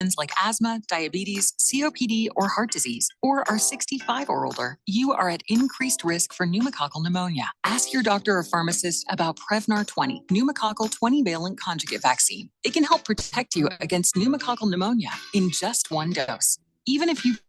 conditions like asthma, diabetes, COPD, or heart disease, or are 65 or older, you are at increased risk for pneumococcal pneumonia. Ask your doctor or pharmacist about Prevnar 20, pneumococcal 20-valent conjugate vaccine. It can help protect you against pneumococcal pneumonia in just one dose. Even if you've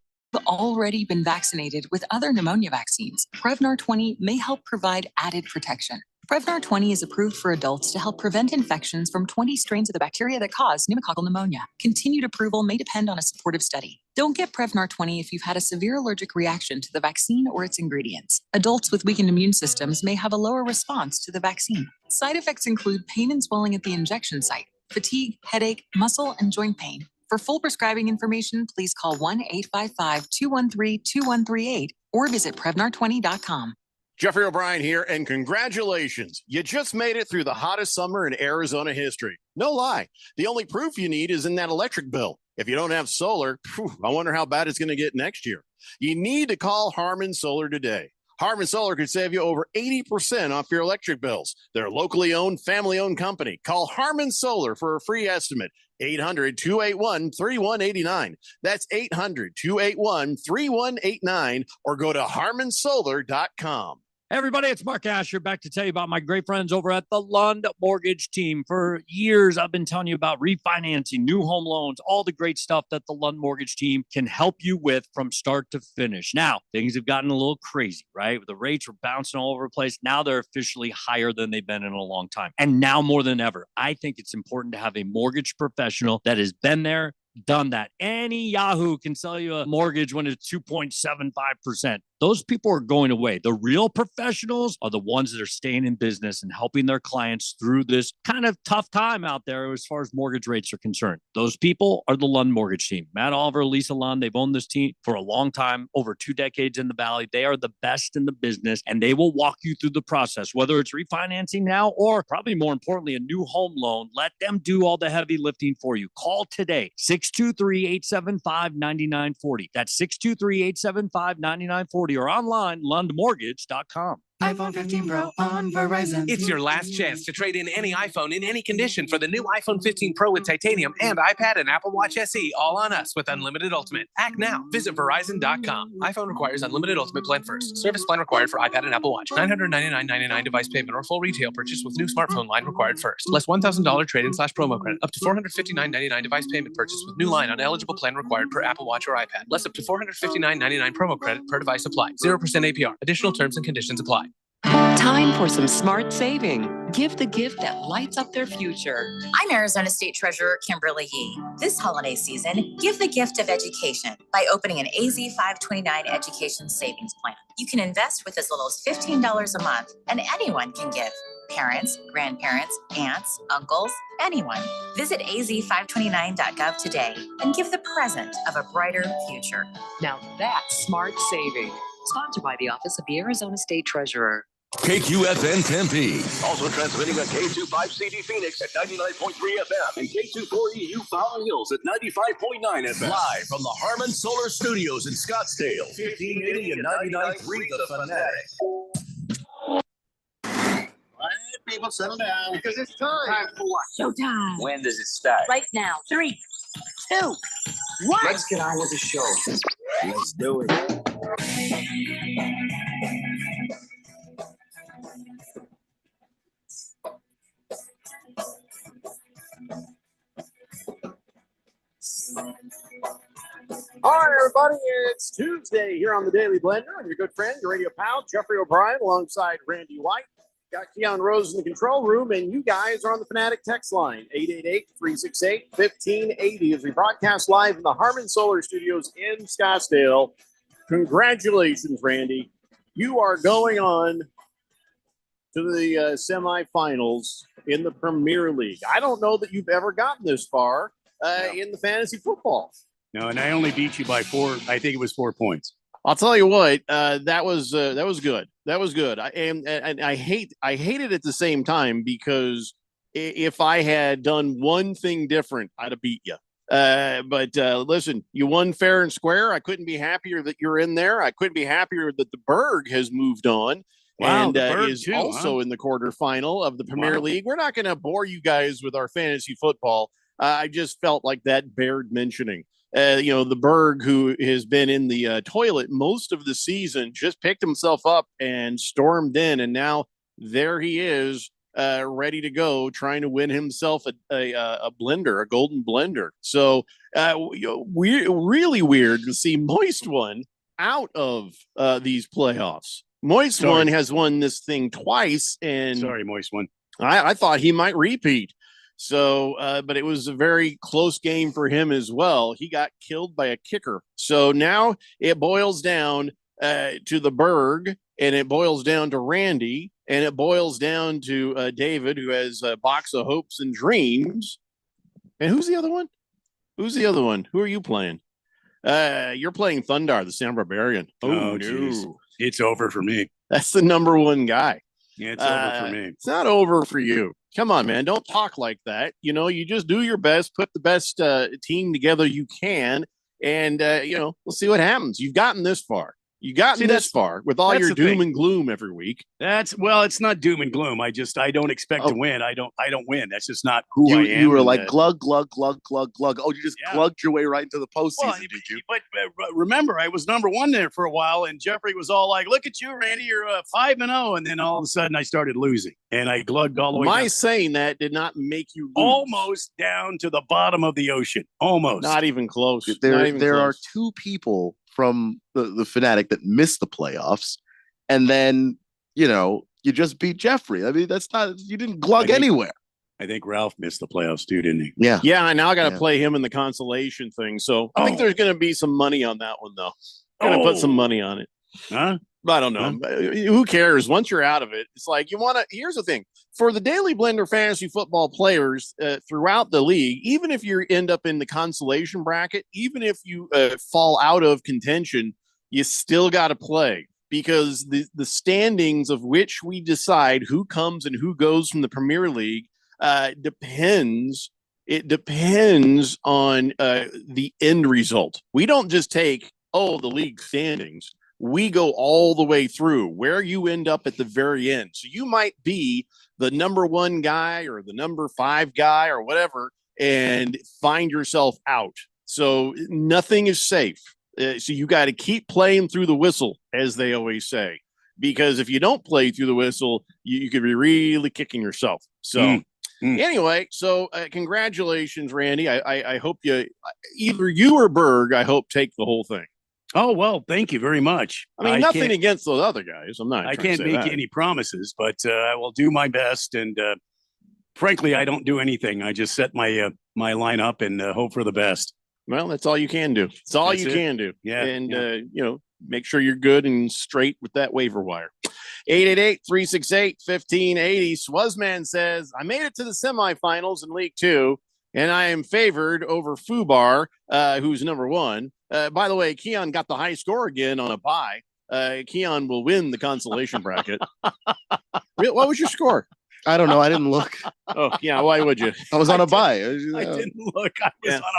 already been vaccinated with other pneumonia vaccines, Prevnar 20 may help provide added protection. Prevnar 20 is approved for adults to help prevent infections from 20 strains of the bacteria that cause pneumococcal pneumonia. Continued approval may depend on a supportive study. Don't get Prevnar 20 if you've had a severe allergic reaction to the vaccine or its ingredients. Adults with weakened immune systems may have a lower response to the vaccine. Side effects include pain and swelling at the injection site, fatigue, headache, muscle, and joint pain. For full prescribing information, please call 1-855-213-2138 or visit Prevnar20.com. Jeffrey O'Brien here, and congratulations. You just made it through the hottest summer in Arizona history. No lie. The only proof you need is in that electric bill. If you don't have solar, I wonder how bad it's going to get next year. You need to call Harmon Solar today. Harmon Solar could save you over 80% off your electric bills. They're a locally owned, family-owned company. Call Harmon Solar for a free estimate. 800-281-3189. That's 800-281-3189, or go to harmonsolar.com. Hey everybody, it's Mark Asher back to tell you about my great friends over at the Lund Mortgage Team. For years, I've been telling you about refinancing, new home loans, all the great stuff that the Lund Mortgage Team can help you with from start to finish. Now, things have gotten a little crazy, right? The rates were bouncing all over the place. Now they're officially higher than they've been in a long time. And now more than ever, I think it's important to have a mortgage professional that has been there, done that. Any Yahoo can sell you a mortgage when it's 2.75%. Those people are going away. The real professionals are the ones that are staying in business and helping their clients through this kind of tough time out there as far as mortgage rates are concerned. Those people are the Lund Mortgage Team. Matt Oliver, Lisa Lund, they've owned this team for a long time, over 2 decades in the Valley. They are the best in the business, and they will walk you through the process, whether it's refinancing now or probably more importantly, a new home loan. Let them do all the heavy lifting for you. Call today, 623-875-9940. That's 623-875-9940. or online, lundmortgage.com. iPhone 15 Pro on Verizon. It's your last chance to trade in any iPhone in any condition for the new iPhone 15 Pro with titanium and iPad and Apple Watch SE, all on us with Unlimited Ultimate. Act now. Visit Verizon.com. iPhone requires Unlimited Ultimate plan first. Service plan required for iPad and Apple Watch. $999.99 device payment or full retail purchase with new smartphone line required first. Less $1,000 trade-in/promo credit. Up to $459.99 device payment purchase with new line on eligible plan required per Apple Watch or iPad. Less up to $459.99 promo credit per device applied. 0% APR. Additional terms and conditions apply. Time for some smart saving. Give the gift that lights up their future. I'm Arizona State Treasurer Kimberly Yee. This holiday season, give the gift of education by opening an AZ 529 education savings plan. You can invest with as little as $15 a month, and anyone can give. Parents, grandparents, aunts, uncles, anyone. Visit az529.gov today and give the present of a brighter future. Now that's smart saving. Sponsored by the Office of the Arizona State Treasurer. KQFN Tempe. Also transmitting on K25CD Phoenix at 99.3 FM and K240U Fallon Hills at 95.9 FM. Live from the Harmon Solar Studios in Scottsdale. 1580 and 99.3 The Fanatic. All right, people, settle down because it's time. Time for what? Showtime. When does it start? Right now. 3, 2, 1. Let's get on with the show. Let's do it. All right, everybody, it's Tuesday here on the Daily Blender. I'm your good friend, your radio pal, Jeffrey O'Brien, alongside Randy White. Got Keon Rose in the control room, and you guys are on the Fanatic text line, 888-368-1580, as we broadcast live in the Harmon Solar Studios in Scottsdale. Congratulations, Randy. You are going on to the semifinals in the Premier League. I don't know that you've ever gotten this far in the fantasy football. No, and I only beat you by 4. I think it was 4 points. I'll tell you what, that was good. That was good. I hate it at the same time because if I had done one thing different, I'd have beat you. But listen, you won fair and square. I couldn't be happier that you're in there. I couldn't be happier that the Berg has moved on. Wow, and is too, also in the quarterfinal of the Premier League. We're not going to bore you guys with our fantasy football. I just felt like that bared mentioning. The Berg, who has been in the toilet most of the season, just picked himself up and stormed in, and now there he is, ready to go, trying to win himself a blender, a golden blender. So really weird to see Moist One out of these playoffs. Moist One has won this thing twice, and Sorry, Moist One. I thought he might repeat. So, but it was a very close game for him as well. He got killed by a kicker. So now it boils down to the Berg, and it boils down to Randy, and it boils down to David, who has a box of hopes and dreams. And who's the other one? Who are you playing? You're playing Thundar, the Sound Barbarian. Oh, no. It's over for me. That's the number one guy. Yeah, it's over for me. It's not over for you. Come on, man. Don't talk like that. You just do your best, put the best team together you can, and, we'll see what happens. You've gotten this far. You gotten this far with all your doom and gloom every week. It's not doom and gloom. I don't expect to win. I don't win. That's just not who I am. You were like glug, glug, glug, glug, glug. Oh, you just glugged your way right into the postseason, did you? But remember, I was number one there for a while, and Jeffrey was all like, "Look at you, Randy, you're 5-0," and then all of a sudden I started losing, and I glugged all the way. My saying that did not make you lose. Almost down to the bottom of the ocean. Almost. Not even close. There are two people from the Fanatic that missed the playoffs, and then you just beat Jeffrey. I mean, you didn't glug anywhere. I think Ralph missed the playoffs too, didn't he? Yeah. I now got to play him in the consolation thing. So I think there's going to be some money on that one, though. I'm going to put some money on it. Huh? I don't know. Who cares? Once you're out of it, it's like here's the thing. For the Daily Blender fantasy football players throughout the league, even if you end up in the consolation bracket, even if you fall out of contention, you still got to play, because the standings of which we decide who comes and who goes from the Premier League depends. It depends on the end result. We don't just take, the league standings. We go all the way through where you end up at the very end. So you might be the number one guy or the number 5 guy or whatever, and find yourself out. So nothing is safe. So you got to keep playing through the whistle, as they always say, because if you don't play through the whistle, you could be really kicking yourself. So anyway, congratulations, Randy. I hope either you or Berg, I hope, take the whole thing. Oh, well, thank you very much. I mean, nothing against those other guys. I can't make any promises, but I will do my best. And frankly, I don't do anything. I just set my lineup and hope for the best. Well, that's all you can do. It's all you can do. Yeah. And, make sure you're good and straight with that waiver wire. 888-368-1580. Swazman says, I made it to the semifinals in League 2, and I am favored over Fubar, who's number 1. By the way, Keon got the high score again on a bye. Keon will win the consolation bracket. What was your score? I don't know. I didn't look. Oh, yeah. Why would you? I was on a bye. I didn't look.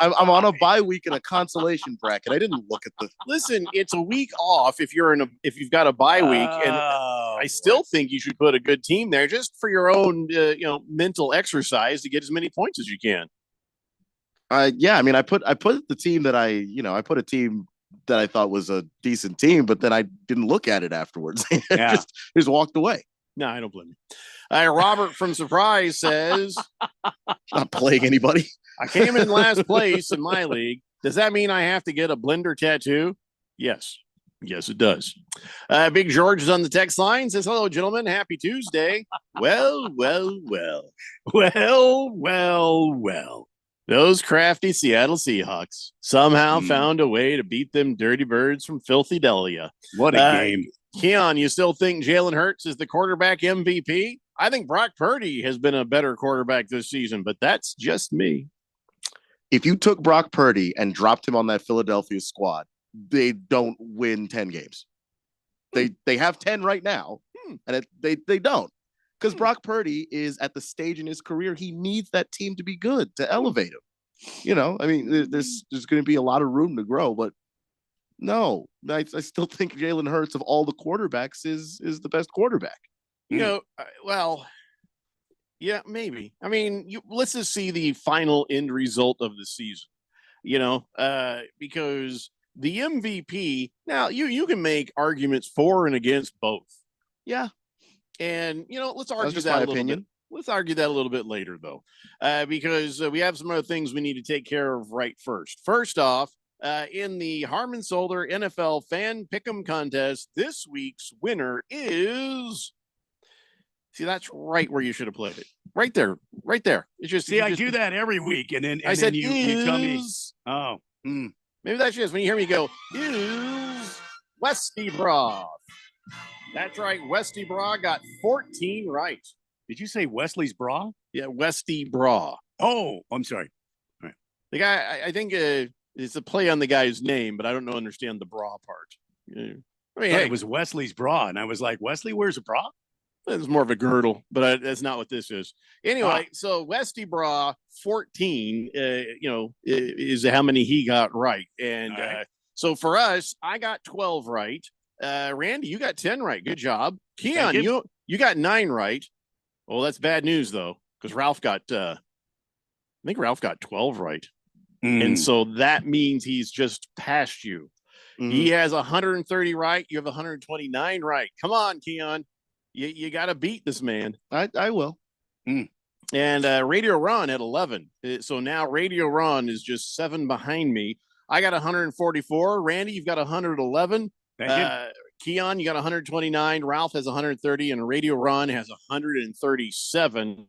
I'm on a bye week in a consolation bracket. I didn't look at the. Listen, it's a week off if you've got a bye week, and I still think you should put a good team there just for your own mental exercise to get as many points as you can. Yeah, I mean, I put the team that I put a team that I thought was a decent team, but then I didn't look at it afterwards. just walked away. No, I don't blame you. Robert from Surprise says, not playing anybody. I came in last place in my league. Does that mean I have to get a blender tattoo? Yes. Yes, it does. Big George is on the text line, says, hello, gentlemen. Happy Tuesday. Well. Those crafty Seattle Seahawks somehow found a way to beat them dirty birds from Filthy Delia. What a game. Keon, you still think Jalen Hurts is the quarterback MVP? I think Brock Purdy has been a better quarterback this season, but that's just me. If you took Brock Purdy and dropped him on that Philadelphia squad, they don't win 10 games. They have 10 right now, and they don't. Because Brock Purdy is at the stage in his career, he needs that team to be good, to elevate him. I mean, there's going to be a lot of room to grow, but no, I still think Jalen Hurts of all the quarterbacks is the best quarterback. Well, Yeah, maybe. I mean, let's just see the final end result of the season. Because the MVP. Now, you can make arguments for and against both. Yeah, and let's that's argue just that my a little bit. opinion. Let's argue that a little bit later, though, because we have some other things we need to take care of right first. First off, in the Harmon Solar NFL Fan Pick'em Contest, this week's winner is. See, that's right where you should have played it. Right there, right there. It's just I do that every week, and then I said you tell me. is. Oh, Maybe that's just when you hear me go is Westy Bra. That's right. Westy Bra got 14 right. Did you say Wesley's bra? Yeah, Westy Bra. Oh, I'm sorry. All right. The guy, I think it's a play on the guy's name, but I don't understand the bra part. I mean, hey, it was Wesley's bra, and I was like, Wesley wears a bra? It's more of a girdle, but that's not what this is. Anyway, so Westy Bra 14, is how many he got right. And so for us, I got 12 right. Randy, you got 10 right. Good job. Keon, you got 9 right. Well, that's bad news though, because Ralph got I think Ralph got 12 right. And so that means he's just past you. He has 130 right. You have 129 right. Come on, Keon. You got to beat this man. I will. And Radio Ron at 11. So now Radio Ron is just 7 behind me. I got 144. Randy, you've got 111. Thank you. Keon, you got 129. Ralph has 130. And Radio Ron has 137.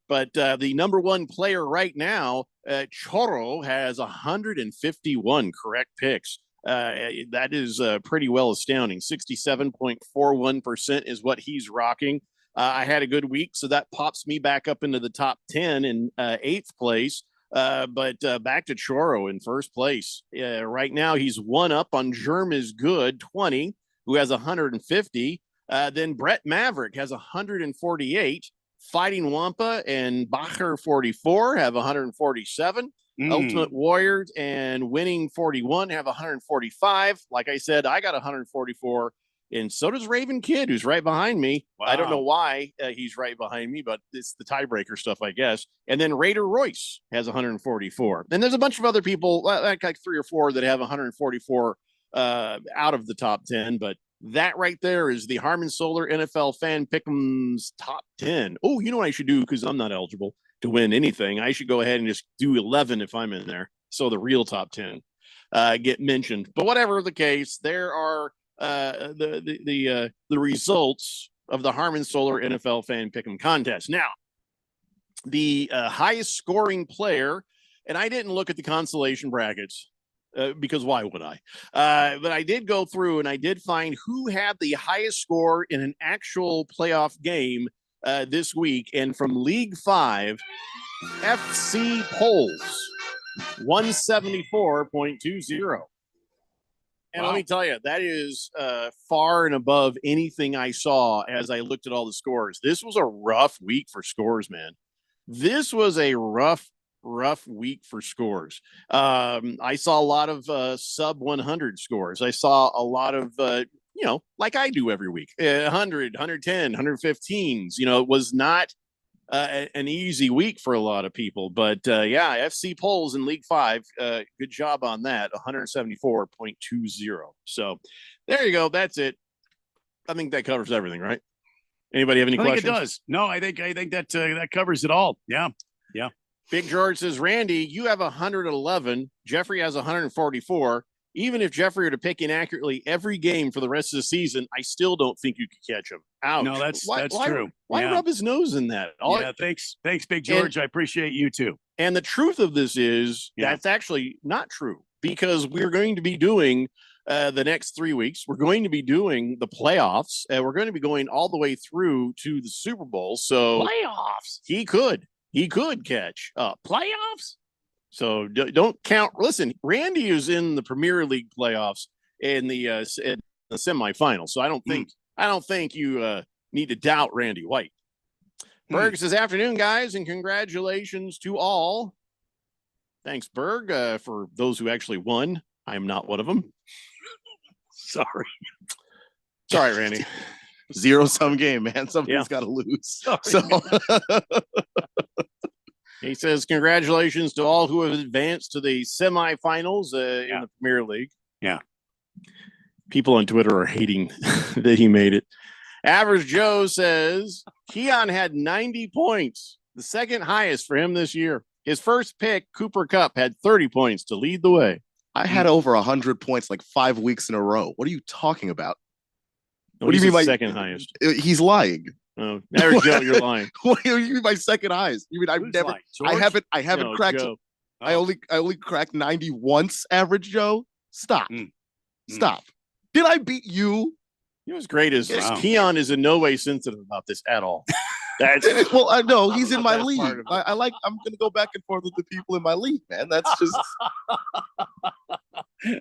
But the number one player right now, Choro, has 151 correct picks. That is pretty well astounding. 67.41% is what he's rocking. I had a good week, so that pops me back up into the top 10 in 8th place. But back to Choro in first place. Right now, he's one up on Germ is Good, 20, who has 150. Then Brett Maverick has 148. Fighting Wampa and Bacher 44 have 147. Ultimate Warriors and Winning 41 have 145. Like I said, I got 144, and so does Raven Kid, who's right behind me. Wow. I don't know why he's right behind me, but it's the tiebreaker stuff, I guess. And then Raider Royce has 144. And there's a bunch of other people, like 3 or 4, that have 144 out of the top 10, but that right there is the Harmon Solar NFL Fan Pick'em's top 10. Oh, you know what I should do, because I'm not eligible to win anything. I should go ahead and just do 11 if I'm in there, so the real top 10 get mentioned. But whatever the case, there are the results of the Harmon Solar NFL Fan Pick'em contest. Now, the highest scoring player, and I didn't look at the consolation brackets. Because why would I? But I did go through and I did find who had the highest score in an actual playoff game this week. And from League 5, FC Polls, 174.20. And let me tell you, that is far and above anything I saw as I looked at all the scores. This was a rough week for scores, man. This was a rough week for scores. I saw a lot of sub 100 scores. I saw a lot of, like I do every week, 100, 110, 115s. It was not an easy week for a lot of people. But FC Polls in League 5, good job on that, 174.20. So there you go. That's it. I think that covers everything, right? Anybody have any questions? I think it does. No, I think that covers it all. Yeah. Big George says, Randy, you have 111. Jeffrey has 144. Even if Jeffrey were to pick inaccurately every game for the rest of the season, I still don't think you could catch him. Ouch. No, that's true. Why rub his nose in that? Thanks, Big George. I appreciate you too. And the truth of this is that's actually not true, because we're going to be doing the next 3 weeks. We're going to be doing the playoffs. We're going to be going all the way through to the Super Bowl. So playoffs. He could catch playoffs. So don't count. Listen, Randy is in the Premier League playoffs in the semifinals. So I don't think you need to doubt Randy White. Berg says, afternoon, guys, and congratulations to all. Thanks, Berg, for those who actually won. I am not one of them. Sorry, Randy. zero-sum game, man. Somebody's got to lose. So he says, congratulations to all who have advanced to the semifinals in the Premier League. Yeah. People on Twitter are hating that he made it. Average Joe says Keon had 90 points, the second highest for him this year. His first pick, Cooper Kupp, had 30 points to lead the way. I had over 100 points like 5 weeks in a row. What are you talking about? No, what do you mean by second highest? He's lying. Oh, Average Joe, you're lying. What do you mean by second highest? You mean I've never? I haven't cracked. Joe. I only cracked 90 once. Average Joe. Stop. Stop. Did I beat you? You know what's great is Keon is in no way sensitive about this at all. Well, I know he's in my league. I'm going to go back and forth with the people in my league, man. That's just.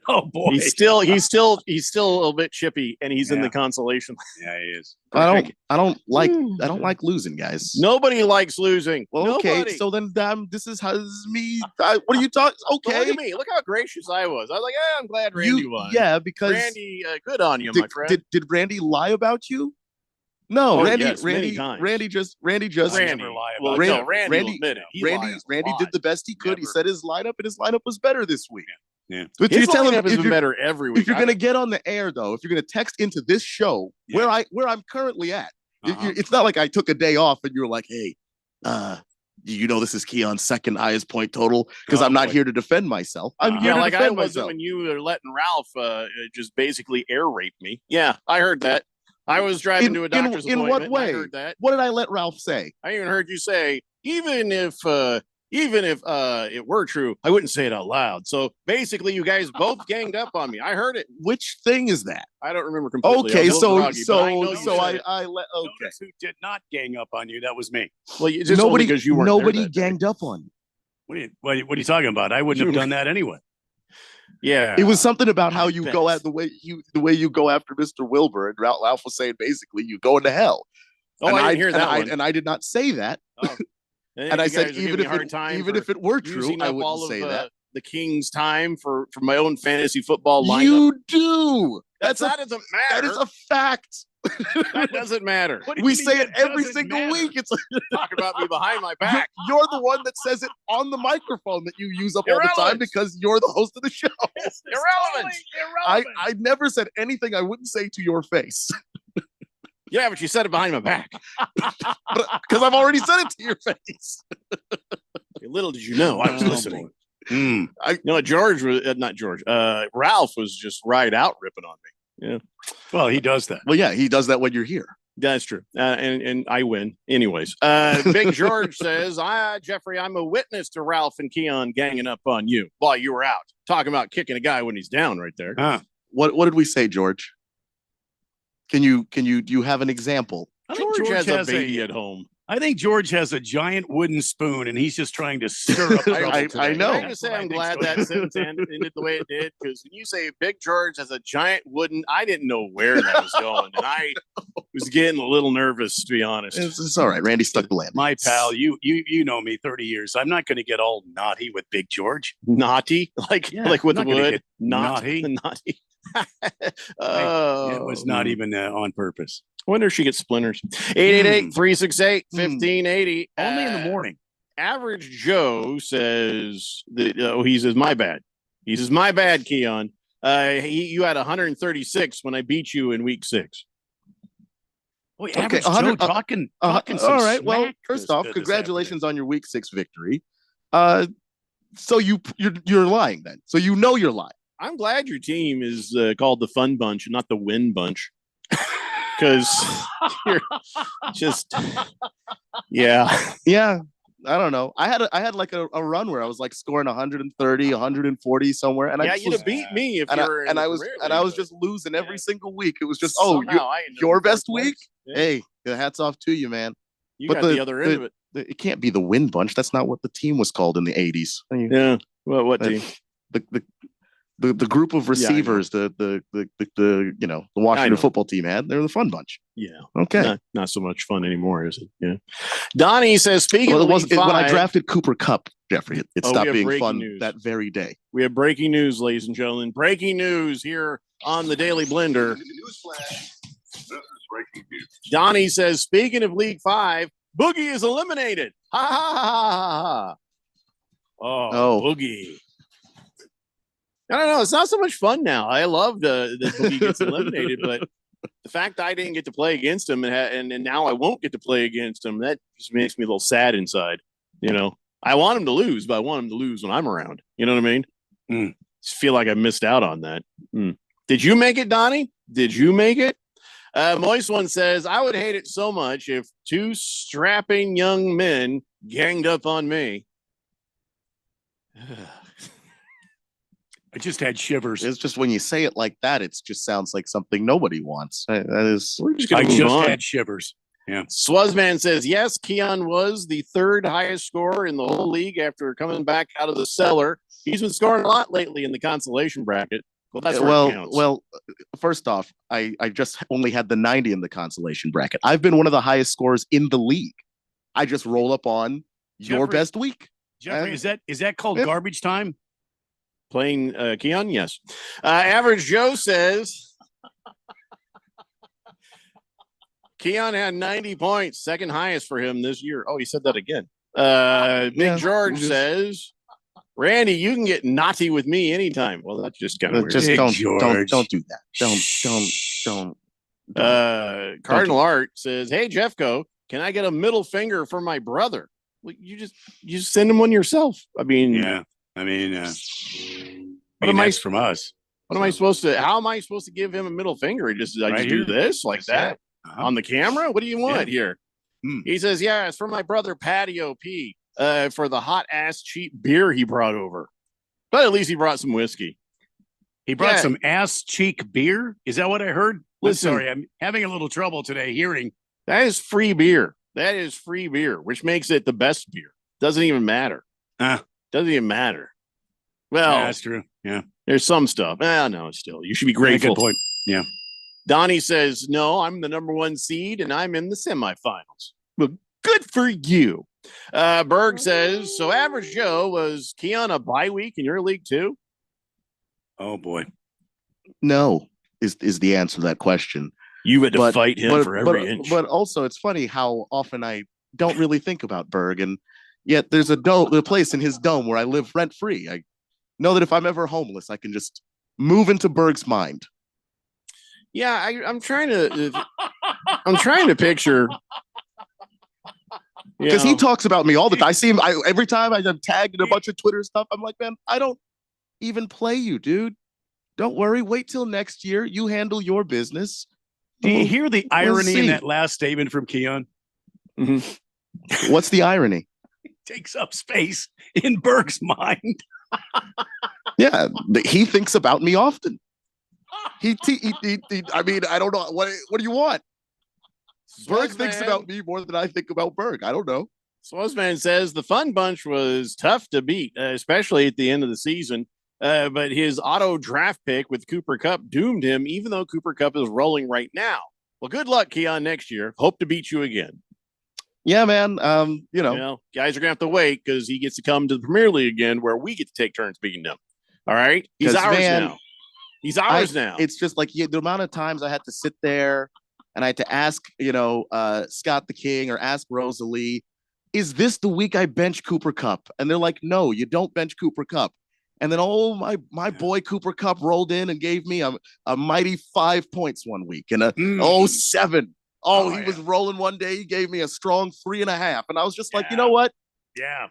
Oh boy, he's still a little bit chippy, and he's in the consolation. Yeah, he is. I don't like losing, guys. Nobody likes losing. Well, okay, Nobody. so then this is me. What are you talking? Okay, but look at me. Look how gracious I was. I was like, I'm glad Randy won. Yeah, because Randy, good on you, my friend. Did Randy lie about you? No, Randy just Randy did the best he could. He said his lineup, and his lineup was better this week. Yeah. But His you're telling me lineup has been better every week. If you're going to get on the air, though, if you're going to text into this show where I'm currently at, it's not like I took a day off and you were like, hey, you know this is Keon's second highest point total because I'm not here to defend myself. I'm here to defend I wasn't myself. when you were letting Ralph just basically air rape me. Yeah, I heard that. I was driving to a doctor's appointment. In what way? I heard that. What did I let Ralph say? I even heard you say, even if it were true, I wouldn't say it out loud. So basically, you guys both ganged up on me. I heard it. Which thing is that? I don't remember completely. Okay, I let who did not gang up on you? That was me. Well, just nobody because you weren't. Nobody ganged up on you. What are you talking about? I wouldn't have done that anyway. Yeah, it was something about how you go at the way you go after Mr. Wilbur, and Ralph was saying basically you go into hell. Oh, I didn't hear that. And I did not say that. Oh. And I said even if it were true, I wouldn't say that. The King's time for my own fantasy football lineup. You do. That doesn't matter. That is a fact. That doesn't matter. We say it every single week. It's talk about me behind my back. You're the one that says it on the microphone that you use up all the time because you're the host of the show. Irrelevant. I never said anything I wouldn't say to your face. Yeah, but you said it behind my back. Because I've already said it to your face. Little did you know, I was listening. George was not George. Ralph was just right out ripping on me. Yeah. Well, he does that. Well, yeah, he does that when you're here. That's true. And I win. Anyways, Big George says, Jeffrey, I'm a witness to Ralph and Keon ganging up on you while you were out. Talking about kicking a guy when he's down right there. What did we say, George? Do you have an example? I think George has a baby at home. I think George has a giant wooden spoon, and he's just trying to stir up trouble. I know. I'm just say I'm glad that sentence ended the way it did, because when you say Big George has a giant wooden, I didn't know where that was going, and I was getting a little nervous, to be honest. It's all right. Randy stuck the land. My pal, you know me 30 years. I'm not going to get all naughty with Big George. Naughty? Like with the wood? Naughty. Naughty. It was not even on purpose. I wonder if she gets splinters. 888-368-1580. Only in the morning. Average Joe says that he says my bad. He says my bad, Keon. You had 136 when I beat you in week 6. Boy, okay, Joe talking all right. Well, first off, congratulations on your week 6 victory. So you're lying then. So you know you're lying. I'm glad your team is called the Fun Bunch and not the Win Bunch. Because you're just, yeah. I don't know. I had like a run where I was like scoring 130, 140 somewhere, and you'd have beat me if I was just losing every single week. It was just your best week. Yeah. Hey, hats off to you, man. You got the other end of it. It can't be the Win Bunch. That's not what the team was called in the 80s. Yeah. Well, what team? The group of receivers, the Washington football team had, they're the Fun Bunch. Yeah. Okay. Not so much fun anymore, is it? Yeah. Donnie says, speaking of when I drafted Cooper Kupp, Jeffrey, it stopped being fun that very day. We have breaking news, ladies and gentlemen. Breaking news here on the Daily Blender. Donnie says, speaking of League 5, Boogie is eliminated. Ha ha ha ha ha. Oh, Boogie. I don't know. It's not so much fun now. I love that Boogie gets eliminated, but the fact that I didn't get to play against him and now I won't get to play against him, that just makes me a little sad inside. You know, I want him to lose, but I want him to lose when I'm around. You know what I mean? Just feel like I missed out on that. Did you make it, Donnie? Did you make it? Moist One says, I would hate it so much if two strapping young men ganged up on me. I just had shivers. It's just when you say it like that, it just sounds like something nobody wants. That is. I just had shivers. Yeah. Swazman says, yes, Keon was the third highest scorer in the whole league after coming back out of the cellar. He's been scoring a lot lately in the consolation bracket. Well, that's where it counts. Well, first off, I just only had the 90 in the consolation bracket. I've been one of the highest scorers in the league. I just roll up on your best week. Jeffrey, is that called garbage time? Playing Keon? Yes. Average Joe says Keon had 90 points, second highest for him this year. Oh, he said that again. Big George says, Randy, you can get naughty with me anytime. Well, that's just kind of weird. Just don't do that. Don't. Cardinal Art says, hey, Jeffco, can I get a middle finger for my brother? Well, you just send him one yourself. I mean, yeah. What am I from us? What am I supposed to? How am I supposed to give him a middle finger? I just do this like that on the camera. What do you want here? He says, yeah, it's for my brother Patio P. For the hot ass cheap beer he brought over, but at least he brought some whiskey. He brought some ass cheek beer. Is that what I heard? Listen, I'm sorry, I'm having a little trouble today hearing. That is free beer. That is free beer, which makes it the best beer. Doesn't even matter. Doesn't even matter. Well, that's true. Yeah. There's some stuff. No, still. You should be grateful. Good point. Yeah. Donnie says, no, I'm the number one seed and I'm in the semifinals. Well, good for you. Berg says, so Average Joe, was Keon a bye week in your league too? Oh boy. No, is the answer to that question. You had to fight him for every inch. But also it's funny how often I don't really think about Berg, and yet there's a place in his dome where I live rent free. I know that if I'm ever homeless, I can just move into Berg's mind. Yeah, I'm trying to picture. Because he talks about me all the time. I see him every time I'm tagged in a bunch of Twitter stuff. I'm like, man, I don't even play you, dude. Don't worry. Wait till next year. You handle your business. Do you hear the irony in that last statement from Keon? Mm-hmm. What's the irony? He takes up space in Berg's mind. Yeah, he thinks about me often. I mean, I don't know. What do you want? Berg thinks about me more than I think about Berg. I don't know. Swazman says the Fun Bunch was tough to beat, especially at the end of the season. But his auto draft pick with Cooper Kupp doomed him, even though Cooper Kupp is rolling right now. Well, good luck, Keon, next year. Hope to beat you again. Yeah, man. You know, guys are gonna have to wait because he gets to come to the Premier League again, where we get to take turns beating them. All right, he's ours now. He's ours now. It's just like the amount of times I had to sit there and I had to ask, Scott the King or ask Rosalie, is this the week I bench Cooper Kupp? And they're like, no, you don't bench Cooper Kupp. And then, my boy Cooper Kupp rolled in and gave me a mighty 5 points one week and a 7. He was rolling one day. He gave me a strong 3.5. And I was just like, you know what? Yeah.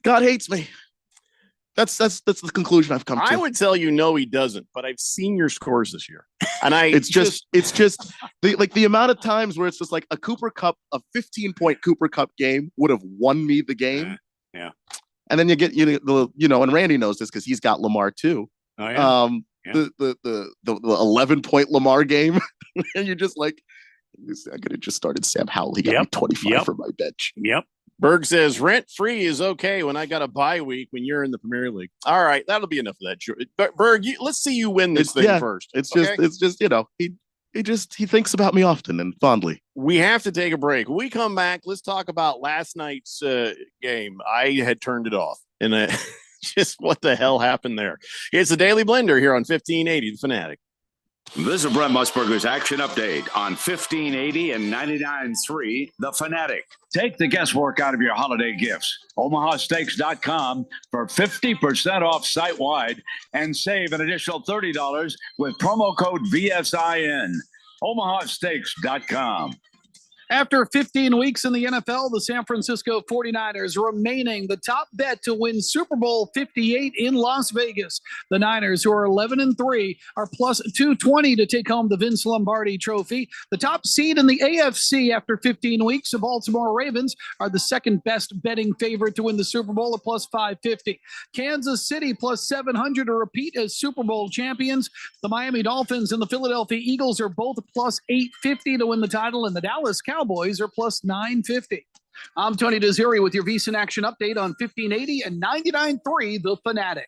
God hates me. That's the conclusion I've come to. I would tell you, no, he doesn't, but I've seen your scores this year. And it's just the amount of times where it's just like a 15-point Cooper Kupp game would have won me the game. Yeah. And then you get, and Randy knows this because he's got Lamar too. Oh, yeah. The 11-point Lamar game. And you're just like, I could have just started Sam Howell. He got me 25 for my bench. Yep. Berg says rent free is okay when I got a bye week when you're in the Premier League. All right, that'll be enough of that. Berg, let's see you win this thing first. It's just he thinks about me often and fondly. We have to take a break. When we come back, let's talk about last night's game. I had turned it off, and just what the hell happened there? It's the Daily Blender here on 1580 The Fanatic. This is Brent Musburger's Action Update on 1580 and 99.3 The Fanatic. Take the guesswork out of your holiday gifts. OmahaSteaks.com for 50% off site-wide and save an additional $30 with promo code VSIN. OmahaSteaks.com. After 15 weeks in the NFL, the San Francisco 49ers remaining the top bet to win Super Bowl 58 in Las Vegas. The Niners, who are 11-3, are plus 220 to take home the Vince Lombardi Trophy. The top seed in the AFC after 15 weeks, the Baltimore Ravens are the second best betting favorite to win the Super Bowl at plus 550. Kansas City plus 700 to repeat as Super Bowl champions. The Miami Dolphins and the Philadelphia Eagles are both plus 850 to win the title, and the Dallas Cowboys are plus 950. I'm Tony Desiri with your VSiN Action Update on 1580 and 99.3 The Fanatic.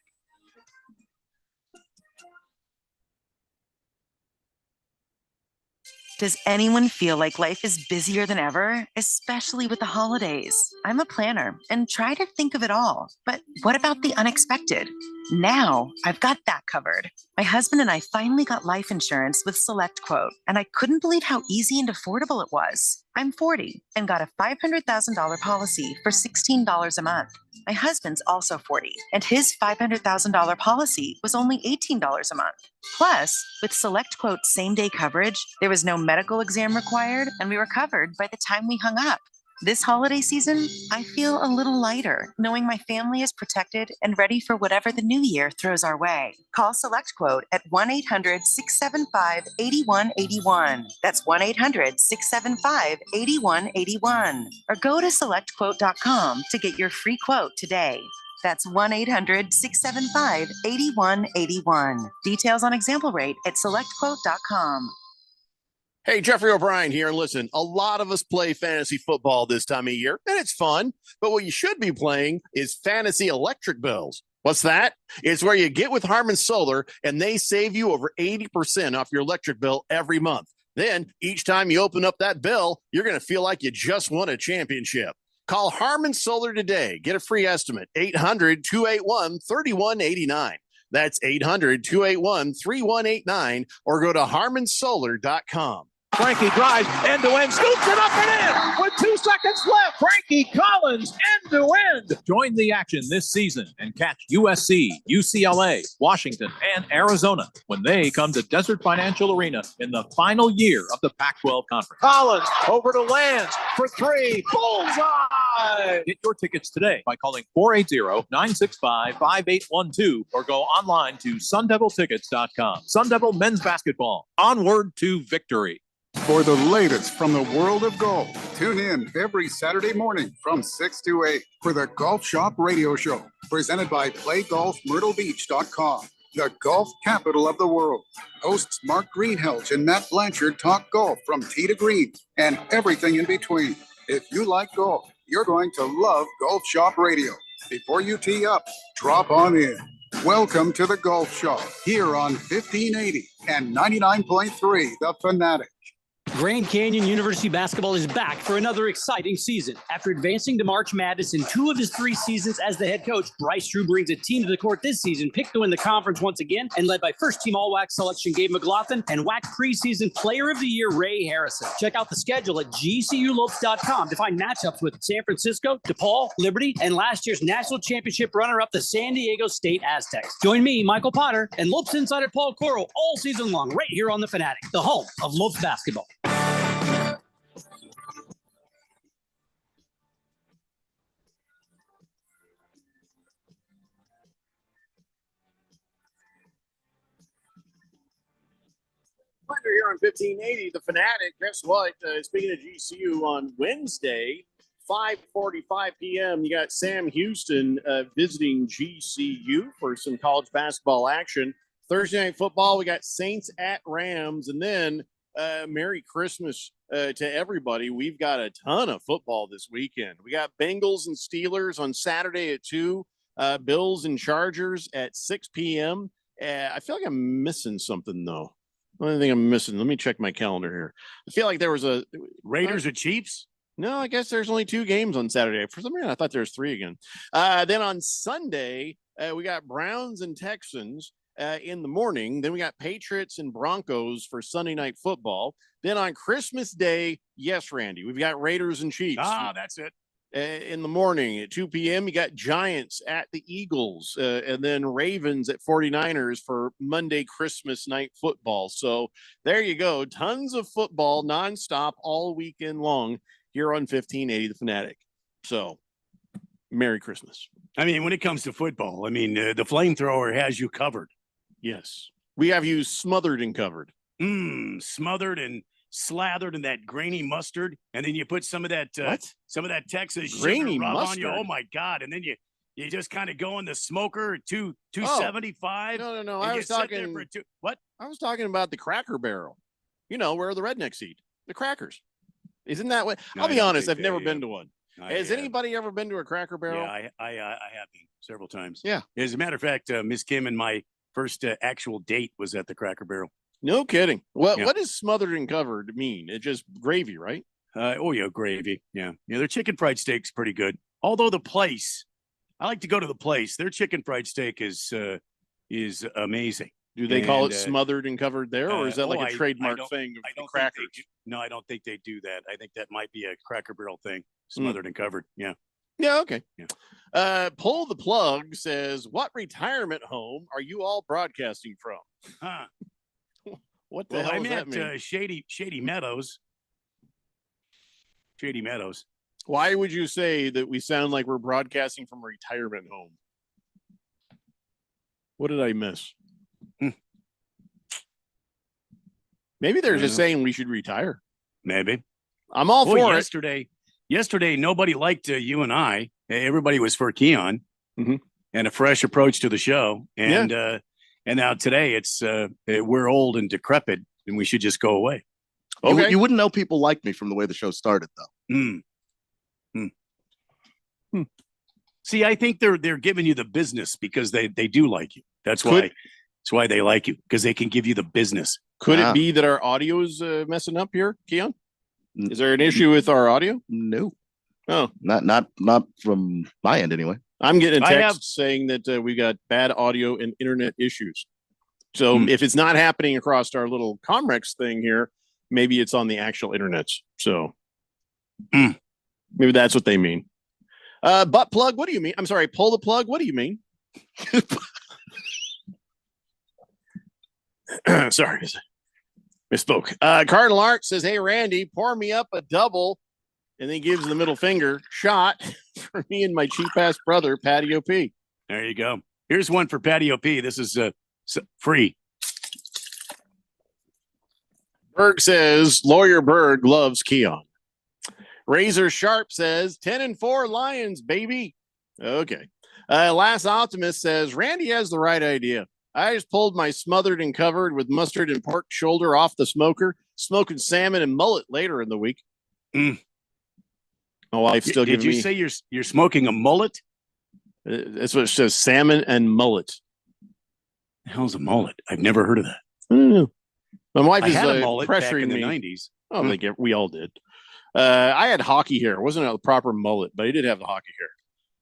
Does anyone feel like life is busier than ever, especially with the holidays? I'm a planner and try to think of it all. But what about the unexpected? Now I've got that covered. My husband and I finally got life insurance with SelectQuote, and I couldn't believe how easy and affordable it was. I'm 40 and got a $500,000 policy for $16 a month. My husband's also 40, and his $500,000 policy was only $18 a month. Plus, with SelectQuote same-day coverage, there was no medical exam required, and we were covered by the time we hung up. This holiday season, I feel a little lighter, knowing my family is protected and ready for whatever the new year throws our way. Call SelectQuote at 1-800-675-8181. That's 1-800-675-8181. Or go to SelectQuote.com to get your free quote today. That's 1-800-675-8181. Details on example rate at SelectQuote.com. Hey, Jeffrey O'Brien here. And listen, a lot of us play fantasy football this time of year, and it's fun. But what you should be playing is fantasy electric bills. What's that? It's where you get with Harman Solar, and they save you over 80% off your electric bill every month. Then, each time you open up that bill, you're going to feel like you just won a championship. Call Harman Solar today. Get a free estimate. 800-281-3189. That's 800-281-3189, or go to harmansolar.com. Frankie drives end-to-end, scoops it up and in with 2 seconds left. Frankie Collins end-to-end. Join the action this season and catch USC, UCLA, Washington, and Arizona when they come to Desert Financial Arena in the final year of the Pac-12 Conference. Collins over to Lance for 3. Bullseye! Get your tickets today by calling 480-965-5812 or go online to sundeviltickets.com. Sun Devil men's basketball. Onward to victory. For the latest from the world of golf, tune in every Saturday morning from 6 to 8 for the Golf Shop Radio Show, presented by PlayGolfMyrtleBeach.com, the golf capital of the world. Hosts Mark Greenhelch and Matt Blanchard talk golf from tee to green and everything in between. If you like golf, you're going to love Golf Shop Radio. Before you tee up, drop on in. Welcome to the Golf Shop here on 1580 and 99.3 The Fanatic. Grand Canyon University basketball is back for another exciting season. After advancing to March Madness in 2 of his 3 seasons as the head coach, Bryce Drew brings a team to the court this season, picked to win the conference once again, and led by first-team All-WAC selection Gabe McLaughlin and WAC preseason Player of the Year Ray Harrison. Check out the schedule at gculopes.com to find matchups with San Francisco, DePaul, Liberty, and last year's national championship runner-up, the San Diego State Aztecs. Join me, Michael Potter, and Lopes insider Paul Coro all season long right here on The Fanatic, the home of Lopes basketball. Here on 1580, The Fanatic. Guess what? Speaking of GCU, on Wednesday, 5:45 p.m., you got Sam Houston visiting GCU for some college basketball action. Thursday night football, we got Saints at Rams. And then Merry Christmas to everybody. We've got a ton of football this weekend. We got Bengals and Steelers on Saturday at 2, Bills and Chargers at 6 p.m. I feel like I'm missing something, though. Only thing I'm missing. Let me check my calendar here. I feel like there was a Raiders or Chiefs. No, I guess there's only 2 games on Saturday. For some reason, I thought there was 3 again. Then on Sunday, we got Browns and Texans in the morning. Then we got Patriots and Broncos for Sunday Night Football. Then on Christmas Day, yes, Randy, we've got Raiders and Chiefs. That's it. In the morning at 2 p.m., you got Giants at the Eagles, and then Ravens at 49ers for Monday Christmas Night Football. So there you go. Tons of football nonstop all weekend long here on 1580 The Fanatic. So Merry Christmas. I mean, when it comes to football, I mean, the flamethrower has you covered. Yes. We have you smothered and covered. Smothered and slathered in that grainy mustard, and then you put some of that some of that Texas grainy sugar rub mustard on you. Oh my God! And then you just kind of go in the smoker at 275. No. I was talking what? I was talking about the Cracker Barrel. You know where the rednecks eat the crackers. Isn't that what? No, I'll be I honest. think I've never they, been to one. Has anybody ever been to a Cracker Barrel? Yeah, I have been several times. Yeah. As a matter of fact, Miss Kim and my first actual date was at the Cracker Barrel. No kidding. What does smothered and covered mean? It's just gravy, right? Gravy. Yeah. Their chicken fried steak's pretty good. Although the place, I like to go to the place. Their chicken fried steak is amazing. Do they call it smothered and covered there, or is that like a trademark thing of the crackers? No, I don't think they do that. I think that might be a Cracker Barrel thing, smothered and covered. Yeah. Yeah, okay. Yeah. Pull the Plug says, what retirement home are you all broadcasting from? Huh. What the hell I'm does that mean? at Shady Meadows. Shady Meadows. Why would you say that we sound like we're broadcasting from a retirement home? What did I miss? Maybe they're just saying we should retire. Maybe. I'm all for it. Yesterday, nobody liked you and I. Everybody was for Keon and a fresh approach to the show. And now today it's we're old and decrepit and we should just go away. Okay. You wouldn't know people like me from the way the show started, though. See, I think they're giving you the business because they do like you. That's why they like you, because they can give you the business. Could it be that our audio is messing up here, Keon? Is there an issue with our audio? No. Oh, not from my end anyway. I'm getting a text saying that we got bad audio and internet issues. So if it's not happening across our little Comrex thing here, maybe it's on the actual internets. So maybe that's what they mean. Butt plug, what do you mean? I'm sorry, pull the plug, what do you mean? Sorry, misspoke. Cardinal Art says, hey, Randy, pour me up a double. And then gives the middle finger shot for me and my cheap ass brother, Patio P. There you go. Here's one for Patio P. This is free. Berg says, Lawyer Berg loves Keon. Razor Sharp says, 10-4 Lions, baby. Okay. Last Optimist says, Randy has the right idea. I just pulled my smothered and covered with mustard and pork shoulder off the smoker, smoking salmon and mullet later in the week. My wife still Did you say you're smoking a mullet? That's what it says, salmon and mullet. The hell's a mullet? I've never heard of that. I don't know. My wife is had a mullet pressuring back in me. the 90s. Oh, we all did. I had hockey hair. It wasn't a proper mullet, but I did have the hockey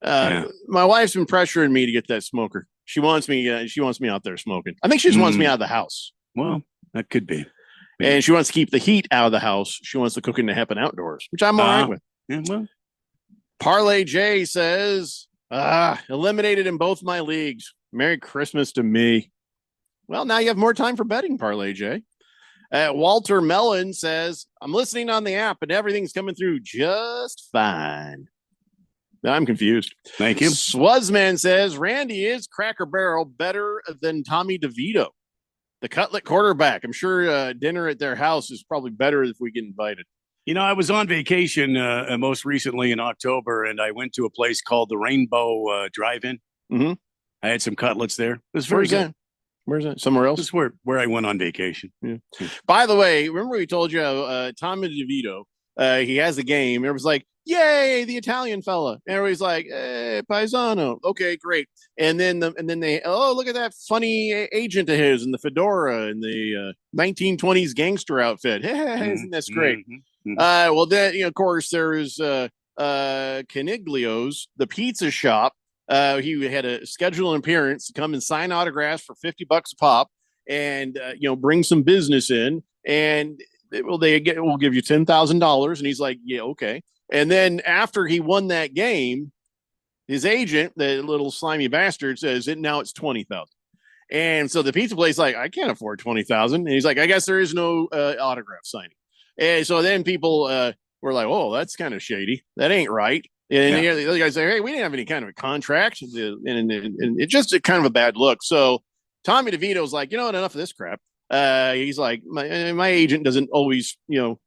hair. My wife's been pressuring me to get that smoker. She wants me. She wants me out there smoking. I think she just wants me out of the house. Well, that could be. And she wants to keep the heat out of the house. She wants the cooking to happen outdoors, which I'm all right with. Yeah, well. Parlay J says, eliminated in both my leagues. Merry Christmas to me. Well, now you have more time for betting, Parlay J. Walter Mellon says, I'm listening on the app and everything's coming through just fine. Now I'm confused. Thank you. Swazman says, Randy is Cracker Barrel better than Tommy DeVito, the Cutlet quarterback. I'm sure dinner at their house is probably better if we get invited. You know, I was on vacation most recently in October, and I went to a place called the Rainbow Drive-In. Mm-hmm. I had some cutlets there. It was very good. Where's that? Somewhere else? This is where I went on vacation. Yeah. By the way, remember we told you Tommy DeVito, he has a game. It was like, yay, the Italian fella. And everybody's like, hey, paisano. Okay, great. And then they, look at that funny agent of his in the fedora and the 1920s gangster outfit. Hey, isn't this great? Well, then, of course, there is Caniglio's, the pizza shop. He had a scheduled appearance to come and sign autographs for $50 a pop, and bring some business in, and we'll give you $10,000. And he's like, yeah, okay. And then after he won that game, his agent, the little slimy bastard, says now it's 20,000. And so the pizza place is like, I can't afford 20,000. And he's like, I guess there is no autograph signing. And so then people were like, oh, that's kind of shady. That ain't right. And the other guys say, hey, we didn't have any kind of a contract. And it's just kind of a bad look. So Tommy DeVito's like, enough of this crap. He's like, my agent doesn't always,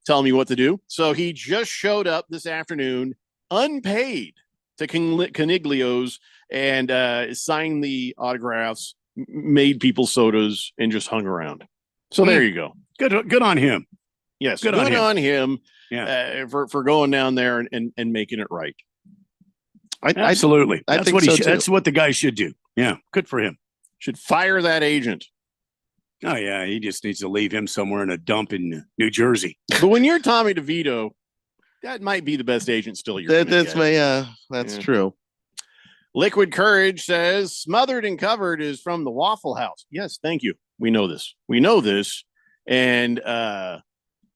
tell me what to do. So he just showed up this afternoon, unpaid, to Caniglio's and signed the autographs, made people sodas, and just hung around. So there you go. Good on him. Yes, good on him. Yeah, for going down there and making it right. Absolutely. I think that's what the guy should do. Yeah, good for him. Should fire that agent. Oh yeah, he just needs to leave him somewhere in a dump in New Jersey. But when you're Tommy DeVito, that might be the best agent still. That's true. Liquid Courage says Smothered and Covered is from the Waffle House. Yes, thank you. We know this. And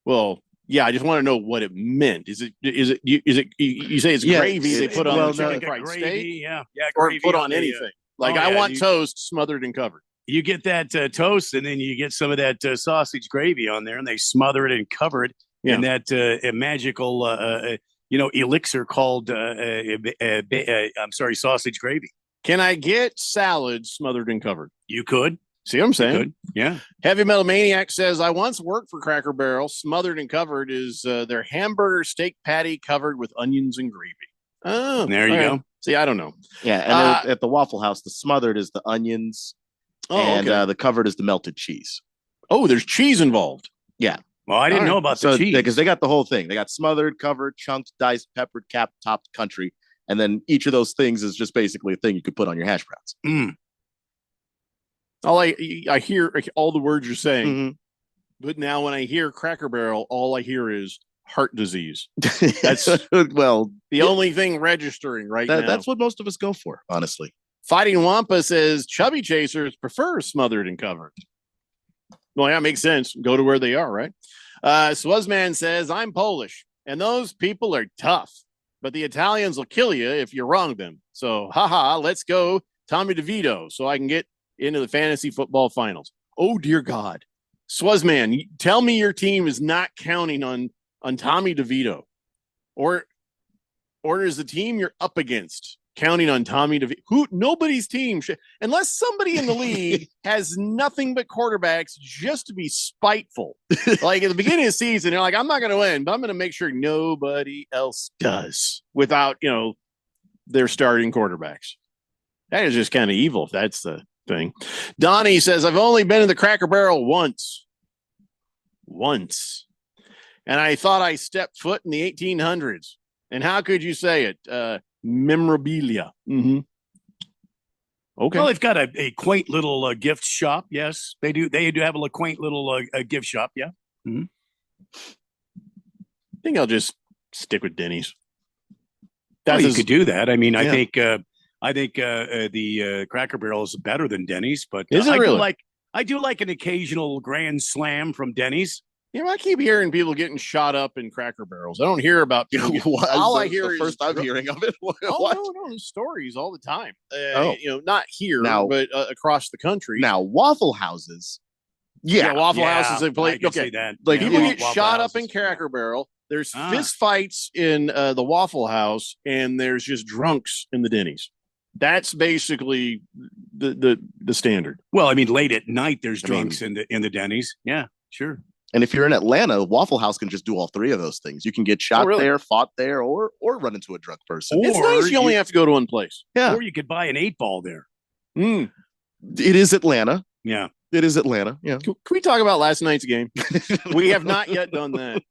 well, yeah, I just want to know what it meant. Is it you say it's gravy they put on chicken fried steak? Yeah, or gravy put on anything. I want toast smothered and covered. You get that toast, and then you get some of that sausage gravy on there, and they smother it and cover it in that magical, elixir called sausage gravy. Can I get salad smothered and covered? You could. See what I'm saying? Yeah. Heavy Metal Maniac says, I once worked for Cracker Barrel. Smothered and Covered is their hamburger steak patty covered with onions and gravy. Oh, there you go. See, I don't know. Yeah, and at the Waffle House, the smothered is the onions, and the covered is the melted cheese. Oh, there's cheese involved. Yeah. Well, I didn't know about the cheese. Because they got the whole thing. They got smothered, covered, chunked, diced, peppered, capped, topped, country. And then each of those things is just basically a thing you could put on your hash browns. All I hear all the words you're saying, but now when I hear Cracker Barrel, all I hear is heart disease. That's well, the only thing registering right now. That's what most of us go for, honestly. Fighting Wampa says Chubby Chasers prefer smothered and covered. Well, yeah, makes sense. Go to where they are, right? Swazman says I'm Polish, and those people are tough, but the Italians will kill you if you wrong them. So, let's go, Tommy DeVito, so I can get into the fantasy football finals. Oh dear God, Swazman, tell me your team is not counting on Tommy DeVito, or is the team you're up against counting on Tommy DeVito? Nobody's team should, unless somebody in the league has nothing but quarterbacks just to be spiteful. Like at the beginning of the season, they're like, I'm not going to win, but I'm going to make sure nobody else does without their starting quarterbacks. That is just kind of evil if that's the thing. Donnie says, I've only been in the Cracker Barrel once. And I thought I stepped foot in the 1800s. And how could you say it? Memorabilia. Okay. Well, they've got a quaint little gift shop. Yes, they do. They do have a quaint little gift shop. Yeah. I think I'll just stick with Denny's. You could do that. I mean, I think the Cracker Barrel is better than Denny's, but is it really? I do like an occasional grand slam from Denny's. I keep hearing people getting shot up in Cracker Barrels. I don't hear about people. All I hear is first I'm hearing of it. No, stories all the time. Not here, but across the country. Now, Waffle Houses. Waffle Houses have played. Okay, that. Like people get shot up in Cracker Barrel. There's fist fights in the Waffle House, and there's just drunks in the Denny's. That's basically the standard. Well, I mean, late at night, there's drunks in the Denny's. Yeah, sure. And if you're in Atlanta, Waffle House can just do all three of those things. You can get shot there, fought there, or run into a drunk person. It's nice you only have to go to one place. Yeah. Or you could buy an 8-ball there. It is Atlanta. Yeah. It is Atlanta. Yeah. Can we talk about last night's game? We have not yet done that.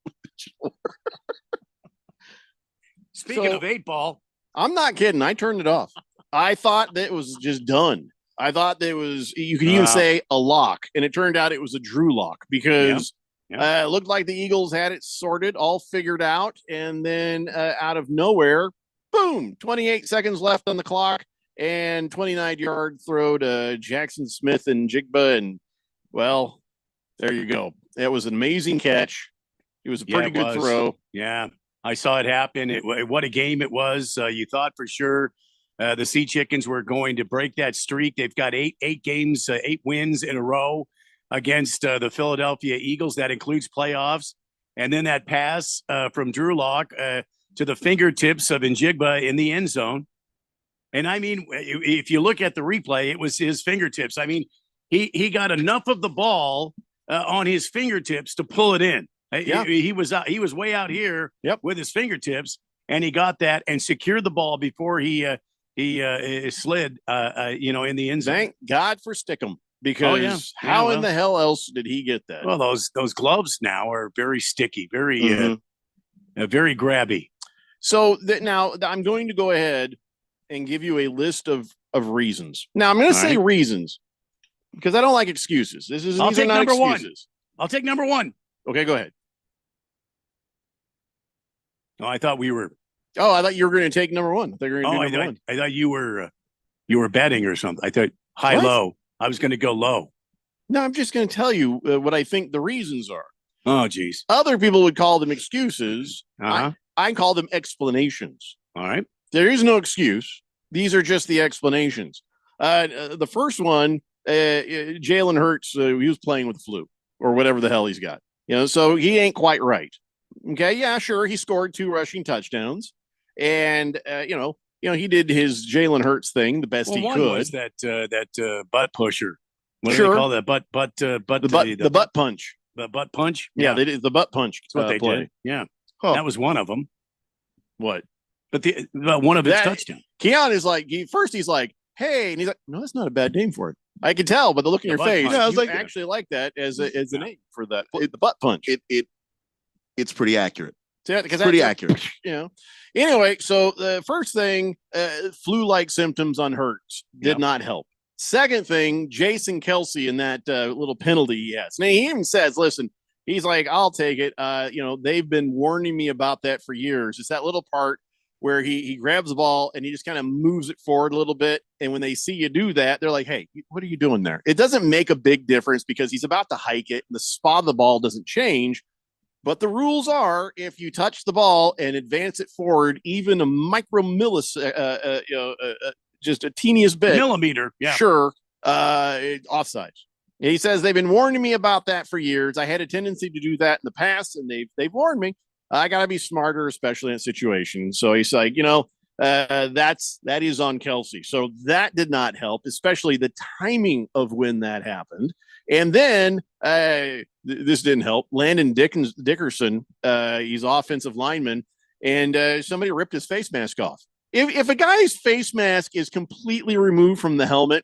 Speaking of 8-ball. I'm not kidding. I turned it off. I thought that it was just done. I thought that was, you could even say a lock. And it turned out it was a Drew lock because Looked like the Eagles had it sorted, all figured out. And then out of nowhere, boom, 28 seconds left on the clock and 29-yard throw to Jackson Smith and Jigba. And, well, there you go. That was an amazing catch. It was a pretty good throw. Yeah, I saw it happen. What a game it was. You thought for sure the Sea Chickens were going to break that streak. They've got eight games, 8 wins in a row against the Philadelphia Eagles. That includes playoffs. And then that pass from Drew Lock to the fingertips of Njigba in the end zone. And I mean, if you look at the replay, it was his fingertips. I mean, he got enough of the ball on his fingertips to pull it in. Yeah. He was way out here with his fingertips, and he got that and secured the ball before he slid, in the end zone. Thank God for Stickum, because how in the hell else did he get that? Well, those gloves now are very sticky, very very grabby. So now I'm going to go ahead and give you a list of reasons. Now I'm going to say reasons because I don't like excuses. These are not number excuses. I'll take number 1. Okay, go ahead. No, I thought we were. Oh, I thought you were going to take number 1. I thought you were going to do number 1. I thought you were betting or something. I thought low. I was going to go low. No, I'm just going to tell you what I think the reasons are. Oh, geez. Other people would call them excuses. I call them explanations. All right. There is no excuse. These are just the explanations. The first one, Jalen Hurts, he was playing with the flu or whatever the hell he's got. So he ain't quite right. Okay, yeah, sure. He scored 2 rushing touchdowns, and he did his Jalen Hurts thing the best he one could. Was that butt pusher? What sure. do they call that? The butt punch. The butt punch. Yeah, they did the butt punch. That's what they play. did. Yeah, that was one of them. What? But one of his touchdowns. Keon is like he's like, hey, and he's like, no, that's not a bad name for it. I can tell, but the look in your face, I was you like, actually like that as a name for that. The butt punch. It's pretty accurate. Because pretty accurate. Anyway, so the first thing, flu-like symptoms on Hurts did not help. Second thing, Jason Kelsey in that little penalty he has. Now, he even says, listen, he's like, I'll take it. They've been warning me about that for years. It's that little part where he grabs the ball and he just kind of moves it forward a little bit. And when they see you do that, they're like, hey, what are you doing there? It doesn't make a big difference because he's about to hike it and the spot of the ball doesn't change. But the rules are if you touch the ball and advance it forward, even a just a teeniest bit. Millimeter. Yeah. Sure. Offsides. He says they've been warning me about that for years. I had a tendency to do that in the past, and they've warned me. I got to be smarter, especially in a situation. So he's like, that is on Kelsey. So that did not help, especially the timing of when that happened. And then this didn't help. Landon Dickerson, he's offensive lineman, and somebody ripped his face mask off. If a guy's face mask is completely removed from the helmet,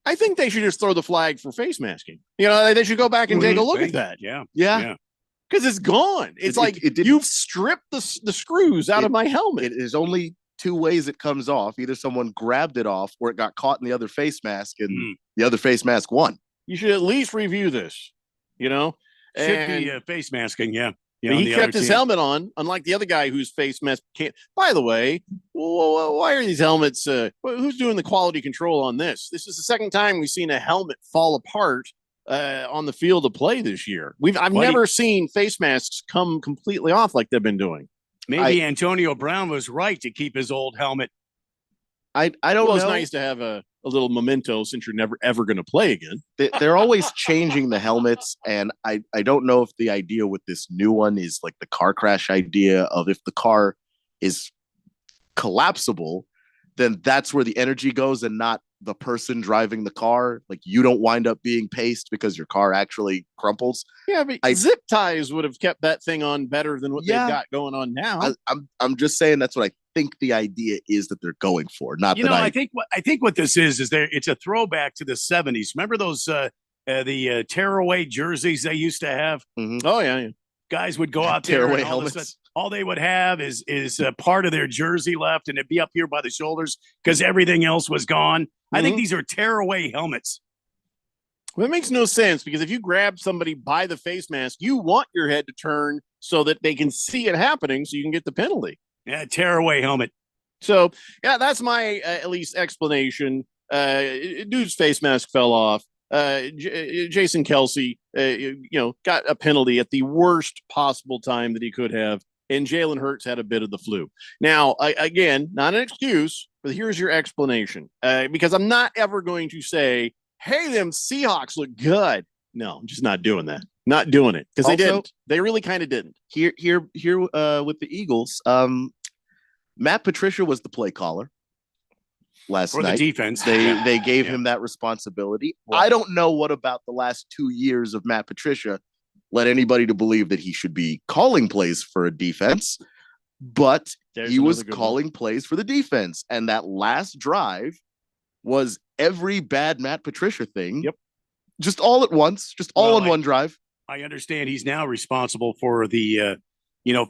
I think they should just throw the flag for face masking. They should go back and take a look at that. Yeah. Because it's gone. It's you've stripped the screws out of my helmet. It is only 2 ways it comes off. Either someone grabbed it off or it got caught in the other face mask and the other face mask won. You should at least review this, Should be face masking, yeah. He kept his helmet on, unlike the other guy whose face mask can't. By the way, why are these helmets? Who's doing the quality control on this? This is the second time we've seen a helmet fall apart on the field of play this year. I've never seen face masks come completely off like they've been doing. Maybe Antonio Brown was right to keep his old helmet. I don't know. It's nice to have a little memento since you're never ever going to play again. They're always changing the helmets, and I don't know if the idea with this new one is like the car crash idea of if the car is collapsible, then that's where the energy goes and not the person driving the car. Like you don't wind up being paced because your car actually crumples. Yeah, but zip ties would have kept that thing on better than what they've got going on now. I'm just saying that's what I think the idea is that they're going for. Not that I think what this is it's a throwback to the 70s. Remember those the tearaway jerseys they used to have? Mm-hmm. Oh yeah. Guys would go out there tearaway helmets. All they would have is part of their jersey left, and it'd be up here by the shoulders because everything else was gone. I think these are tearaway helmets. Well, it makes no sense because if you grab somebody by the face mask, you want your head to turn so that they can see it happening so you can get the penalty. Yeah, tearaway helmet. So, yeah, that's my at least explanation. Dude's face mask fell off. Jason Kelsey, got a penalty at the worst possible time that he could have. And Jalen Hurts had a bit of the flu. Now, again, not an excuse, but here's your explanation. Because I'm not ever going to say, hey, them Seahawks look good. No, I'm just not doing that. Not doing it because they didn't. They really kind of didn't. Here with the Eagles, Matt Patricia was the play caller last For night. the defense. They gave him that responsibility. Well, I don't know what about the last 2 years of Matt Patricia led anybody to believe that he should be calling plays for a defense, but he was calling plays for the defense. And that last drive was every bad Matt Patricia thing. Yep. Just all at once, just all in one drive. I understand he's now responsible for the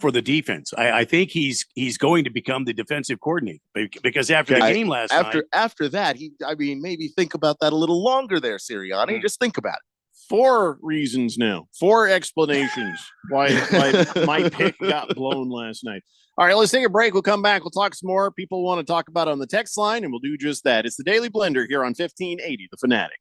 for the defense. I think he's going to become the defensive coordinator because after the game last night. After that, maybe think about that a little longer there, Sirianni. Just think about it. 4 reasons now, 4 explanations why my pick got blown last night. All right, let's take a break. We'll come back. We'll talk some more. People want to talk about it on the text line, and we'll do just that. It's the Daily Blender here on 1580 The Fanatic.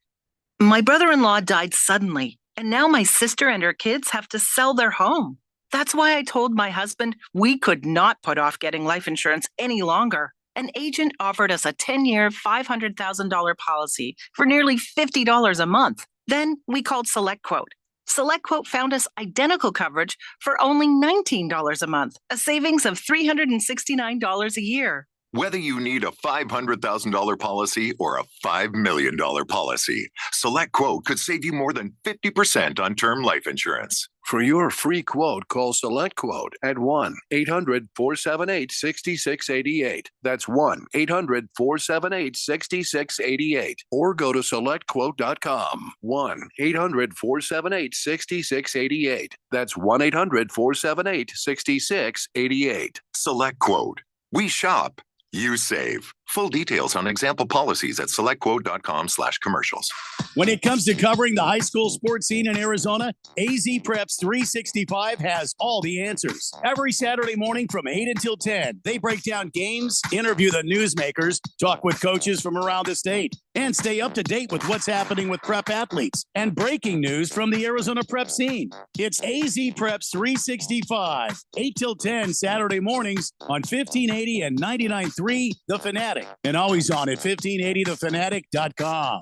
My brother-in-law died suddenly, and now my sister and her kids have to sell their home. That's why I told my husband we could not put off getting life insurance any longer. An agent offered us a 10-year, $500,000 policy for nearly $50 a month. Then we called SelectQuote. SelectQuote found us identical coverage for only $19 a month, a savings of $369 a year. Whether you need a $500,000 policy or a $5 million policy, SelectQuote could save you more than 50% on term life insurance. For your free quote, call SelectQuote at 1-800-478-6688. That's 1-800-478-6688. Or go to SelectQuote.com. 1-800-478-6688. That's 1-800-478-6688. SelectQuote. We shop. You save. Full details on example policies at selectquote.com/commercials. When it comes to covering the high school sports scene in Arizona, AZ Preps 365 has all the answers. Every Saturday morning from 8 until 10, they break down games, interview the newsmakers, talk with coaches from around the state, and stay up to date with what's happening with prep athletes and breaking news from the Arizona prep scene. It's AZ Preps 365, 8 till 10 Saturday mornings on 1580 and 99.3 The Fanatic, and always on at 1580thefanatic.com.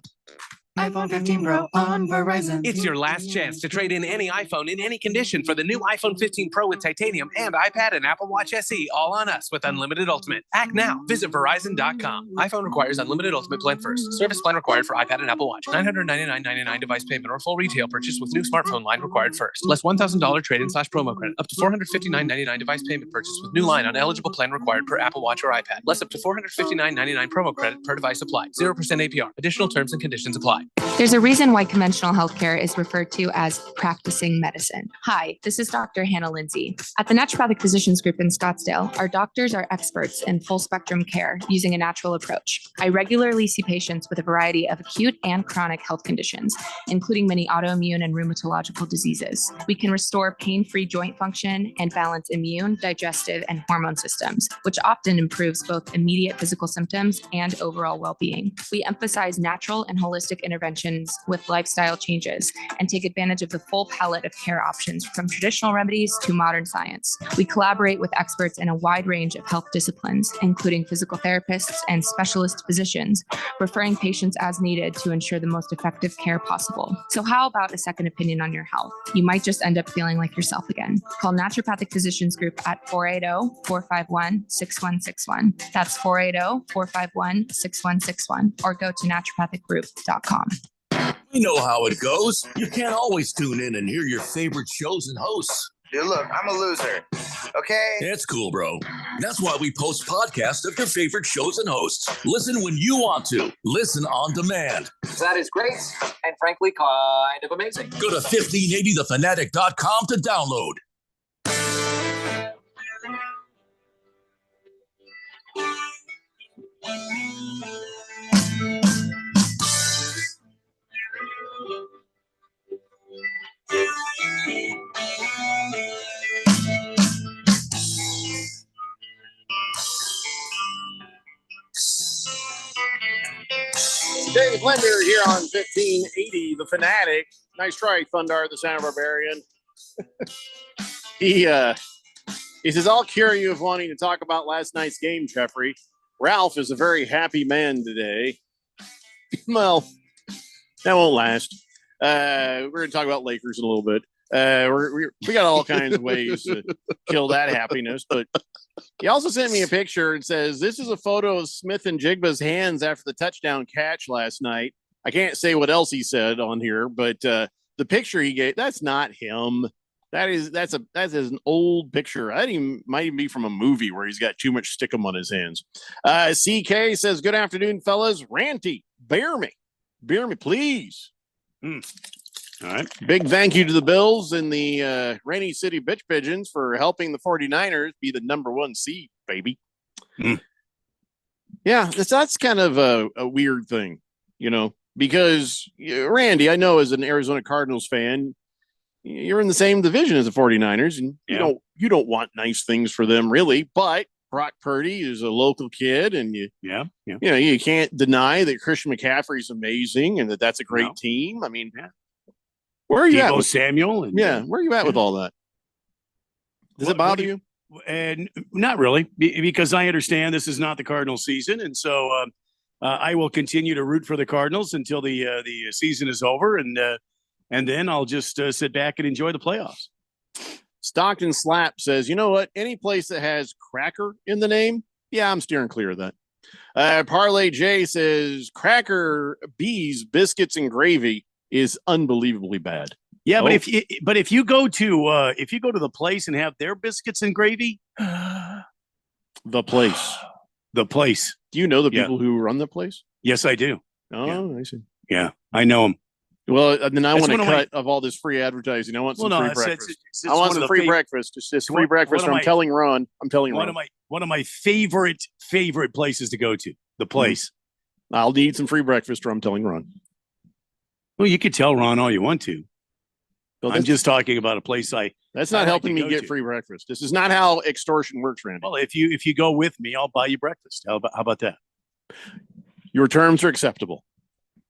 iPhone 15 Pro on Verizon. It's your last chance to trade in any iPhone in any condition for the new iPhone 15 Pro with titanium and iPad and Apple Watch SE, all on us with Unlimited Ultimate. Act now. Visit Verizon.com. iPhone requires Unlimited Ultimate plan first. Service plan required for iPad and Apple Watch. $999.99 device payment or full retail purchase with new smartphone line required first. Less $1,000 trade-in/promo credit. Up to $459.99 device payment purchase with new line on eligible plan required per Apple Watch or iPad. Less up to $459.99 promo credit per device applied. 0% APR. Additional terms and conditions apply. There's a reason why conventional healthcare is referred to as practicing medicine. Hi, this is Dr. Hannah Lindsay. At the Naturopathic Physicians Group in Scottsdale, our doctors are experts in full spectrum care using a natural approach. I regularly see patients with a variety of acute and chronic health conditions, including many autoimmune and rheumatological diseases. We can restore pain-free joint function and balance immune, digestive, and hormone systems, which often improves both immediate physical symptoms and overall well-being. We emphasize natural and holistic interventions with lifestyle changes and take advantage of the full palette of care options from traditional remedies to modern science. We collaborate with experts in a wide range of health disciplines, including physical therapists and specialist physicians, referring patients as needed to ensure the most effective care possible. So how about a second opinion on your health? You might just end up feeling like yourself again. Call Naturopathic Physicians Group at 480-451-6161. That's 480-451-6161, or go to naturopathicgroup.com. We know how it goes. You can't always tune in and hear your favorite shows and hosts. Dude, look, I'm a loser. Okay? It's cool, bro. That's why we post podcasts of your favorite shows and hosts. Listen when you want to. Listen on demand. That is great and frankly kind of amazing. Go to 1580thefanatic.com to download. Dave Linder here on 1580, The Fanatic. Nice try, Thundar, the Santa Barbarian. He says, I'll cure you of wanting to talk about last night's game, Jeffrey. Ralph is a very happy man today. Well, that won't last. We're going to talk about Lakers in a little bit. We got all kinds of ways to kill that happiness, but he also sent me a picture and says, this is a photo of Smith and Jigba's hands after the touchdown catch last night. I can't say what else he said on here, but the picture he gave, that's not him. That's an old picture. That might even be from a movie where he's got too much stickum on his hands. CK says, good afternoon, fellas. Ranty, bear me, please. All right. Big thank you to the Bills and the Rainy City Bitch Pigeons for helping the 49ers be the #1 seed, baby. Yeah, that's kind of a weird thing, because Randy, I know as an Arizona Cardinals fan, you're in the same division as the 49ers, and you don't want nice things for them, really. But Brock Purdy is a local kid, and you can't deny that Christian McCaffrey is amazing and that's a great team. I mean, where are you at with Samuel? Where are you at with all that? Does it bother you? And not really, because I understand this is not the Cardinals season, and so I will continue to root for the Cardinals until the season is over, and then I'll just sit back and enjoy the playoffs. Stockton Slap says, you know what? Any place that has cracker in the name, I'm steering clear of that. Parlay J says, Cracker Bees, biscuits and gravy is unbelievably bad. Yeah, but if you go to the place and have their biscuits and gravy, the place. Do you know the people who run the place? Yes, I do. Oh, I see. Yeah, I know them. Well, then I want a cut of all this free advertising. I want some free breakfast. I want some free breakfast. It's free breakfast from Telling Ron. I'm telling Ron. One of my favorite places to go to. The place. I'll need some free breakfast from Telling Ron. Well, you could tell Ron all you want to. I'm just talking about a place That's not helping me get free breakfast. This is not how extortion works, Randy. Well, if you go with me, I'll buy you breakfast. How about that? Your terms are acceptable.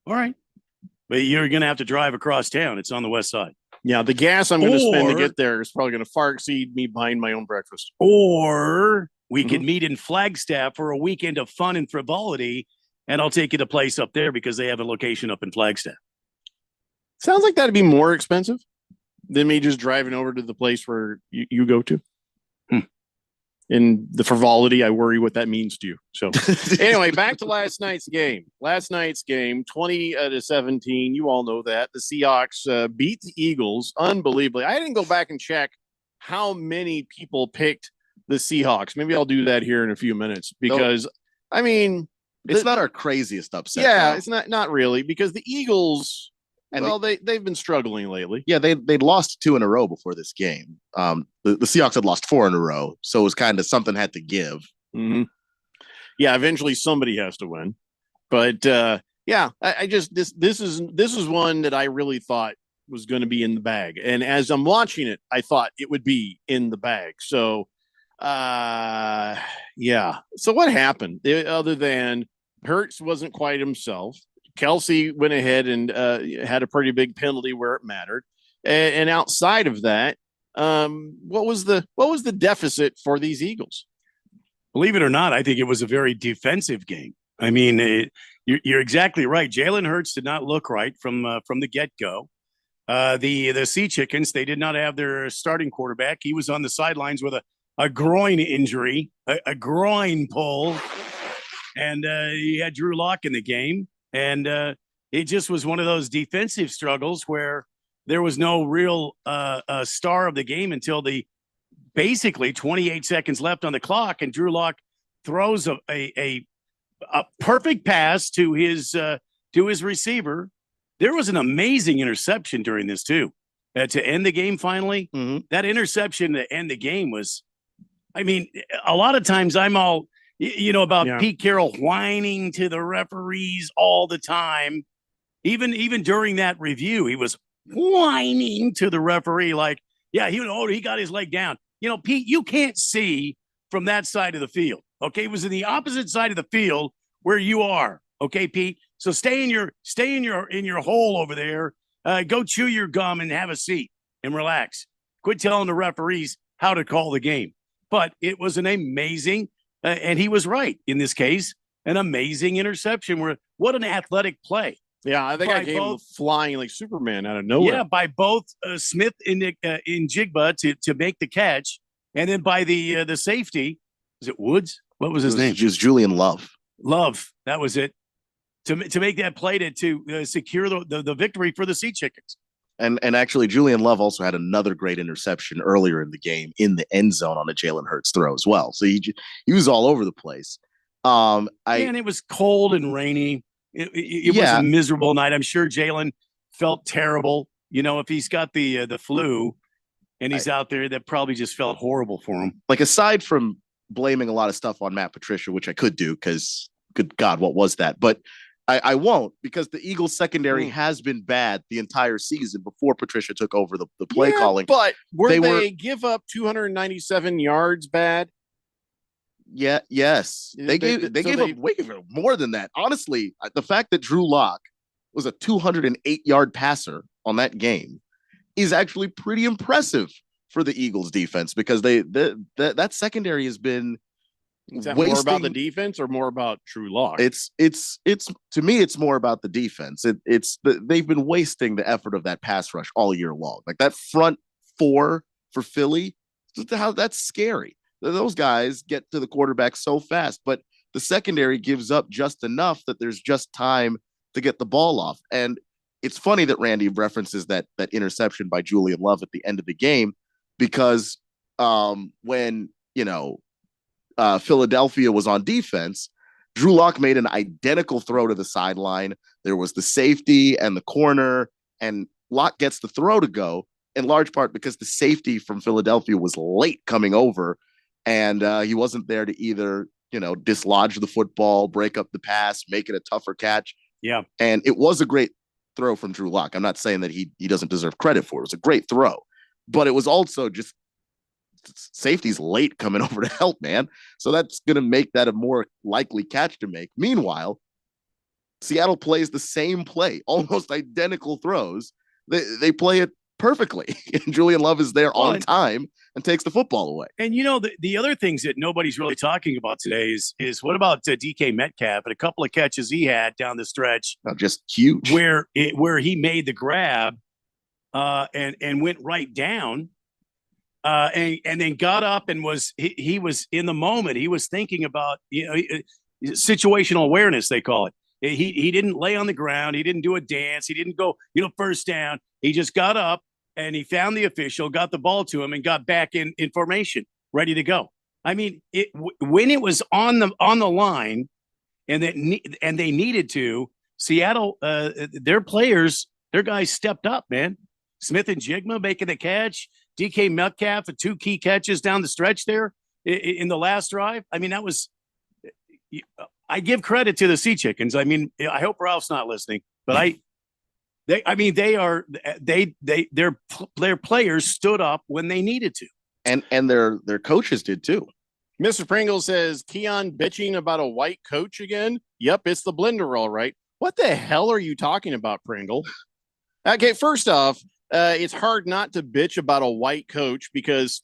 All right. But you're going to have to drive across town. It's on the west side. Yeah, the gas I'm going to spend to get there is probably going to far exceed me buying my own breakfast. Or we could meet in Flagstaff for a weekend of fun and frivolity, and I'll take you to a place up there because they have a location up in Flagstaff. Sounds like that'd be more expensive than me just driving over to the place where you go to. And the frivolity, I worry what that means to you. So anyway, back to last night's game. 20-17. You all know that. The Seahawks beat the Eagles unbelievably. I didn't go back and check how many people picked the Seahawks. Maybe I'll do that here in a few minutes because, it's not our craziest upset. Yeah, though. it's not really because the Eagles... they've been struggling lately. Yeah, they'd lost 2 in a row before this game. The Seahawks had lost 4 in a row, so it was kind of something had to give. Mm-hmm. Yeah, eventually somebody has to win. But I just this is one that I really thought was going to be in the bag, and as I'm watching it, I thought it would be in the bag. So, So what happened other than Hurts wasn't quite himself? Kelsey went ahead and had a pretty big penalty where it mattered. And outside of that, what was the deficit for these Eagles? Believe it or not, I think it was a very defensive game. I mean, you're exactly right. Jalen Hurts did not look right from the get-go. The Sea Chickens, they did not have their starting quarterback. He was on the sidelines with a groin injury, a groin pull. And he had Drew Lock in the game. And it just was one of those defensive struggles where there was no real star of the game until the basically 28 seconds left on the clock, and Drew Lock throws a perfect pass to his receiver. There was an amazing interception during this too to end the game. Finally, that interception to end the game was. I mean, a lot of times I'm all. About Pete Carroll whining to the referees all the time. even during that review, he was whining to the referee like, yeah, he got his leg down. Pete, you can't see from that side of the field. Okay, it was in the opposite side of the field where you are. Okay, Pete. So stay in your hole over there. Go chew your gum and have a seat and relax. Quit telling the referees how to call the game. But it was an amazing, and he was right in this case, an amazing interception. What an athletic play. Yeah, I think I came flying like Superman out of nowhere. Yeah, by both Smith and Njigba to make the catch, and then by the safety. Was it Woods? What was his name? It was Julian Love. Love, that was it. To make that play to secure the victory for the Sea Chickens. And actually, Julian Love also had another great interception earlier in the game in the end zone on a Jalen Hurts throw as well. So he was all over the place. And it was cold and rainy. It was a miserable night. I'm sure Jalen felt terrible. If he's got the flu and he's out there, that probably just felt horrible for him. Like, aside from blaming a lot of stuff on Matt Patricia, which I could do because, good God, what was that? But I won't, because the Eagles secondary has been bad the entire season before Patricia took over the play calling. But they give up 297 yards bad? Yeah, yes. They gave up way more than that. Honestly, the fact that Drew Lock was a 208-yard passer on that game is actually pretty impressive for the Eagles defense, because that secondary has been Is that more about the defense or more about Drew Lock? It's to me, it's more about the defense. They've been wasting the effort of that pass rush all year long. Like, that front four for Philly, that's scary. Those guys get to the quarterback so fast, but the secondary gives up just enough that there's just time to get the ball off. And it's funny that Randy references that interception by Julian Love at the end of the game, because when Philadelphia was on defense, Drew Lock made an identical throw to the sideline. There was the safety and the corner, and Lock gets the throw to go, in large part because the safety from Philadelphia was late coming over, and he wasn't there to either, dislodge the football, break up the pass, make it a tougher catch. Yeah. And it was a great throw from Drew Lock. I'm not saying that he doesn't deserve credit for it. It was a great throw, but it was also just safety's late coming over to help, man. So that's going to make that a more likely catch to make. Meanwhile, Seattle plays the same play, almost identical throws. They play it perfectly. And Julian Love is there on time and takes the football away. And the other things that nobody's really talking about today is what about DK Metcalf and a couple of catches he had down the stretch? Just huge. Where he made the grab and went right down. And then got up and he was in the moment. He was thinking about situational awareness, they call it. He didn't lay on the ground. He didn't do a dance. He didn't go first down. He just got up and he found the official, got the ball to him, and got back in formation, ready to go. I mean, when it was on the line, and they needed to, Seattle, their guys stepped up, man. Smith and Njigba making the catch. DK Metcalf with 2 key catches down the stretch there in the last drive. I mean, that was. I give credit to the Sea Chickens. I mean, I hope Ralph's not listening, but their players stood up when they needed to, and their coaches did too. Mr. Pringle says Keon bitching about a white coach again. Yep, it's the blender, all right. What the hell are you talking about, Pringle? Okay, first off. It's hard not to bitch about a white coach because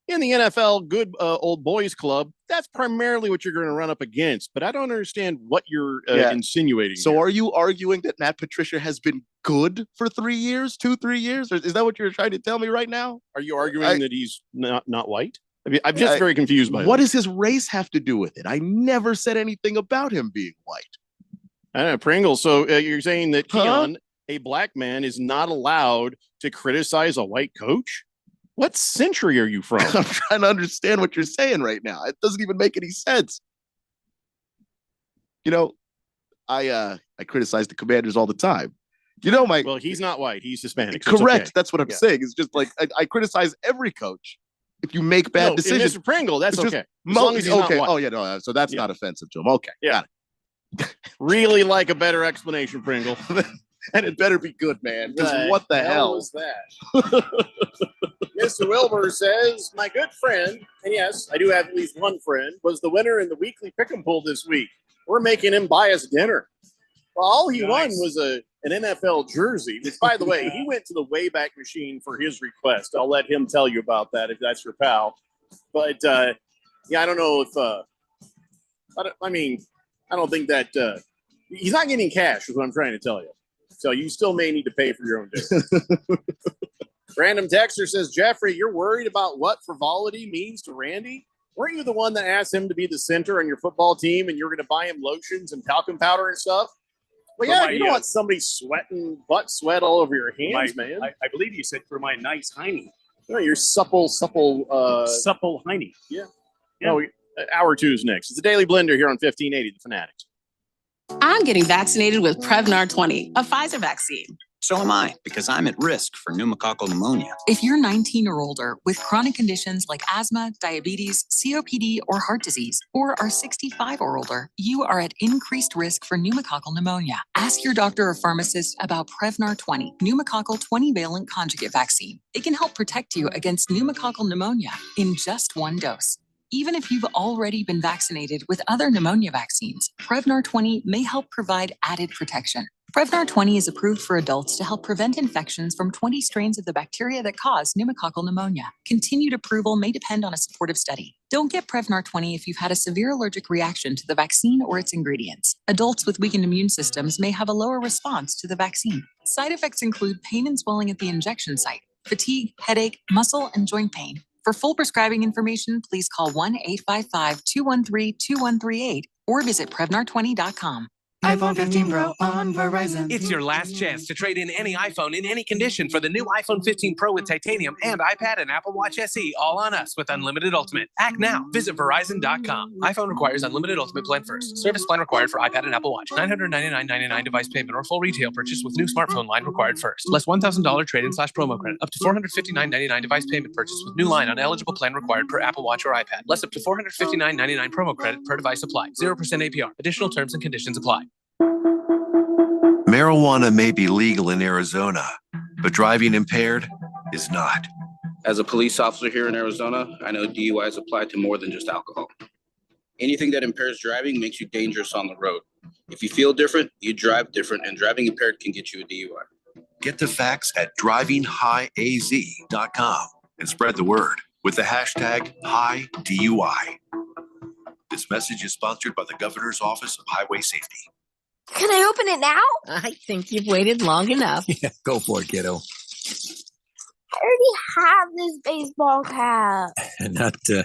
in the NFL, good old boys club, that's primarily what you're going to run up against. But I don't understand what you're insinuating. So are you arguing that Matt Patricia has been good for 3 years, 3 years? Or is that what you're trying to tell me right now? Are you arguing that he's not white? I mean, I'm just very confused by what does his race have to do with it? I never said anything about him being white. I don't know, Pringle. So you're saying that Keon, a black man, is not allowed to criticize a white coach? What century are you from? I'm trying to understand what you're saying right now. It doesn't even make any sense. I criticize the Commanders all the time. Well, he's not white. He's Hispanic. So correct. Okay. That's what I'm saying. It's just like I criticize every coach. If you make bad decisions, Mr. Pringle, that's okay. As long as he's not white. Oh yeah, no. So that's not offensive to him. Okay, yeah. Got it. Really like a better explanation, Pringle. And it better be good, man. Because The what the hell? was that? Mr. Wilbur says, my good friend, and yes, I do have at least one friend, was the winner in the weekly pick 'em pull this week. We're making him buy us dinner. Well, all he won was an NFL jersey, which, by the way, he went to the Wayback Machine for his request. I'll let him tell you about that if that's your pal. But, yeah, I don't know if I don't think that he's not getting cash is what I'm trying to tell you. So you still may need to pay for your own dinner. Random Texter says, Jeffrey, you're worried about what frivolity means to Randy? Weren't you the one that asked him to be the center on your football team and you're going to buy him lotions and talcum powder and stuff? Well, yeah, you don't want somebody sweating butt sweat all over your hands, man. I believe you said for my nice hiney. No, your supple hiney. Yeah. No, hour 2 is next. It's the Daily Blender here on 1580, The Fanatics. I'm getting vaccinated with Prevnar 20, a Pfizer vaccine. So am I, because I'm at risk for pneumococcal pneumonia. If you're 19 or older with chronic conditions like asthma, diabetes, COPD, or heart disease, or are 65 or older, you are at increased risk for pneumococcal pneumonia. Ask your doctor or pharmacist about Prevnar 20, pneumococcal 20-valent conjugate vaccine. It can help protect you against pneumococcal pneumonia in just one dose. Even if you've already been vaccinated with other pneumonia vaccines, Prevnar 20 may help provide added protection. Prevnar 20 is approved for adults to help prevent infections from 20 strains of the bacteria that cause pneumococcal pneumonia. Continued approval may depend on a supportive study. Don't get Prevnar 20 if you've had a severe allergic reaction to the vaccine or its ingredients. Adults with weakened immune systems may have a lower response to the vaccine. Side effects include pain and swelling at the injection site, fatigue, headache, muscle, and joint pain. For full prescribing information, please call 1-855-213-2138 or visit Prevnar20.com. iPhone 15 Pro on Verizon. It's your last chance to trade in any iPhone in any condition for the new iPhone 15 Pro with titanium and iPad and Apple Watch SE, all on us with Unlimited Ultimate. Act now. Visit Verizon.com. iPhone requires Unlimited Ultimate plan first. Service plan required for iPad and Apple Watch. $999.99 device payment or full retail purchase with new smartphone line required first. Less $1,000 trade-in/promo credit. Up to $459.99 device payment purchase with new line on eligible plan required per Apple Watch or iPad. Less up to $459.99 promo credit per device applied. 0% APR. Additional terms and conditions apply. Marijuana may be legal in Arizona, but driving impaired is not. As a police officer here in Arizona, I know DUIs apply to more than just alcohol. Anything that impairs driving makes you dangerous on the road. If you feel different, you drive different, and driving impaired can get you a DUI. Get the facts at drivinghighaz.com and spread the word with the hashtag HighDUI. This message is sponsored by the Governor's Office of Highway Safety. Can I open it now? I think you've waited long enough. Yeah, go for it, kiddo. I already have this baseball cap.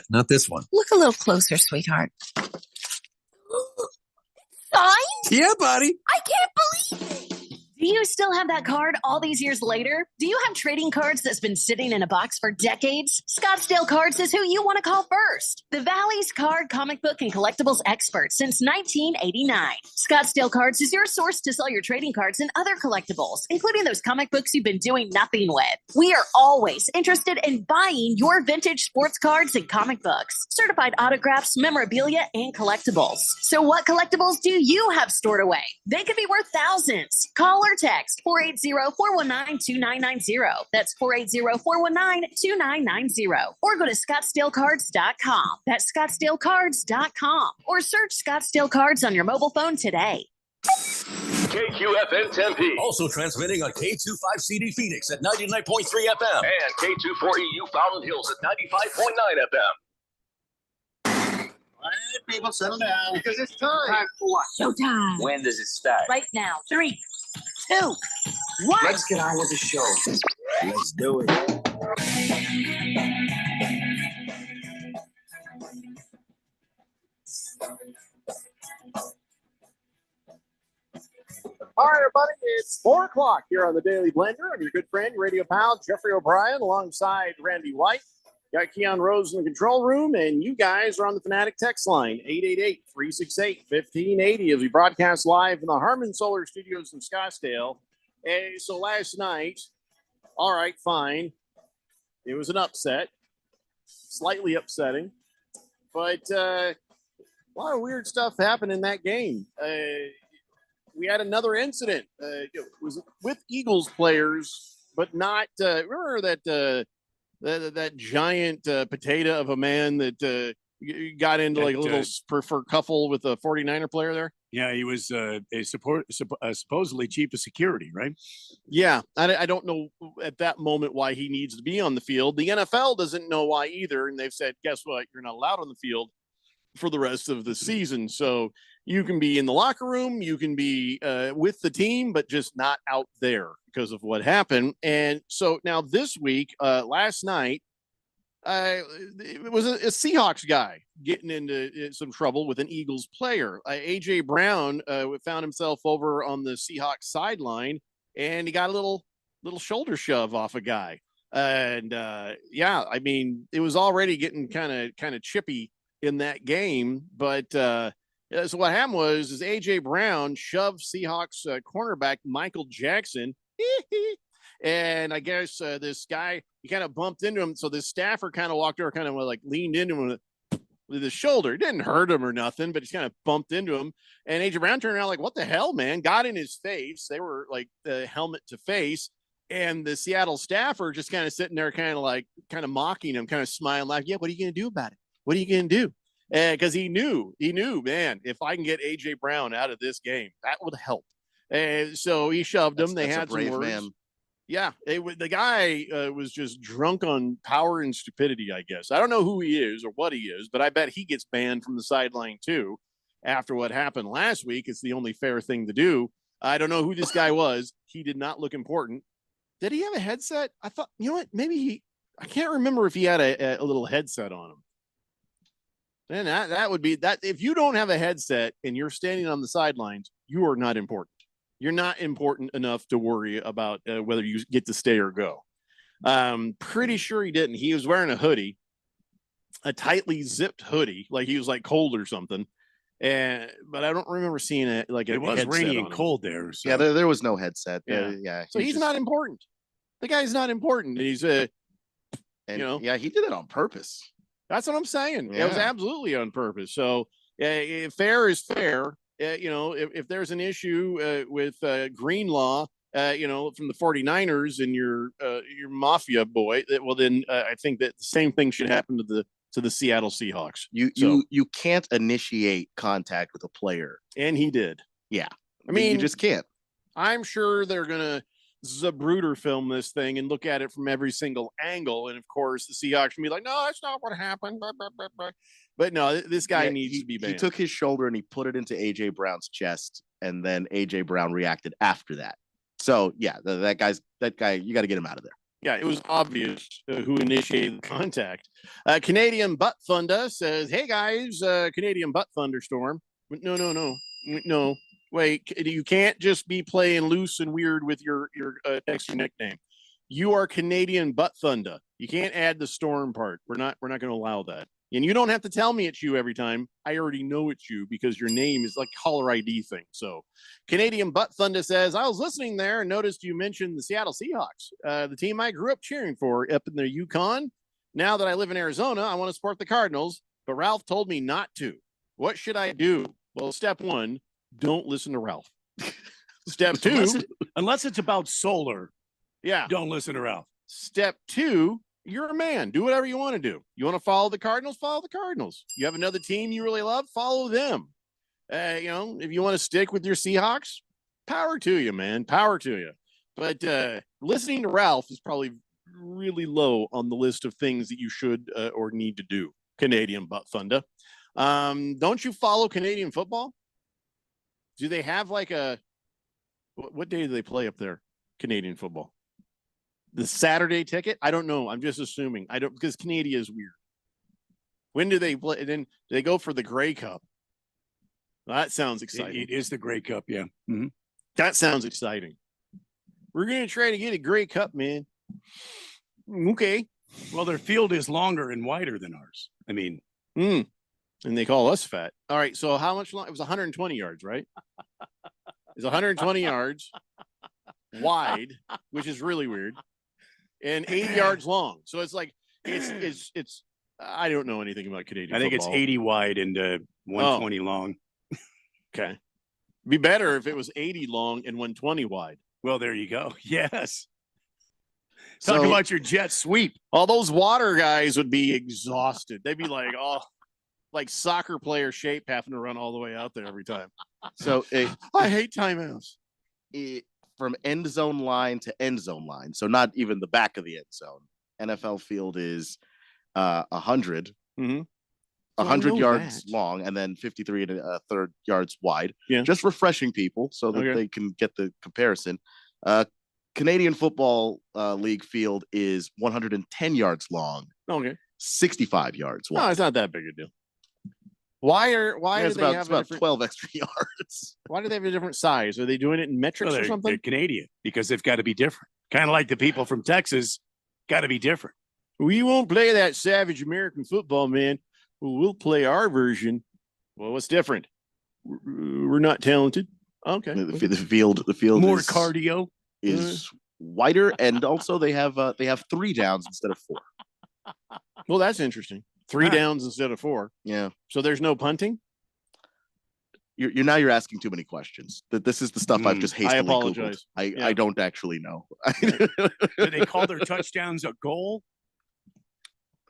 Not this one. Look a little closer, sweetheart. Signed? Yeah, buddy. I can't believe it. Do you still have that card all these years later? Do you have trading cards that's been sitting in a box for decades? Scottsdale Cards is who you want to call first. The Valley's card, comic book, and collectibles expert since 1989. Scottsdale Cards is your source to sell your trading cards and other collectibles, including those comic books you've been doing nothing with. We are always interested in buying your vintage sports cards and comic books, certified autographs, memorabilia, and collectibles. So what collectibles do you have stored away? They could be worth thousands. Call or text 480-419-2990. That's 480-419-2990. Or go to ScottsdaleCards.com. That's ScottsdaleCards.com. Or search Scottsdale Cards on your mobile phone today. KQFN Tempe. Also transmitting on K25CD Phoenix at 99.3 FM. And K24EU Fountain Hills at 95.9 FM. All right, people, settle down. Because it's time. Time for what? Showtime. When does it start? Right now. 3, 2, 1. Let's get on with the show. Let's do it. All right, everybody, it's 4 o'clock here on the Daily Blender. I'm your good friend, radio pal, Jeffrey O'Brien, alongside Randy White. Got Keon Rose in the control room, and you guys are on the Fanatic text line, 888-368-1580, as we broadcast live in the Harman Solar Studios in Scottsdale. So last night, all right, fine. It was an upset, slightly upsetting, but a lot of weird stuff happened in that game. we had another incident. It was with Eagles players, but not. Remember that giant potato of a man that got into like a little kerfuffle with a 49er player there? Yeah, he was supposedly chief of security, right? Yeah, I don't know at that moment why he needs to be on the field. The NFL doesn't know why either, and they've said, guess what? You're not allowed on the field for the rest of the season. So you can be in the locker room, you can be with the team, but just not out there because of what happened. And so now this week, last night, it was a Seahawks guy getting into some trouble with an Eagles player. A.J. Brown found himself over on the Seahawks sideline, and he got a little shoulder shove off a guy. And yeah, I mean, it was already getting kind of chippy in that game. But so what happened was A.J. Brown shoved Seahawks cornerback Michael Jackson. And I guess this guy, he kind of bumped into him. So this staffer kind of walked over, kind of like leaned into him with his shoulder. It didn't hurt him or nothing, but he kind of bumped into him. And A.J. Brown turned around like, what the hell, man? Got in his face. They were like the helmet to face. And the Seattle staffer just kind of sitting there, kind of mocking him, kind of smiling, like, yeah, what are you going to do about it? What are you going to do? Because he knew, man, if I can get A.J. Brown out of this game, that would help. And so he shoved him. They had some words. Man. Yeah, the guy was just drunk on power and stupidity, I guess. I don't know who he is or what he is, but I bet he gets banned from the sideline too after what happened last week. It's the only fair thing to do. I don't know who this guy was. He did not look important. Did he have a headset? I thought, you know what? Maybe I can't remember if he had a little headset on him. Then that would be that. If you don't have a headset and you're standing on the sidelines, you are not important. You're not important enough to worry about whether you get to stay or go. Pretty sure he didn't. He was wearing a hoodie, a tightly zipped hoodie, like he was like cold or something. But I don't remember seeing it like it was rainy and cold there. So. Yeah, there was no headset. Yeah. So he's not important. The guy's not important. He's yeah, he did it on purpose. That's what I'm saying. Yeah. It was absolutely on purpose. So fair is fair. If there's an issue with Greenlaw, from the 49ers and your mafia boy, well, then I think that the same thing should happen to the Seattle Seahawks. You can't initiate contact with a player. And he did. Yeah. I mean, you just can't. I'm sure they're going to Zapruder film this thing and look at it from every single angle. And of course, the Seahawks can be like, no, that's not what happened. But no, this guy needs to be banned. He took his shoulder and he put it into A.J. Brown's chest, and then A.J. Brown reacted after that. So, yeah, that guy, you got to get him out of there. Yeah, it was obvious who initiated the contact. Canadian Butt Thunder says, hey, guys, Canadian Butt Thunderstorm. No. Wait, you can't just be playing loose and weird with your extra nickname. You are Canadian Butt Thunder. You can't add the storm part. We're not going to allow that. And you don't have to tell me it's you every time. I already know it's you because your name is like caller ID thing. So Canadian Butt Thunder says, I was listening there and noticed you mentioned the Seattle Seahawks, the team I grew up cheering for up in the Yukon. Now that I live in Arizona, I want to support the Cardinals, but Ralph told me not to. What should I do? Well, step one, don't listen to Ralph. Step two, unless it's about solar. Yeah. Don't listen to Ralph. Step two, you're a man. Do whatever you want to do. You want to follow the Cardinals? Follow the Cardinals. You have another team you really love? Follow them. If you want to stick with your Seahawks, power to you, man. Power to you. But listening to Ralph is probably really low on the list of things that you should or need to do. Canadian Butt Thunder. Don't you follow Canadian football? Do they have like what day do they play up there? Canadian football. The Saturday ticket? I don't know. I'm just assuming. I don't, because Canada is weird. When do they play? And then do they go for the Grey Cup? Well, that sounds exciting. It is the Grey Cup, yeah. Mm-hmm. That sounds exciting. We're going to try to get a Grey Cup, man. Okay. Well, their field is longer and wider than ours. I mean. And they call us fat. All right. So how much long? It was 120 yards, right? It's 120 yards wide, which is really weird, and 80 yards long. So it's like it's. I don't know anything about Canadian. I think football. It's 80 wide and 120 long. Okay. It'd be better if it was 80 long and 120 wide. Well, there you go. Yes. Talk about your jet sweep. All those water guys would be exhausted. They'd be like, like soccer player shape, having to run all the way out there every time. So I hate timeouts. From end zone line to end zone line, so not even the back of the end zone. NFL field is 100, 100 yards long, and then 53 and a third yards wide. Yeah, just refreshing people so that they can get the comparison. Canadian Football League field is 110 yards long. Okay, 65 yards wide. No, it's not that big a deal. Why it's do they have about 12 extra yards? Why do they have a different size? Are they doing it in metrics or something? They're Canadian because they've got to be different. Kind of like the people from Texas got to be different. We won't play that savage American football, man. We'll play our version. Well, what's different? We're not talented. Okay. The field more is, cardio is wider, and also they have 3 downs instead of 4. Well, that's interesting. 3 downs instead of 4. Yeah. So there's no punting? You're asking too many questions. That this is the stuff I've just hastily I apologize. Googled. I don't actually know. Do they call their touchdowns a goal?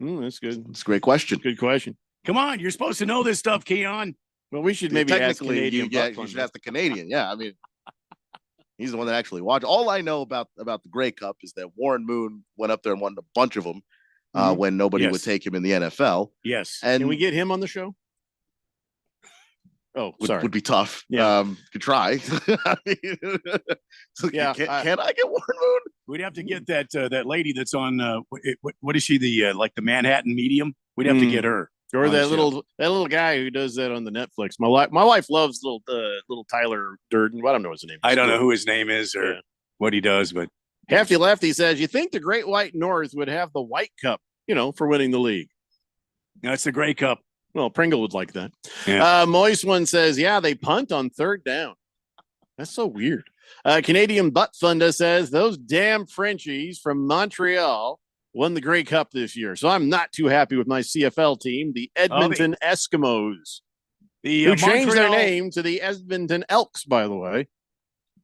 That's good. It's a great question. Good question. Come on, you're supposed to know this stuff, Keon. Well, we should maybe ask Canadian. You should ask the Canadian. Yeah, I mean, he's the one that actually watched. All I know about the Grey Cup is that Warren Moon went up there and won a bunch of them when nobody would take him in the NFL. Yes. And can we get him on the show? Oh, sorry. Would be tough. Yeah. Could try. I mean, yeah. Can I get Warren Moon? We'd have to get that lady that's on. What is she? The like the Manhattan Medium. We'd have to get her. Or that little guy who does that on the Netflix. My wife loves little Tyler Durden. I don't know his name. I don't know who his name is or what he does, but Hefty Lefty says, you think the Great White North would have the White Cup, for winning the league? That's the Grey Cup. Well, Pringle would like that. Yeah. Moist One says, yeah, they punt on 3rd down. That's so weird. Canadian Butt Funda says, those damn Frenchies from Montreal won the Grey Cup this year. So I'm not too happy with my CFL team, the Edmonton Eskimos, who changed their name to the Edmonton Elks, by the way.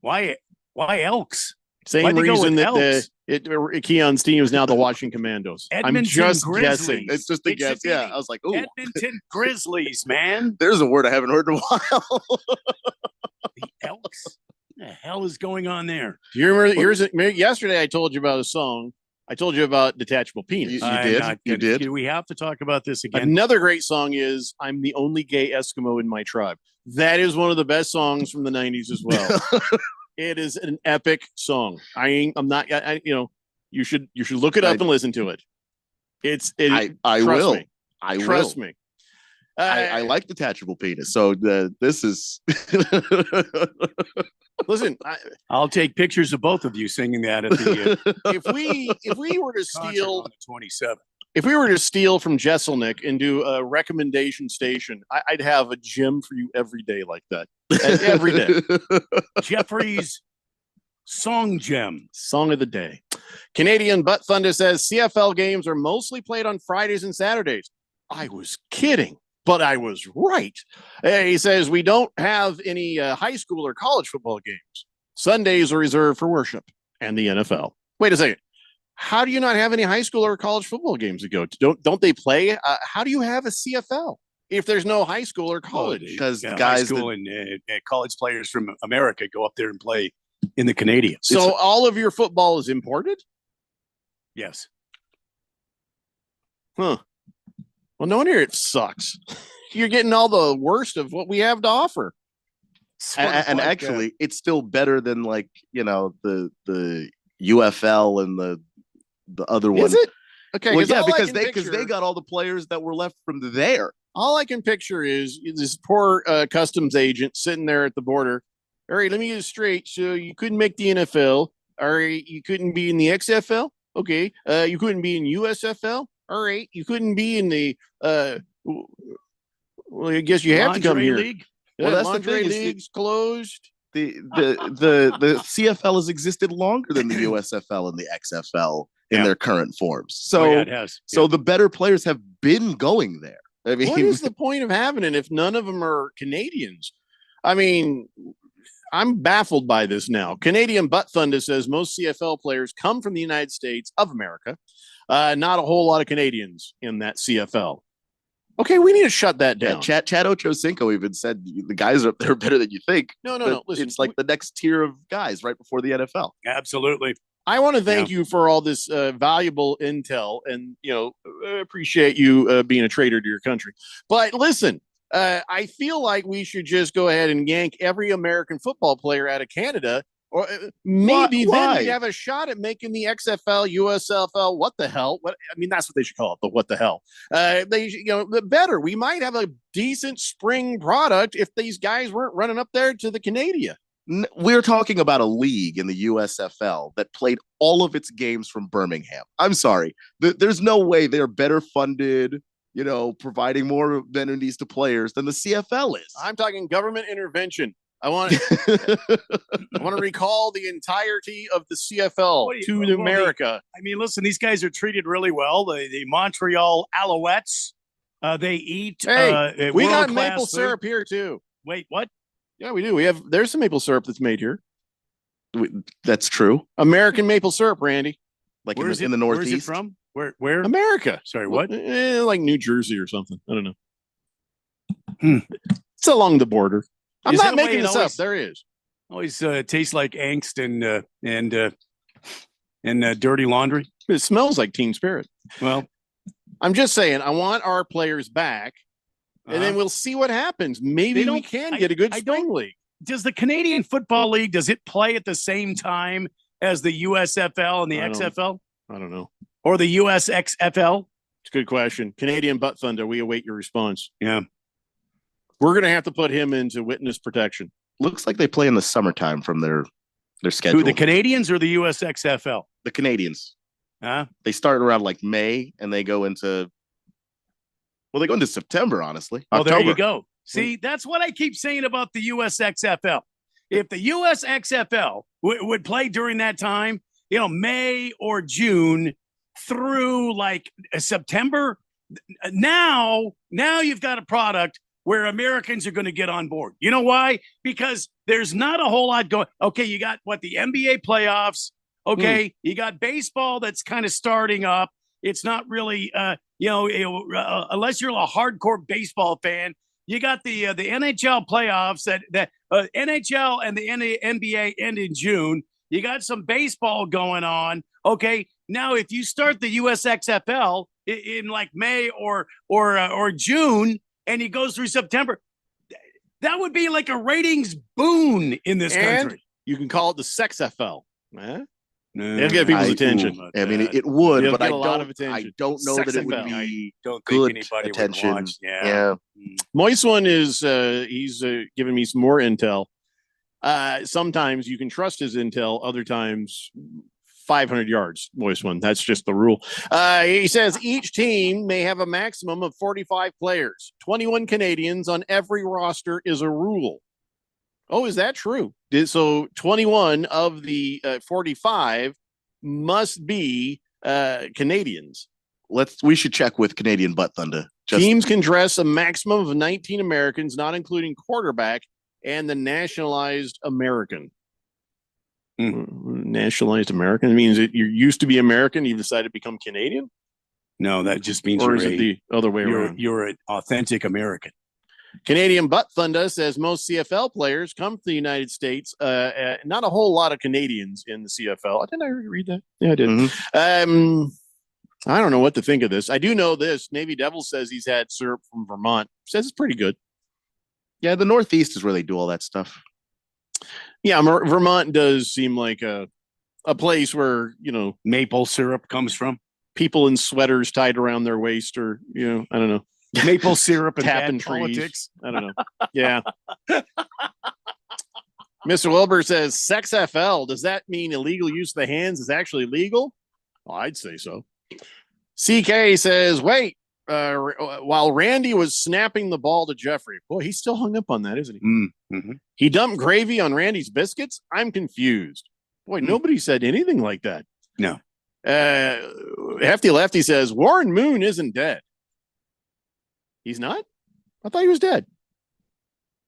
Why Elks? Same reason that Keon's team is now the Washington Commandos. Edmonton I'm just Grizzlies. guessing. It's just a guess. Yeah, I was like, "Ooh, Edmonton Grizzlies, man." There's a word I haven't heard in a while. The Elks. What the hell is going on there? Do you remember? Yesterday, I told you about a song. I told you about Detachable Penis. You did. Do we have to talk about this again? Another great song is "I'm the Only Gay Eskimo in My Tribe." That is one of the best songs from the '90s as well. It is an epic song. I'm not. You should look it up and listen to it. I will. Me. Trust me. I like Detachable Penis. So this is. Listen, I'll take pictures of both of you singing that at the. If we were to steal on the 27th. If we were to steal from Jesselnick and do a recommendation station, I'd have a gym for you every day like that. Every day. Jeffrey's Song Gem. Song of the day. Canadian Butt Thunder says CFL games are mostly played on Fridays and Saturdays. I was kidding, but I was right. He says we don't have any high school or college football games. Sundays are reserved for worship and the NFL. Wait a second. How do you not have any high school or college football games to go to? Don't they play? How do you have a CFL if there's no high school or college? Because guys, high school and college players from America go up there and play in the Canadian. So all of your football is imported? Yes. Huh. Well, no wonder it sucks. You're getting all the worst of what we have to offer. And actually, it's still better than the UFL and the other one. Is it? Okay. Well, yeah, because they got all the players that were left from there. All I can picture is this poor customs agent sitting there at the border. All right, let me get it straight. So you couldn't make the NFL. All right, you couldn't be in the XFL. Okay, you couldn't be in USFL. All right, you couldn't be in the. Well, I guess you have to come here. League? Yeah, well, that's the thing. League's closed. The CFL has existed longer than the USFL and the XFL in their current forms. So, it has. So the better players have been going there. I mean, what is the point of having it if none of them are Canadians? I mean, I'm baffled by this now. Canadian Butt Thunder says most CFL players come from the United States of America. Not a whole lot of Canadians in that CFL. Okay, we need to shut that down. Chad Ochocinco even said the guys up there are better than you think. No. Listen, it's like the next tier of guys right before the NFL. Absolutely. I want to thank you for all this valuable intel, and appreciate you being a traitor to your country. But listen, I feel like we should just go ahead and yank every American football player out of Canada. Or maybe then we'd have a shot at making the XFL, USFL. What the hell? That's what they should call it. But what the hell? Better. We might have a decent spring product if these guys weren't running up there to the Canadian. We're talking about a league in the USFL that played all of its games from Birmingham. I'm sorry. There's no way they're better funded, providing more amenities to players than the CFL is. I'm talking government intervention. I want to recall the entirety of the CFL to America. Listen, these guys are treated really well. The Montreal Alouettes, they eat. Hey, we got maple syrup here too. Wait, what? Yeah, we do. There's some maple syrup that's made here. That's true. American maple syrup, Randy. Like in the Northeast. Where's it from? Where? America. Sorry, what? Like New Jersey or something. I don't know. It's along the border. I'm not making this up. There is. Always tastes like angst and dirty laundry. It smells like Teen Spirit. Well, I'm just saying, I want our players back, and then we'll see what happens. Maybe we can get a good spring league. Does the Canadian Football League, does it play at the same time as the USFL and the XFL? I don't know. Or the USXFL? It's a good question. Canadian Butt Thunder, we await your response. Yeah. We're going to have to put him into witness protection. Looks like they play in the summertime from their schedule. Who, the Canadians or the USXFL? The Canadians. Huh? They start around like May and they go into September, honestly. Oh, October. there you go. See, that's what I keep saying about the USXFL. If the USXFL would play during that time, May or June through like September, now you've got a product where Americans are going to get on board. You know why? Because there's not a whole lot going. Okay, you got the NBA playoffs. Okay, you got baseball that's kind of starting up. It's not really, unless you're a hardcore baseball fan. You got the NHL playoffs that NHL and the NBA end in June. You got some baseball going on. Okay, now if you start the USXFL in like May or June, and he goes through September, that would be like a ratings boon in this country. You can call it the SexFL. It'll get people's attention. It would, but I don't know SexFL. that it would be don't good think anybody attention. Would watch. Yeah. Moist One is he's giving me some more intel. Sometimes you can trust his intel. Other times 500 yards, Moist One. That's just the rule. He says each team may have a maximum of 45 players. 21 Canadians on every roster is a rule. Oh, is that true? So 21 of the 45 must be Canadians. We should check with Canadian Butt Thunder. Teams can dress a maximum of 19 Americans, not including quarterback and the nationalized American. Nationalized American means that you used to be American, you decided to become Canadian. No, that just means or is it the other way around? You're an authentic American. Canadian Butt Thunder says most CFL players come to the United States. Not a whole lot of Canadians in the CFL. Didn't I read that? Yeah, I did. Mm-hmm. I don't know what to think of this. I do know this. Navy Devil says he's had syrup from Vermont. Says it's pretty good. Yeah, the Northeast is where they do all that stuff. Yeah, Vermont does seem like a place where, maple syrup comes from. People in sweaters tied around their waist or, I don't know. Maple syrup and tapping bad politics. I don't know. Yeah. Mr. Wilbur says, Sex FL, does that mean illegal use of the hands is actually legal? Well, I'd say so. CK says, wait, while Randy was snapping the ball to Jeffrey, boy, he's still hung up on that, isn't he? Mm-hmm. He dumped gravy on Randy's biscuits? I'm confused. Boy, nobody said anything like that. No. Hefty Lefty says, Warren Moon isn't dead. He's not? I thought he was dead.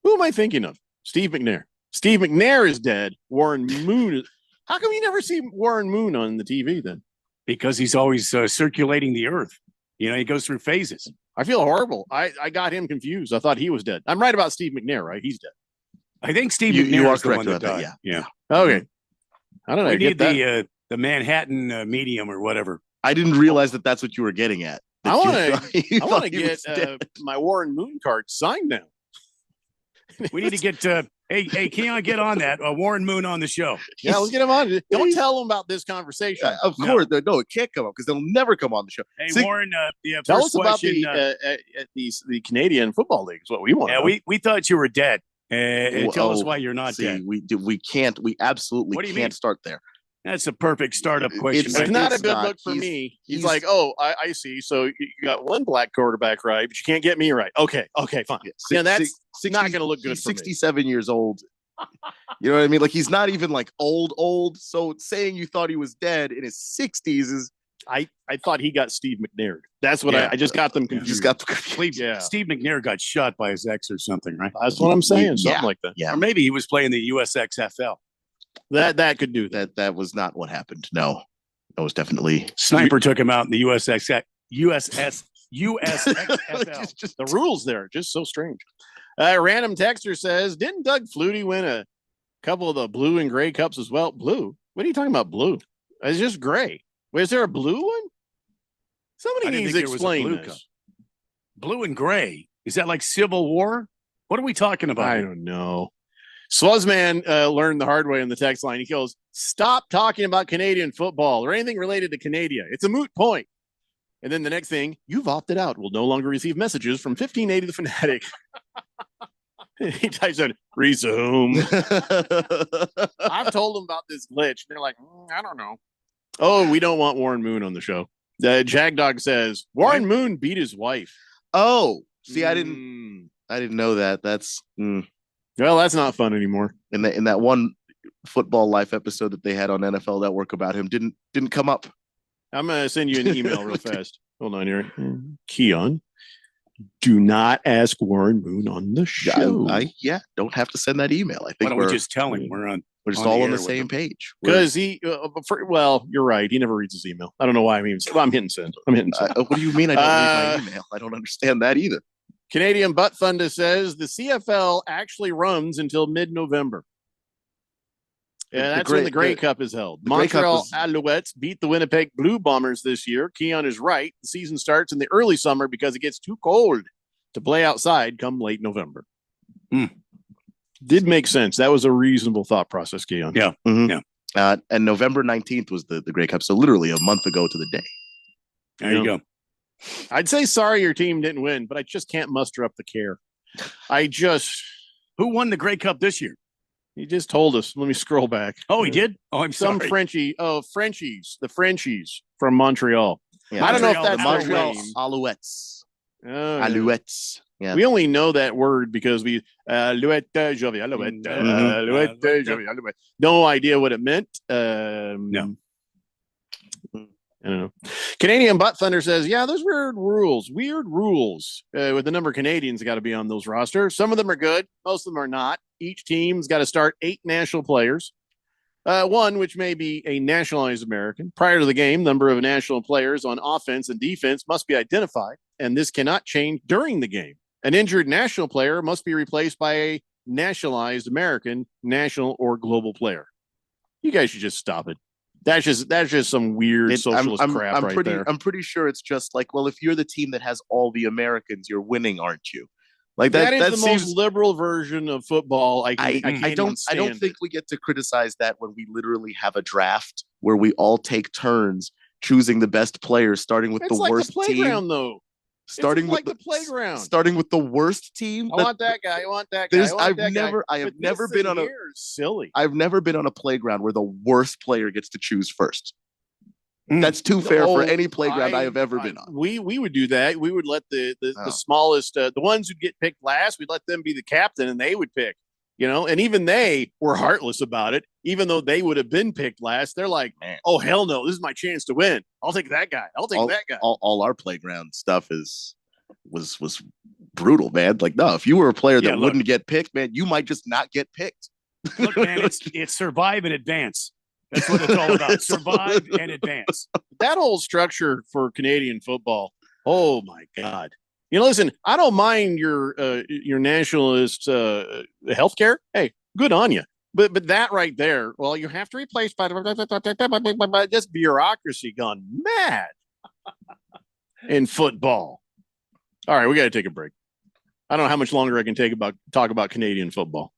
Who am I thinking of? Steve McNair. Steve McNair is dead. Warren Moon is. How come you never see Warren Moon on the TV then? Because he's always circulating the earth. You know, he goes through phases. I feel horrible. I got him confused. I thought he was dead. I'm right about Steve McNair, right? He's dead. I think Steve You McNair are is the correct one that about died. that, Yeah. Okay. I don't know. We Get need the Manhattan medium or whatever. I didn't realize that that's what you were getting at. I want to get my Warren Moon card signed now. We need to get hey Keon, get on that. Warren Moon on the show. Yeah, let's get him on. Don't tell him about this conversation. Of course, no, it can't come up because they'll never come on the show. Hey, Warren, tell first us about question, the Canadian Football League is what we want. Yeah, we thought you were dead. Tell us why you're not dead. We can't. We absolutely can't start there. That's a perfect startup question. It's not a good look for me. He's like, oh, I see. So you got one black quarterback right, but you can't get me right. Okay, fine. Yeah, that's not going to look good. He's 67 years old. You know what I mean? Like he's not even like old. So saying you thought he was dead in his 60s is. I thought he got Steve McNair. That's what I just got them confused. Just got them confused. Yeah. Steve McNair got shot by his ex or something, right? That's what I'm saying. Something like that. Yeah. Or maybe he was playing the USXFL. That could do that. That was not what happened. No, that was definitely Sniper took him out in the USXFL. The rules there are just so strange. Random texter says, didn't Doug Flutie win a couple of the blue and gray cups as well? Blue? What are you talking about? Blue? It's just gray. Wait, is there a blue one? Somebody needs to explain this. Cup. Blue and gray. Is that like Civil War? What are we talking about? I don't know. Swazman learned the hard way on the text line. He goes, stop talking about Canadian football or anything related to Canada. It's a moot point. And then the next thing, you've opted out. Will no longer receive messages from 1580 The Fanatic. He types in, resume. I've told them about this glitch. They're like, I don't know. Oh, we don't want Warren Moon on the show. Jagdog says, Warren Moon beat his wife. Oh, see, I didn't know that. That's well, that's not fun anymore. In that one Football Life episode that they had on NFL Network about him didn't come up. I'm gonna send you an email real fast. Hold on here, Keon. Do not ask Warren Moon on the show. Don't have to send that email. I think we just tell him we're just all on the same page. Because you're right. He never reads his email. I don't know why I'm hitting send. What do you mean I don't read my email? I don't understand that either. Canadian Butt Funda says the CFL actually runs until mid-November. Yeah, that's when the Grey Cup is held. Montreal Alouettes beat the Winnipeg Blue Bombers this year. Keon is right. The season starts in the early summer because it gets too cold to play outside come late November. Did make sense. That was a reasonable thought process, Keon. Yeah. Mm-hmm. Yeah. And November 19th was the Grey Cup. So literally a month ago to the day. There you go. I'd say sorry your team didn't win, but I just can't muster up the care. Who won the Grey Cup this year? He just told us. Let me scroll back. Oh, he did? Oh, I'm sorry. Some Frenchie. Oh, Frenchies. The Frenchies from Montreal. Yeah, I don't know if that's Montreal their name. Alouettes. Oh, Alouettes. Yeah. We only know that word because we Alouette, Jovi, Alouette, Alouette, Jovi, Alouette. No idea what it meant. No. I don't know. Canadian Butt Thunder says, yeah, those weird rules with the number of Canadians got to be on those rosters. Some of them are good. Most of them are not. Each team's got to start 8 national players. One, which may be a nationalized American. Prior to the game, number of national players on offense and defense must be identified, and this cannot change during the game. An injured national player must be replaced by a nationalized American, national or global player. You guys should just stop it. That's just some weird socialist crap right there. I'm pretty sure it's just like, well, if you're the team that has all the Americans, you're winning, aren't you? Like that is the most liberal version of football. I don't think we get to criticize that when we literally have a draft where we all take turns choosing the best players, starting with the worst team. Playground, though. Starting with the playground. Starting with the worst team. I want that guy. I want that guy. I have never been on silly. I've never been on a playground where the worst player gets to choose first. That's too fair for any playground I have ever been on. We would do that. We would let the smallest, the ones who get picked last, we'd let them be the captain and they would pick, and even they were heartless about it. Even though they would have been picked last, they're like, oh, hell no, this is my chance to win. I'll take that guy. All our playground stuff was brutal, man. Like, no, if you were a player that wouldn't get picked, man, you might just not get picked. Look, man, it's survive and advance. That's what it's all about. Survive and advance. That whole structure for Canadian football. Oh my God. Listen, I don't mind your nationalist healthcare. Hey, good on you. But that right there, well, you have to replace by this bureaucracy gone mad in football. All right, we got to take a break. I don't know how much longer I can talk about Canadian football.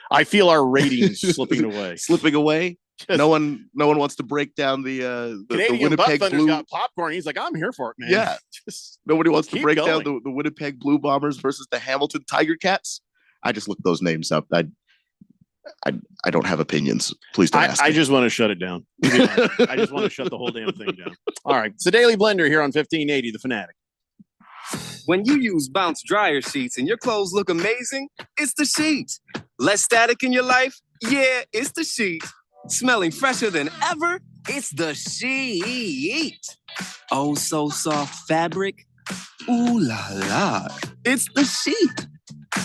I feel our ratings slipping away. Slipping away. No one wants to break down the Winnipeg Blue. Got popcorn. He's like, I'm here for it, man. Yeah, nobody wants to break down the Winnipeg Blue Bombers versus the Hamilton Tiger Cats. I just looked those names up. I don't have opinions. Please don't ask me. I just want to shut it down. I just want to shut the whole damn thing down. All right, it's the Daily Blender here on 1580 The Fanatic. When you use Bounce dryer sheets and your clothes look amazing, it's the sheet. Less static in your life? Yeah, it's the sheet. Smelling fresher than ever? It's the sheet. Oh, so soft fabric? Ooh la la. It's the sheet.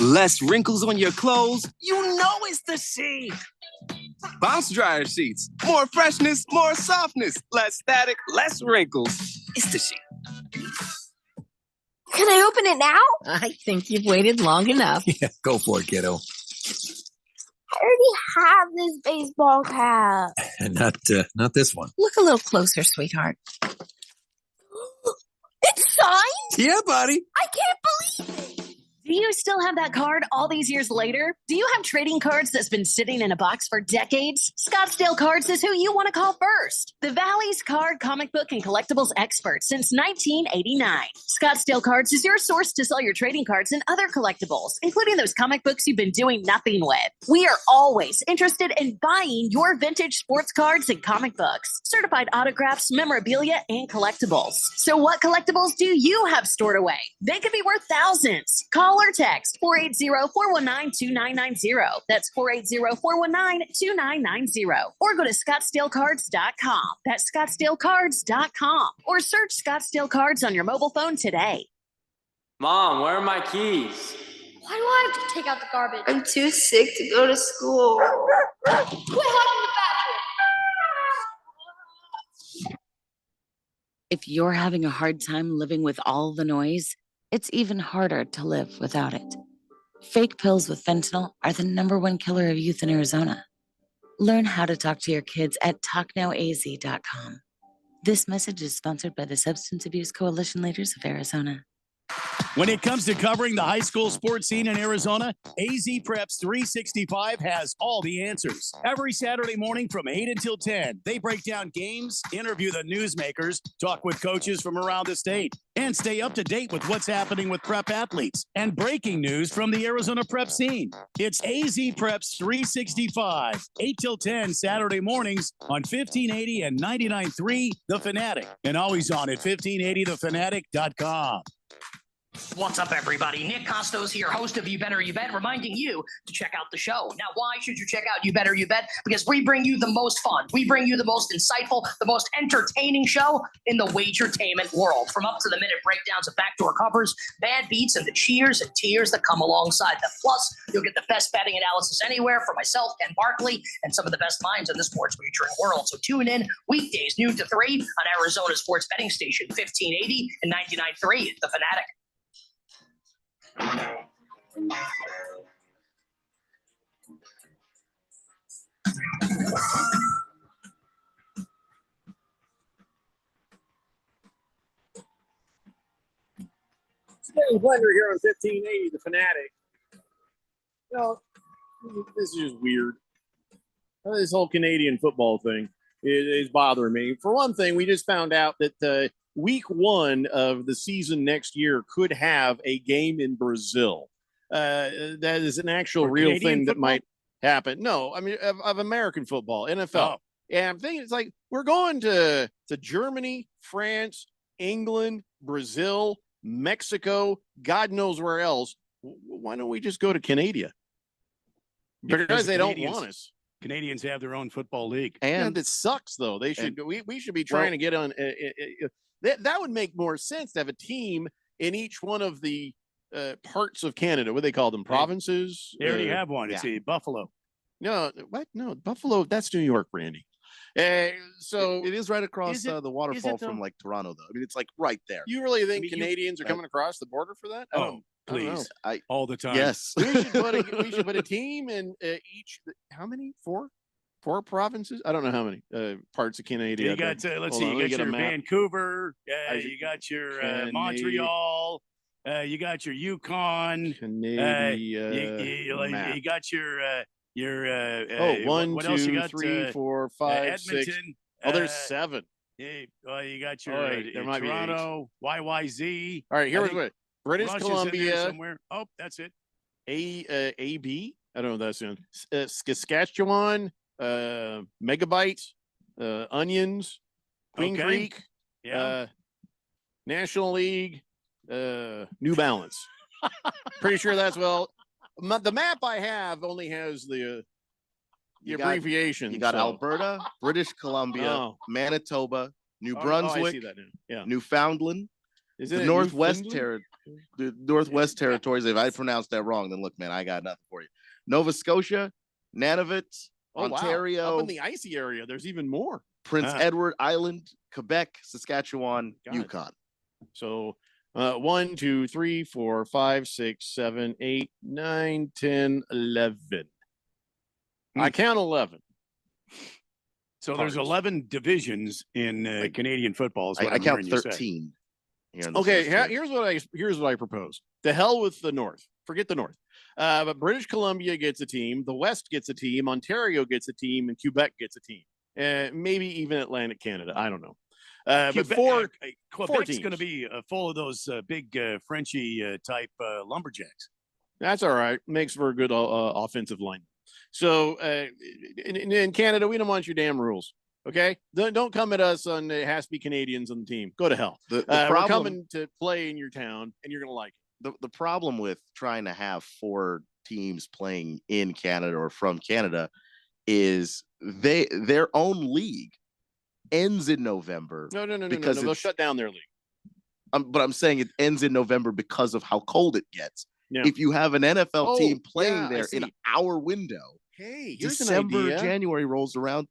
Less wrinkles on your clothes? You know it's the sheet. Bounce dryer sheets. More freshness, more softness. Less static, less wrinkles. It's the sheet. Can I open it now? I think you've waited long enough. Yeah, go for it, kiddo. I already have this baseball cap. Not this one. Look a little closer, sweetheart. It's signed? Yeah, buddy. I can't believe it. Do you still have that card all these years later? Do you have trading cards that's been sitting in a box for decades? Scottsdale Cards is who you want to call first. The Valley's card, comic book, and collectibles expert since 1989. Scottsdale Cards is your source to sell your trading cards and other collectibles, including those comic books you've been doing nothing with. We are always interested in buying your vintage sports cards and comic books, certified autographs, memorabilia, and collectibles. So what collectibles do you have stored away? They could be worth thousands. Call or text 480-419-2990. That's 480-419-2990. Or go to ScottsdaleCards.com. That's ScottsdaleCards.com. Or search Scottsdale Cards on your mobile phone today. Mom, where are my keys? Why do I have to take out the garbage? I'm too sick to go to school. Quit hogging the bathroom. If you're having a hard time living with all the noise, it's even harder to live without it. Fake pills with fentanyl are the #1 killer of youth in Arizona. Learn how to talk to your kids at talknowaz.com. This message is sponsored by the Substance Abuse Coalition Leaders of Arizona. When it comes to covering the high school sports scene in Arizona, AZ Preps 365 has all the answers. Every Saturday morning from 8 until 10, they break down games, interview the newsmakers, talk with coaches from around the state, and stay up to date with what's happening with prep athletes and breaking news from the Arizona prep scene. It's AZ Preps 365, 8 till 10 Saturday mornings on 1580 and 99.3 The Fanatic, and always on at 1580thefanatic.com. What's up, everybody? Nick Costos here, host of You Better You Bet, reminding you to check out the show. Now, why should you check out You Better You Bet? Because we bring you the most fun. We bring you the most insightful, the most entertaining show in the wagertainment world. From up-to-the-minute breakdowns of backdoor covers, bad beats, and the cheers and tears that come alongside them. Plus, you'll get the best betting analysis anywhere from myself, Ken Barkley, and some of the best minds in the sports wagering world. So tune in weekdays, noon to 3 on Arizona sports betting station, 1580 and 99.3 The Fanatic. Daily Blender here on 1580 The Fanatic. This is just weird. This whole Canadian football thing is bothering me. For one thing, we just found out that week 1 of the season next year could have a game in Brazil. That is an actual real Canadian thing that football? might happen. No, I mean of American football, NFL. And I'm thinking it's like we're going to Germany, France, England, Brazil, Mexico, God knows where else. Why don't we just go to Canada? Because they don't want us. Canadians have their own football league. And it sucks though. They should. We should be trying to get on. That would make more sense to have a team in each one of the parts of Canada. What do they call them? Provinces. They already have one. It's a Buffalo. No, what? No, Buffalo. That's New York, Randy. So it is right across is it- the is waterfall it, from though? like Toronto, though. I mean, it's like right there. You really think I mean, Canadians are coming across the border for that? I don't know. Please, I all the time. yes. We should put a team in each. How many? Four provinces? I don't know how many parts of Canada. You got let's see, you got your Vancouver, you got your Montreal, you got your Yukon, Canadian you got your one, what else you two, got? 3, 4, 5, Edmonton. 6. Oh, there's 7. You got your All right, there might be 8. Toronto, YYZ. All right, here's what British Russia's in there Columbia somewhere. Oh, that's it. AB. I don't know what that's in. Saskatchewan, Megabyte, Onions, Queen Okay. Creek, National League, New Balance. Pretty sure that's the map I have only has the abbreviation. You got so- Alberta, British Columbia, Oh. Manitoba, New Oh, Brunswick, I see that now. Yeah. Newfoundland, Is the it Northwest Newfoundland? the Northwest Territories. If I pronounced that wrong, then look, man, I got nothing for you. Nova Scotia, Nunavut, Oh, wow. Ontario, Up in the icy area, there's even more. Prince Edward Island, Quebec, Saskatchewan, God. Yukon. So 1, 2, 3, 4, 5, 6, 7, 8, 9, 10, 11. I count 11. So there's 11 divisions in Canadian football. Is what I I'm count hearing you say. 13. Here in this Okay, list. here's what I propose. The hell with the North. Forget the North. But British Columbia gets a team, the West gets a team, Ontario gets a team, and Quebec gets a team. Maybe even Atlantic Canada. I don't know. But Quebec's teams. going to be full of those big Frenchy type lumberjacks. That's all right. Makes for a good offensive line. So in Canada, we don't want your damn rules. Okay, don't come at us on it has to be Canadians on the team. Go to hell. The We're problem, coming to play in your town, and you're gonna like it. the problem with trying to have 4 teams playing in Canada or from Canada is their own league ends in November. No. because They'll shut down their league. But I'm saying it ends in November because of how cold it gets. Yeah. If you have an NFL team yeah, playing I there in see. our window, Hey, here's an December, idea. January rolls around.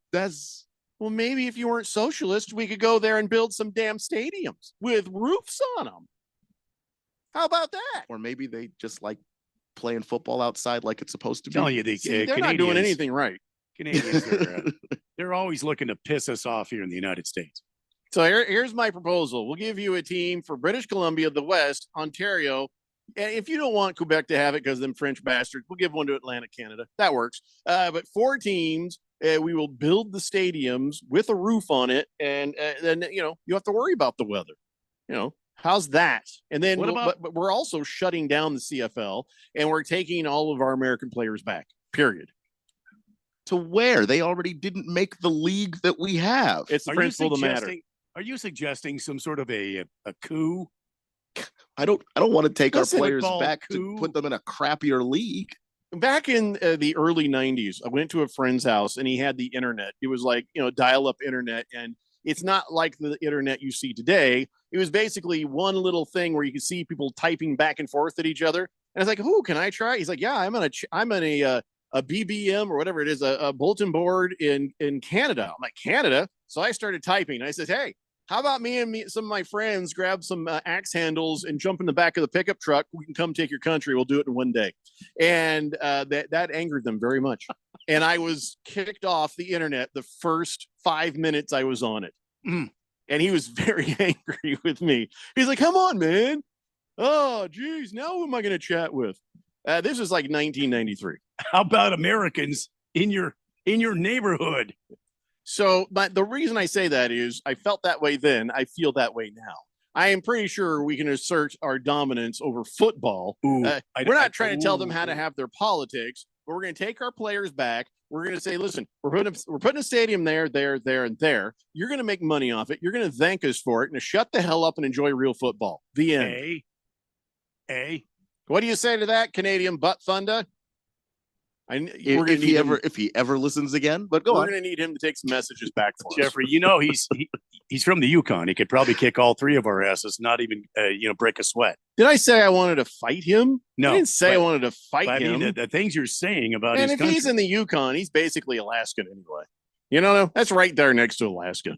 Well, maybe if you weren't socialist, we could go there and build some damn stadiums with roofs on them. How about that? Or maybe they just like playing football outside like it's supposed to be. Telling you, the See, they're not Canadians, doing anything right. Canadians, they're always looking to piss us off here in the United States. So here's my proposal. We'll give you a team for British Columbia, the West, Ontario. And if you don't want Quebec to have it because them French bastards, we'll give one to Atlantic Canada. That works. But 4 teams, we will build the stadiums with a roof on it. And then, you have to worry about the weather. How's that? And then but we're also shutting down the CFL and we're taking all of our American players back, period. To where? They already didn't make the league that we have. It's the principle of the matter. Are you suggesting some sort of a coup? I don't want to take our Listen, players football back coup. to put them in a crappier league. Back in the early 90s, I went to a friend's house and he had the internet. It was like, dial-up internet. And it's not like the internet you see today. It was basically one little thing where you could see people typing back and forth at each other. And I was like, "Who can I try?" He's like, "Yeah, I'm on a BBM or whatever it is, a bulletin board in Canada." I'm like, "Canada?" So I started typing. I said, "Hey, how about some of my friends grab some axe handles and jump in the back of the pickup truck? We can come take your country. We'll do it in one day." And that angered them very much. And I was kicked off the internet the first 5 minutes I was on it. And he was very angry with me. He's like, "Come on, man. Oh, geez. Now who am I going to chat with?" This is like 1993. How about Americans in your neighborhood? So, but the reason I say that is I felt that way then. I feel that way now. I am pretty sure we can assert our dominance over football. We're not trying to tell them how to have their politics, but we're going to take our players back. We're going to say, "Listen, we're putting a stadium there, and there. You're going to make money off it. You're going to thank us for it, and shut the hell up and enjoy real football." The end. What do you say to that, Canadian butt thunder? If he ever listens again, but we're on. going to need him to take some messages back for us. Jeffrey, he's from the Yukon. He could probably kick all three of our asses, not even break a sweat. Did I say I wanted to fight him? No, I didn't say I wanted to fight him. I mean, the things you're saying about and his if country. he's in the Yukon, he's basically Alaskan anyway. That's right there next to Alaska.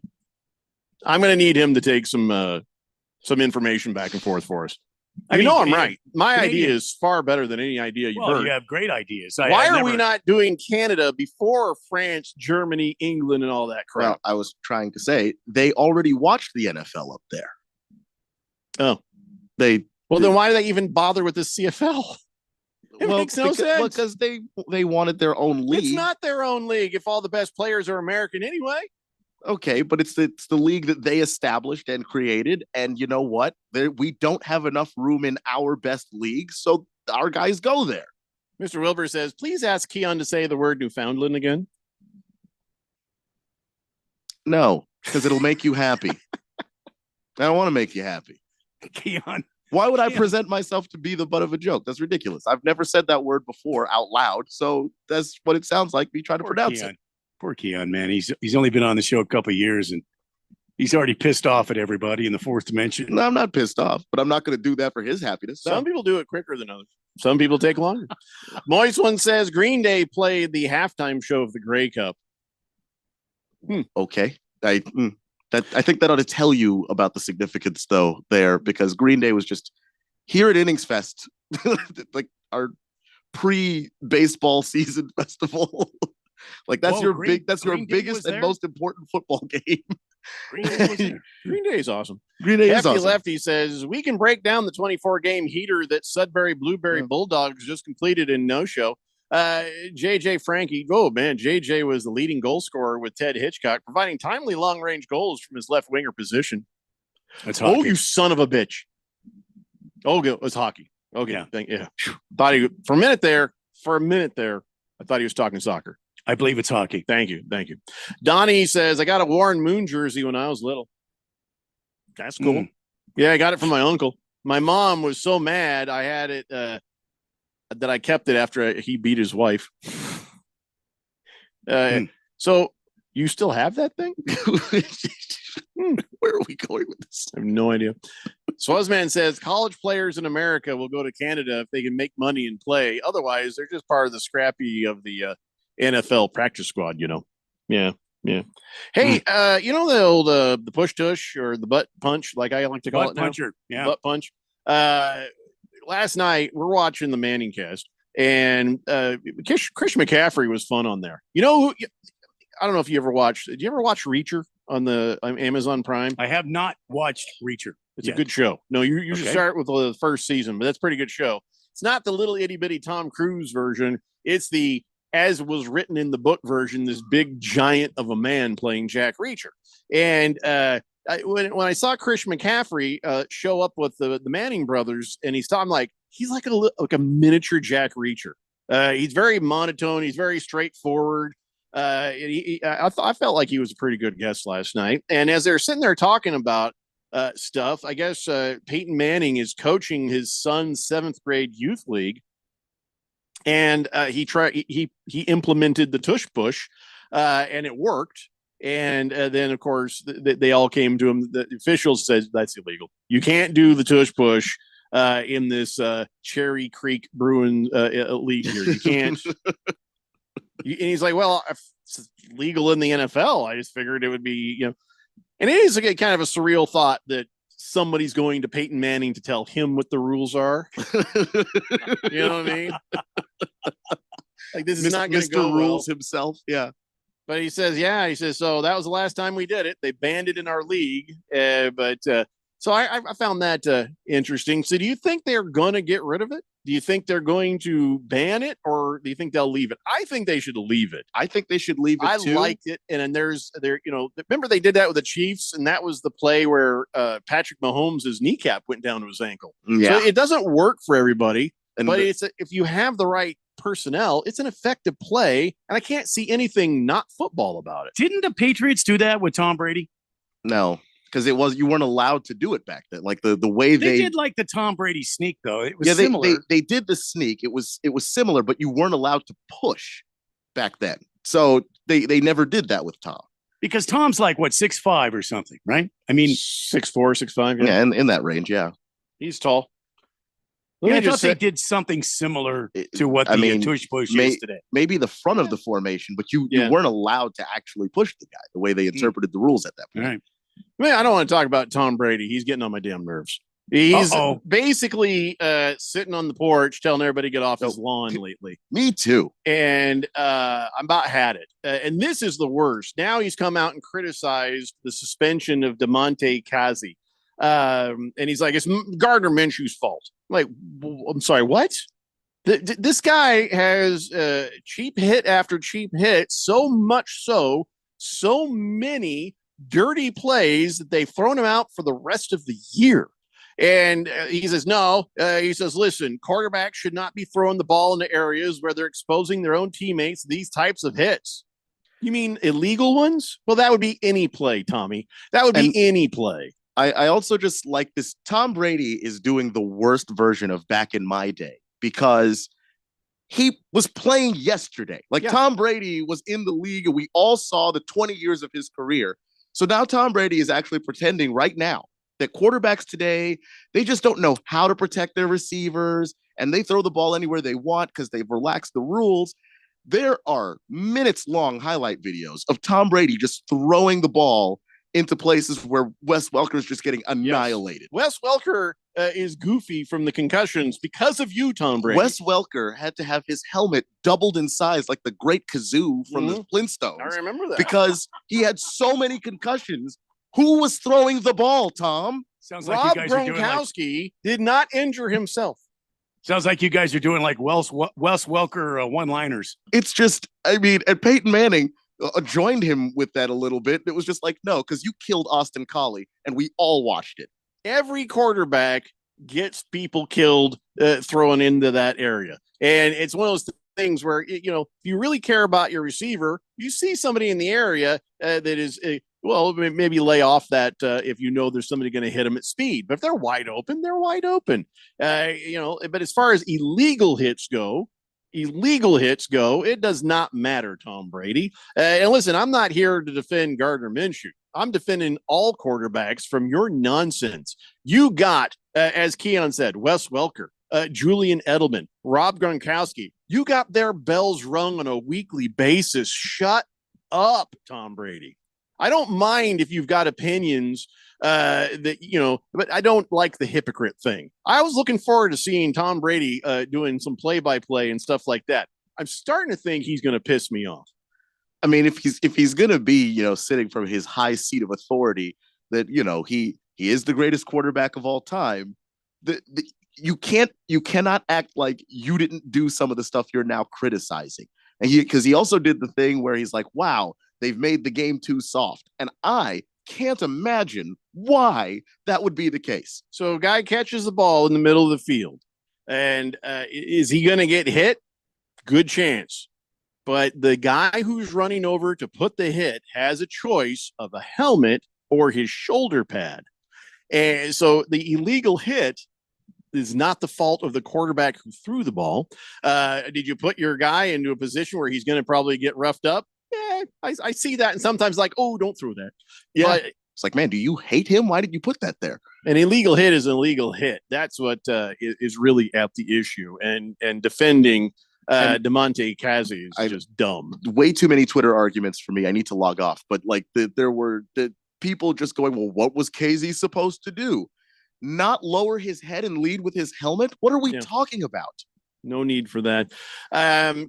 I'm going to need him to take some information back and forth for us. I'm right. My idea is far better than any idea you've heard. You have great ideas. Why are we not doing Canada before France, Germany, England, and all that crap? Well, I was trying to say they already watched the NFL up there. Oh, then why do they even bother with the CFL? It makes no sense. Because they wanted their own league. It's not their own league if all the best players are American anyway. Okay, but it's the league that they established and created, and you know what? We don't have enough room in our best league, so our guys go there. Mr. Wilbur says, please ask Keon to say the word Newfoundland again. No, because it'll make you happy. I don't want to make you happy. Keon. Why would I present myself to be the butt of a joke? That's ridiculous. I've never said that word before out loud, so that's what it sounds like me trying to pronounce it. Poor Keon, man. He's only been on the show a couple of years, and he's already pissed off at everybody in the fourth dimension. No, I'm not pissed off, but I'm not going to do that for his happiness. Some people do it quicker than others. Some people take longer. Moist One says Green Day played the halftime show of the Grey Cup. Okay. I think that ought to tell you about the significance, though, there, because Green Day was just here at Innings Fest, like our pre-baseball season festival. Like that's your biggest and most important football game. Green Day is awesome. Green Day is awesome. Lefty says we can break down the 24-game heater that Sudbury Blueberry Bulldogs just completed in no-show. JJ Frankie, JJ was the leading goal scorer with Ted Hitchcock, providing timely long-range goals from his left winger position. That's hockey. Oh, you son of a bitch! Oh, it was hockey. Okay, yeah. Thought he for a minute there. I thought he was talking soccer. I believe it's hockey. Thank you. Donnie says, I got a Warren Moon jersey when I was little. That's cool. Yeah, I got it from my uncle. My mom was so mad I had it that I kept it after he beat his wife. So you still have that thing? Where are we going with this? I have no idea. Swazman says college players in America will go to Canada if they can make money and play. Otherwise, they're just part of the scrappy of the NFL practice squad, Yeah. Hey, the old the push tush or the butt punch, like I like to call it now? Puncher. Yeah. Butt punch. Last night we're watching the Manning cast, and Chris McCaffrey was fun on there. I don't know if you ever watched. Did you ever watch Reacher on Amazon Prime? I have not watched Reacher. It's a good show. No, you should start with the first season, but that's a pretty good show. It's not the little itty bitty Tom Cruise version. It's the as was written in the book version, this big giant of a man playing Jack Reacher. And when I saw Chris McCaffrey show up with the Manning brothers, and I'm like, he's like a miniature Jack Reacher. He's very monotone. He's very straightforward. I felt like he was a pretty good guest last night. And as they're sitting there talking about stuff, I guess Peyton Manning is coaching his son's 7th grade youth league. And he implemented the tush push, and it worked. And then, of course, they all came to him. The officials said that's illegal. You can't do the tush push in this Cherry Creek Bruin league here. You can't. And he's like, well, if it's legal in the NFL, I just figured it would be, And it is kind of a surreal thought that somebody's going to Peyton Manning to tell him what the rules are. You know what I mean? Like this is not going to go Rules well. himself. Yeah. But he says, so that was the last time we did it. They banned it in our league. So I found that interesting. So do you think they're going to get rid of it? Do you think they're going to ban it, or do you think they'll leave it? I think they should leave it. I think they should leave it too. I liked it. And then remember they did that with the Chiefs, and that was the play where Patrick Mahomes' kneecap went down to his ankle. Yeah. So it doesn't work for everybody, but if you have the right personnel, it's an effective play, and I can't see anything not football about it. Didn't the Patriots do that with Tom Brady? No. because you weren't allowed to do it back then. Like the way they did like the Tom Brady sneak though. It was similar. They did the sneak. It was similar, but you weren't allowed to push back then. So they never did that with Tom. Because Tom's like what 6'5" or something, right? I mean 6'4", 6'5". Yeah, in that range, yeah. He's tall. I thought they did something similar to what the tush push is today. Maybe the front of the formation, but you weren't allowed to actually push the guy the way they interpreted the rules at that point. Right. Man, I don't want to talk about Tom Brady. He's getting on my damn nerves. He's basically sitting on the porch telling everybody to get off his lawn lately. Me too. And I'm about had it. And this is the worst. Now he's come out and criticized the suspension of Damontae Kazee. And he's like, it's Gardner Minshew's fault. I'm like, I'm sorry, what? This guy has cheap hit after cheap hit, so much so many dirty plays that they've thrown him out for the rest of the year. And he says, no, he says, listen, quarterbacks should not be throwing the ball into areas where they're exposing their own teammates to these types of hits. You mean illegal ones? Well, that would be any play, Tommy. That would be any play. I also just like this. Tom Brady is doing the worst version of back in my day because he was playing yesterday. Tom Brady was in the league and we all saw the 20 years of his career. So now Tom Brady is actually pretending right now that quarterbacks today, they just don't know how to protect their receivers and they throw the ball anywhere they want because they've relaxed the rules. There are minutes long highlight videos of Tom Brady just throwing the ball into places where Wes Welker is just getting annihilated. Wes Welker is goofy from the concussions because of you, Tom Brady. Wes Welker had to have his helmet doubled in size like the Great Kazoo from the Flintstones. I remember that. Because he had so many concussions. Who was throwing the ball, Tom? Sounds like Rob you guys are doing Gronkowski did not injure himself. Sounds like you guys are doing like Wes Welker one-liners. It's just, and Peyton Manning joined him with that a little bit. It was just like, no, because you killed Austin Collie, and we all watched it. Every quarterback gets people killed throwing into that area. And it's one of those things where, if you really care about your receiver, you see somebody in the area that is maybe lay off that if you know there's somebody going to hit them at speed. But if they're wide open, they're wide open. But as far as illegal hits go, it does not matter, Tom Brady. And listen, I'm not here to defend Gardner Minshew. I'm defending all quarterbacks from your nonsense. You got, as Keon said, Wes Welker, Julian Edelman, Rob Gronkowski. You got their bells rung on a weekly basis. Shut up, Tom Brady. I don't mind if you've got opinions but I don't like the hypocrite thing. I was looking forward to seeing Tom Brady doing some play-by-play and stuff like that. I'm starting to think he's going to piss me off. I mean, if he's going to be, sitting from his high seat of authority that, he is the greatest quarterback of all time, you cannot act like you didn't do some of the stuff you're now criticizing. And because he also did the thing where he's like, wow, they've made the game too soft. And I can't imagine why that would be the case. So a guy catches the ball in the middle of the field. And is he going to get hit? Good chance. But the guy who's running over to put the hit has a choice of a helmet or his shoulder pad. And so the illegal hit is not the fault of the quarterback who threw the ball. Did you put your guy into a position where he's going to probably get roughed up? Yeah, I see that. And sometimes like, oh, don't throw that. Yeah. But it's like, man, do you hate him? Why did you put that there? An illegal hit is an illegal hit. That's what is really at the issue. And defending Damontae Kazee is just dumb. Way too many Twitter arguments for me. I need to log off. But like there were the people just going, well, what was Kazee supposed to do? Not lower his head and lead with his helmet? What are we talking about? No need for that.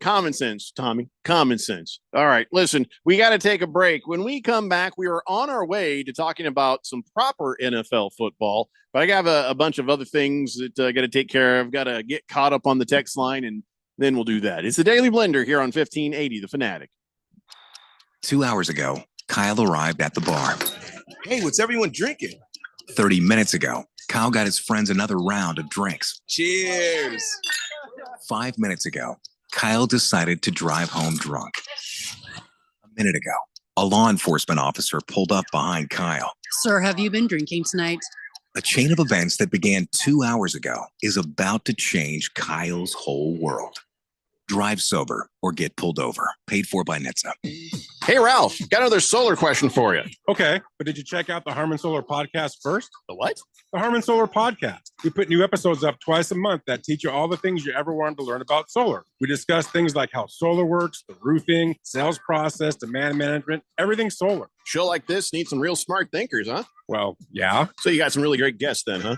Common sense, Tommy. Common sense. All right, listen, we got to take a break. When we come back, we are on our way to talking about some proper NFL football, but I got a bunch of other things that I got to take care of. Got to get caught up on the text line, and then we'll do that. It's the Daily Blender here on 1580 The Fanatic. 2 hours ago, Kyle arrived at the bar. Hey, what's everyone drinking? 30 minutes ago, Kyle got his friends another round of drinks. Cheers. 5 minutes ago, Kyle decided to drive home drunk. A minute ago, A law enforcement officer pulled up behind Kyle. Sir, have you been drinking tonight? A chain of events that began 2 hours ago is about to change Kyle's whole world. Drive sober or get pulled over. Paid for by NHTSA. Hey, Ralph, got another solar question for you. Okay, but did you check out the Harmon Solar podcast first? The what? The Harmon Solar podcast. We put new episodes up twice a month that teach you all the things you ever wanted to learn about solar. We discuss things like how solar works, the roofing, sales process, demand management, everything solar. Show like this needs some real smart thinkers, huh? Well, yeah. So you got some really great guests then, huh?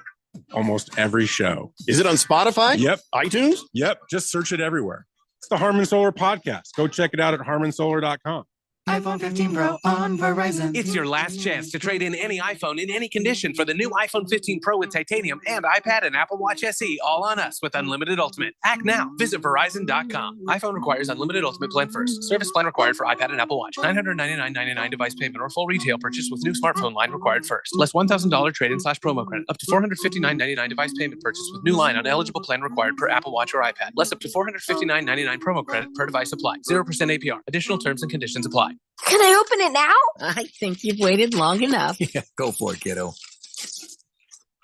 Almost every show. Is it on Spotify? Yep. iTunes? Yep. Just search it everywhere. It's the Harmon Solar podcast. Go check it out at harmonsolar.com. iPhone 15 Pro on Verizon. It's your last chance to trade in any iPhone in any condition for the new iPhone 15 Pro with titanium and iPad and Apple Watch SE, all on us with Unlimited Ultimate. Act now. Visit Verizon.com. iPhone requires Unlimited Ultimate plan first. Service plan required for iPad and Apple Watch. $999.99 device payment or full retail purchase with new smartphone line required first. Less $1,000 trade-in/promo credit. Up to $459.99 device payment purchase with new line on eligible plan required per Apple Watch or iPad. Less up to $459.99 promo credit per device applied. 0% APR. Additional terms and conditions apply. Can I open it now? I think you've waited long enough. Yeah, go for it, kiddo.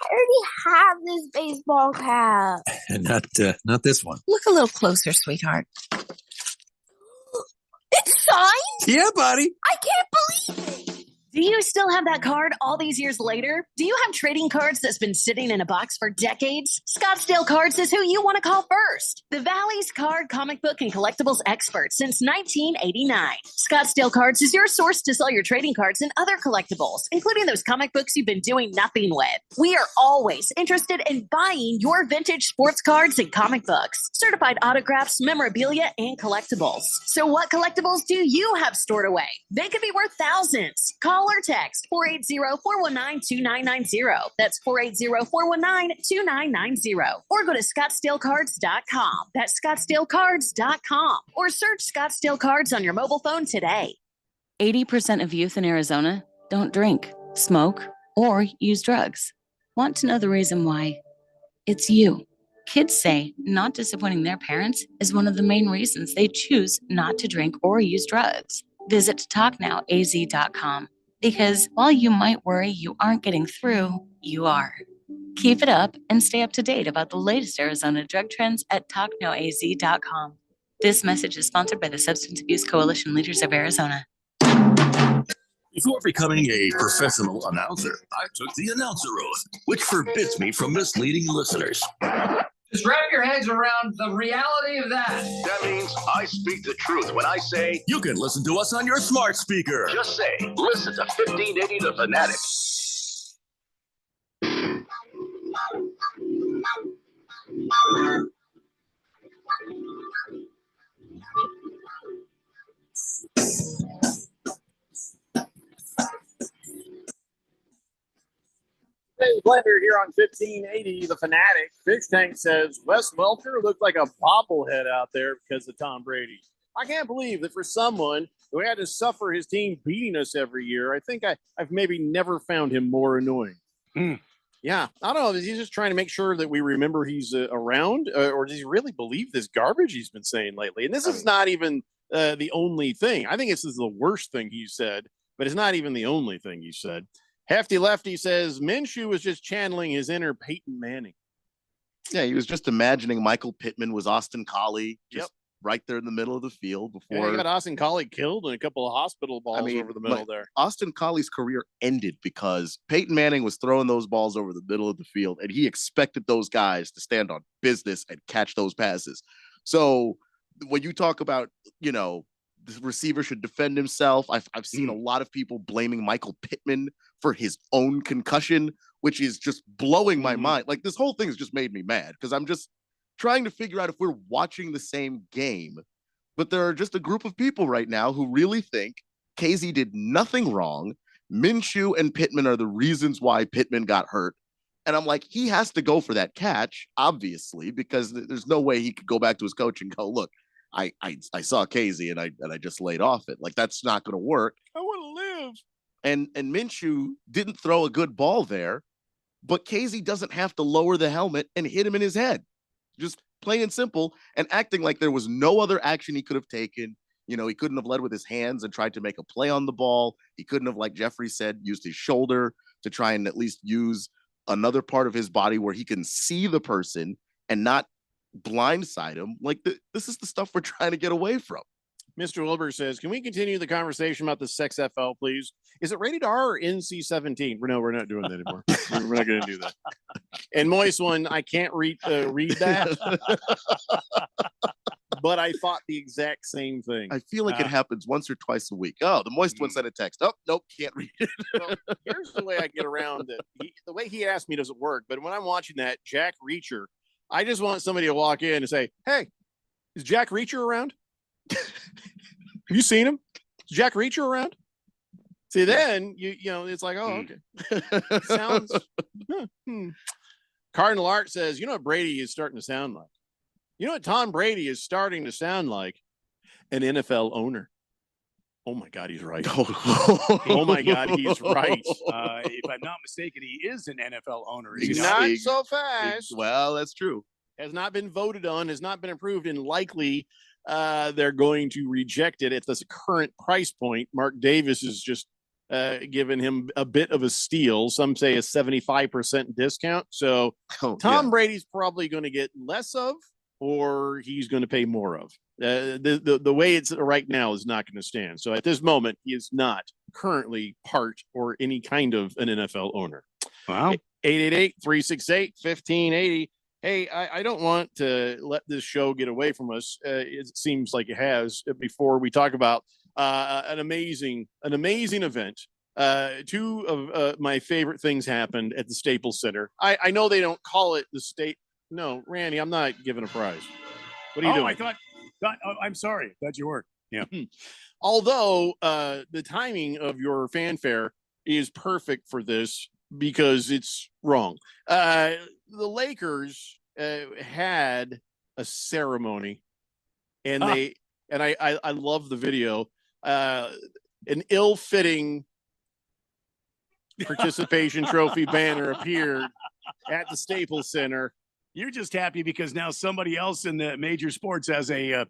I already have this baseball cap. Not this one. Look a little closer, sweetheart. It's signed? Yeah, buddy. I can't believe it. Do you still have that card all these years later? Do you have trading cards that's been sitting in a box for decades? Scottsdale Cards is who you want to call first. The Valley's card, comic book, and collectibles expert since 1989. Scottsdale Cards is your source to sell your trading cards and other collectibles, including those comic books you've been doing nothing with. We are always interested in buying your vintage sports cards and comic books, certified autographs, memorabilia, and collectibles. So what collectibles do you have stored away? They could be worth thousands. Call or text 480-419-2990. That's 480-419-2990. Or go to ScottsdaleCards.com. That's ScottsdaleCards.com. Or search Scottsdale Cards on your mobile phone today. 80% of youth in Arizona don't drink, smoke, or use drugs. Want to know the reason why? It's you. Kids say not disappointing their parents is one of the main reasons they choose not to drink or use drugs. Visit TalkNowAZ.com. Because while you might worry you aren't getting through, you are. Keep it up and stay up to date about the latest Arizona drug trends at TalkNowAZ.com. This message is sponsored by the Substance Abuse Coalition Leaders of Arizona. Before becoming a professional announcer, I took the announcer oath, which forbids me from misleading listeners. Just wrap your heads around the reality of that. That means I speak the truth when I say you can listen to us on your smart speaker. Just say, listen to 1580 The Fanatic. Hey, Blender here on 1580 The Fanatic. Fish Tank says Wes Welker looked like a bobblehead out there because of Tom Brady. I can't believe that for someone who had to suffer his team beating us every year, I think I've maybe never found him more annoying. Yeah, I don't know. Is he just trying to make sure that we remember he's around, or does he really believe this garbage he's been saying lately? And this is not even the only thing. I think this is the worst thing he said, but it's not even the only thing he said. Hefty Lefty says Minshew was just channeling his inner Peyton Manning. Yeah, he was just imagining Michael Pittman was Austin Collie, just right there in the middle of the field before. Yeah, he got Austin Collie killed and a couple of hospital balls over the middle there. Austin Collie's career ended because Peyton Manning was throwing those balls over the middle of the field, and he expected those guys to stand on business and catch those passes. So when you talk about, the receiver should defend himself, I've seen a lot of people blaming Michael Pittman for his own concussion, which is just blowing my mind. Like, this whole thing has just made me mad because I'm just trying to figure out if we're watching the same game. But there are just a group of people right now who really think KZ did nothing wrong. Minshew and Pittman are the reasons why Pittman got hurt. And I'm like, he has to go for that catch, obviously, because there's no way he could go back to his coach and go, look, I saw KZ and I just laid off it. Like, that's not going to work. I want to live. And Minshew didn't throw a good ball there, but KZ doesn't have to lower the helmet and hit him in his head. Just plain and simple, and acting like there was no other action he could have taken. You know, he couldn't have led with his hands and tried to make a play on the ball. He couldn't have, like Jeffrey said, used his shoulder to try and at least use another part of his body where he can see the person and not blindside him. Like, this is the stuff we're trying to get away from. Mr. Wilbur says, can we continue the conversation about the Sex FL, please? Is it rated R or NC-17? No, we're not doing that anymore. We're not going to do that. And Moist One, I can't read that. But I thought the exact same thing. I feel like it happens once or twice a week. Oh, the Moist One sent a text. Oh, nope, can't read it. Well, here's the way I get around it. The way he asked me doesn't work. But when I'm watching that Jack Reacher, I just want somebody to walk in and say, hey, is Jack Reacher around? Have you seen him? Is Jack Reacher around? See, then you know it's like, oh, okay. Sounds. Cardinal Art says, you know what Brady is starting to sound like? You know what Tom Brady is starting to sound like? An NFL owner. Oh my God, he's right. Oh my God, he's right. If I'm not mistaken, he is an NFL owner. He's not so fast. Well, that's true. Has not been voted on, has not been approved, and likely they're going to reject it at this current price point. Mark Davis is just giving him a bit of a steal. Some say a 75% discount. So Tom Brady's probably going to get less of, or he's going to pay more of. The way it's right now is not going to stand. So at this moment, he is not currently part or any kind of an NFL owner. Wow. 888-368-1580. Hey, I don't want to let this show get away from us. It seems like it has. Before we talk about an amazing event. Two of my favorite things happened at the Staples Center. I know they don't call it the state. No, Randy, I'm not giving a prize. What are you doing? I'm sorry. I thought you were. Yeah. Although the timing of your fanfare is perfect for this because it's wrong. The Lakers had a ceremony, and I love the video. An ill-fitting participation trophy banner appeared at the Staples Center. You're just happy because now somebody else in the major sports has a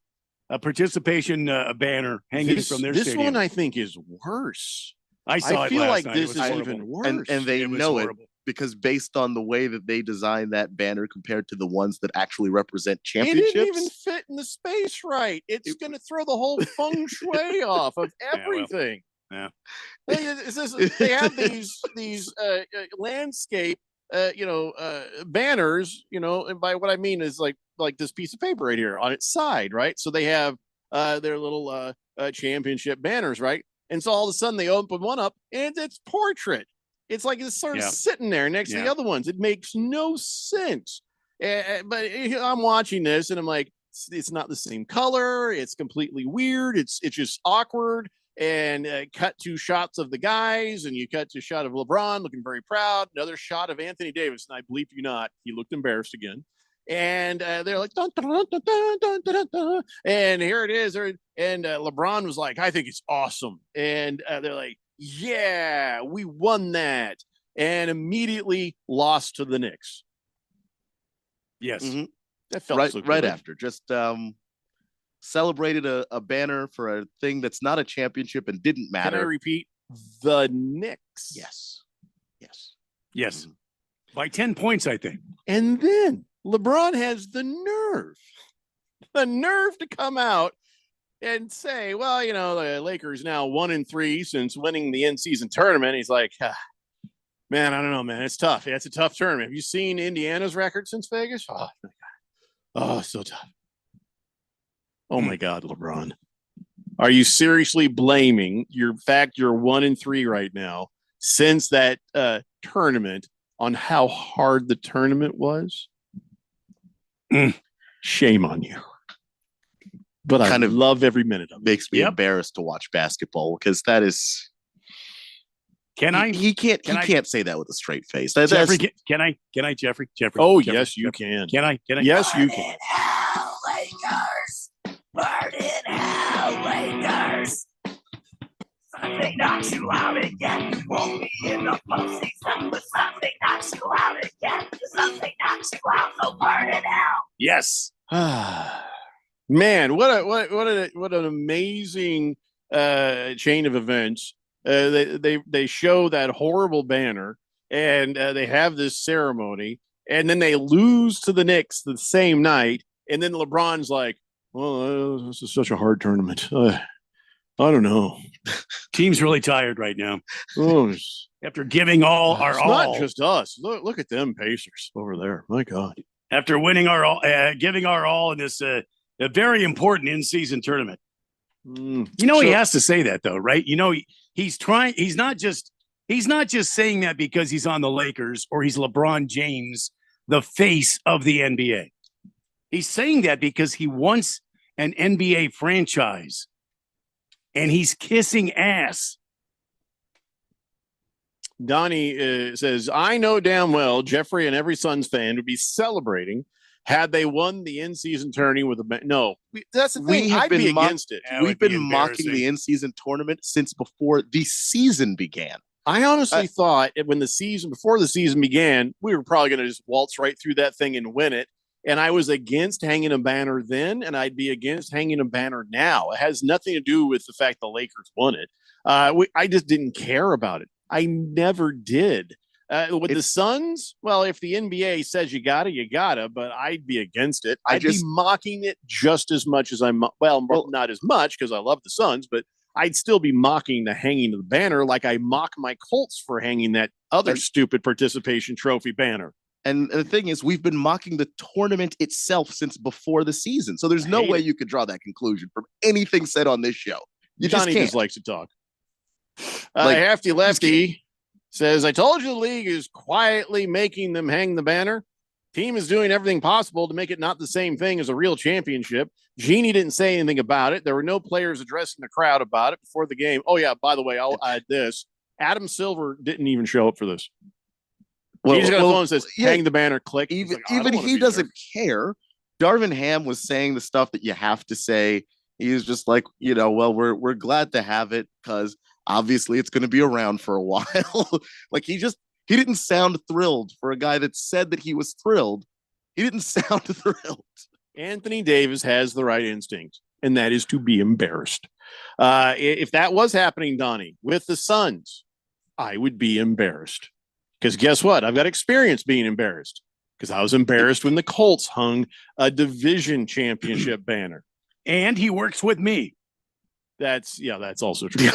participation banner hanging from their this stadium. One I think is worse. I feel last like night. this is horrible. even worse. And they know horrible. it because based on the way that they designed that banner compared to the ones that actually represent championships. It didn't even fit in the space right. It's going to throw the whole feng shui off of everything. Yeah. They have these landscape banners, and by what I mean is like this piece of paper right here on its side, right? So they have their little championship banners, right? And so all of a sudden they open one up and it's portrait. It's like it's sort of sitting there next to the other ones. It makes no sense. But I'm watching this and I'm like, it's not the same color. It's completely weird. It's just awkward. And cut to shots of the guys, and you cut to a shot of LeBron looking very proud. Another shot of Anthony Davis, and I bleep you not, he looked embarrassed again. And they're like, dun, dun, dun, dun, dun, dun, dun, and here it is. And LeBron was like, I think it's awesome. And they're like, yeah, we won that, and immediately lost to the Knicks. Yes, that felt so right good. after just. Celebrated a banner for a thing that's not a championship and didn't matter. Can I repeat? The Knicks. Yes. By 10 points, I think. And then LeBron has the nerve to come out and say, well, the Lakers now 1-3 since winning the in-season tournament. He's like, man, I don't know, man. It's tough. It's a tough tournament. Have you seen Indiana's record since Vegas? Oh, my God. Oh, so tough. Oh my God, LeBron. Are you seriously blaming your fact you're 1-3 right now since that tournament on how hard the tournament was? Shame on you. But I love every minute of it. Makes me embarrassed to watch basketball because that is. He can't say that with a straight face. Jeffrey, can I, Jeffrey? Oh, Jeffrey, yes, you can. Can I? Yes, you can. Burn in hell, Lakers. Something knocks you out again. Won't be in the postseason, but something knocks you out again. Something knocks you out, so burn in hell. Yes. Man, what an amazing chain of events. They show that horrible banner, and they have this ceremony, and then they lose to the Knicks the same night, and then LeBron's like, "Well, this is such a hard tournament. I don't know." Team's really tired right now. Oh, After giving all it's our not all, just us. Look at them Pacers over there. My God. after winning our all, giving our all in this a very important in-season tournament. You know, he has to say that though, right? You know, he's trying. He's not just saying that because he's on the Lakers or he's LeBron James, the face of the NBA. He's saying that because he wants an NBA franchise, and he's kissing ass. Donnie says, I know damn well Jeffrey and every Suns fan would be celebrating had they won the in-season tourney with a no. That's the thing. I'd be against it. We've been mocking the in-season tournament since before the season began. I honestly thought when before the season began, we were probably going to just waltz right through that thing and win it. And I was against hanging a banner then, and I'd be against hanging a banner now. It has nothing to do with the fact the Lakers won it. I just didn't care about it. I never did. With the Suns, well, if the NBA says you gotta, but I'd be against it. I'd be mocking it just as much as not as much because I love the Suns, but I'd still be mocking the hanging of the banner like I mock my Colts for hanging that other stupid participation trophy banner. And the thing is, we've been mocking the tournament itself since before the season. So there's no way you could draw that conclusion from anything said on this show. Johnny just likes to talk. Hefty Lefty says, I told you the league is quietly making them hang the banner. Team is doing everything possible to make it not the same thing as a real championship. Jeannie didn't say anything about it. There were no players addressing the crowd about it before the game. Oh, yeah, by the way, I'll add this. Adam Silver didn't even show up for this. He just got a phone and says, hang the banner, click. Even he doesn't care. Darvin Ham was saying the stuff that you have to say. He was just like, well, we're glad to have it because obviously it's going to be around for a while. Like he didn't sound thrilled for a guy that said that he was thrilled. He didn't sound thrilled. Anthony Davis has the right instinct, and that is to be embarrassed. If that was happening, Donnie, with the Suns, I would be embarrassed. Because guess what? I've got experience being embarrassed because I was embarrassed when the Colts hung a division championship banner. And he works with me. That's also true.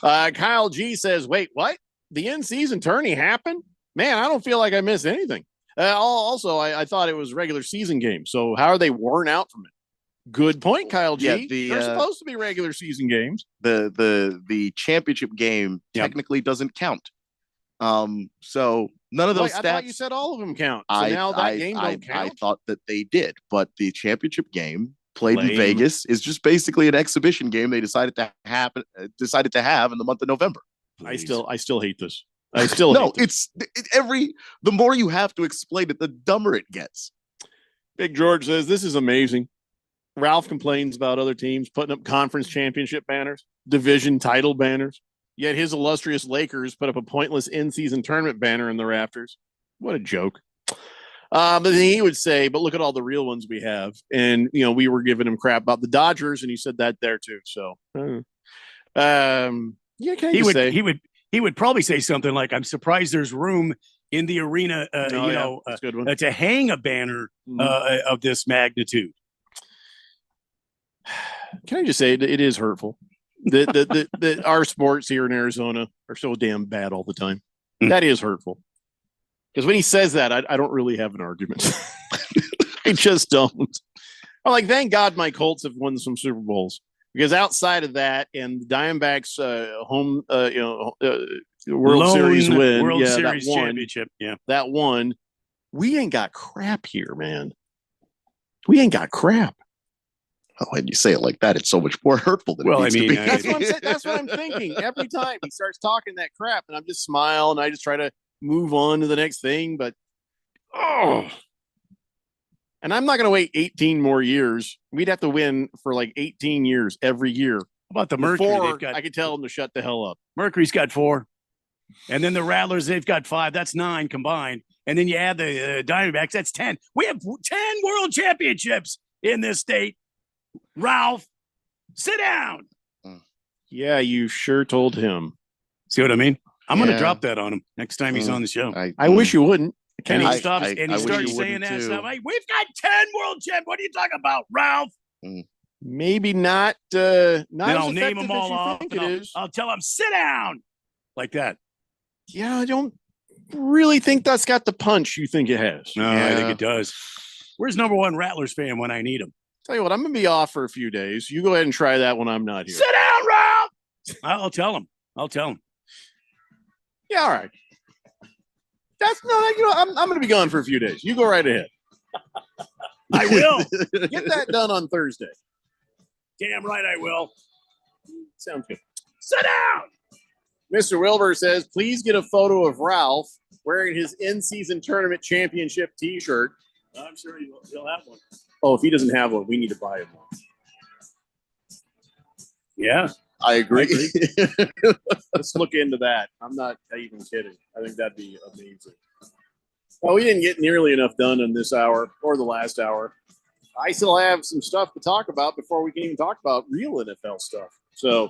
Kyle G says, wait, what? The in-season tourney happened? Man, I don't feel like I missed anything. I thought it was regular season games. So how are they worn out from it? Good point, Kyle G. They're supposed to be regular season games. The championship game technically doesn't count. So none of those stats. I thought you said all of them count. So now that game don't count? I thought that they did, but the championship game played in Vegas is just basically an exhibition game they decided to have in the month of November. Please. I still hate this. I still hate this. The more you have to explain it, the dumber it gets. Big George says this is amazing. Ralph complains about other teams putting up conference championship banners, division title banners. Yet his illustrious Lakers put up a pointless in-season tournament banner in the rafters. What a joke. But then he would say, but look at all the real ones we have. And, we were giving him crap about the Dodgers, and he said that there too. So, he would probably say something like, I'm surprised there's room in the arena, that's a good one. To hang a banner of this magnitude. Can I just say it is hurtful. that our sports here in Arizona are so damn bad all the time. That is hurtful. Because when he says that, I don't really have an argument. I just don't. I'm like, thank God my Colts have won some Super Bowls. Because outside of that and the Diamondbacks home World Series win. World Series championship. Yeah. That one. We ain't got crap here, man. We ain't got crap. Oh, when you say it like that, it's so much more hurtful than it needs to be. That's what I'm thinking. Every time he starts talking that crap, and I'm just smile and I just try to move on to the next thing. But and I'm not going to wait 18 more years. We'd have to win for like 18 years every year. How about the Mercury? I could tell them to shut the hell up. Mercury's got 4, and then the Rattlers, they've got 5. That's 9 combined. And then you add the Diamondbacks, that's 10. We have 10 world championships in this state. Ralph, sit down. Yeah, you sure told him. See what I mean? I'm going to Yeah. drop that on him next time he's on the show. I wish you wouldn't. And he I- stops I- and I he wish starts you saying wouldn't, that too. stuff. Like, we've got 10 world champ. What are you talking about, Ralph? Maybe not. Not Then as I'll name effective them as all you off. think And it I'll, is. I'll tell him, sit down. Like that. Yeah, I don't really think that's got the punch you think it has. No, I think it does. Where's number one Rattlers fan when I need him? Tell you what, I'm gonna be off for a few days. You go ahead and try that when I'm not here. Sit down, Ralph. I'll tell him. I'll tell him. Yeah, all right. That's no, you know, I'm gonna be gone for a few days. You go right ahead. I will. Get that done on Thursday. Damn right I will. Sounds good. Sit down. Mr. Wilbur says, please get a photo of Ralph wearing his in-season tournament championship T-shirt. I'm sure he'll have one. Oh, if he doesn't have one, we need to buy him one. Yeah. I agree. Let's look into that. I'm not even kidding. I think that'd be amazing. Well, we didn't get nearly enough done in this hour or the last hour. I still have some stuff to talk about before we can even talk about real NFL stuff. So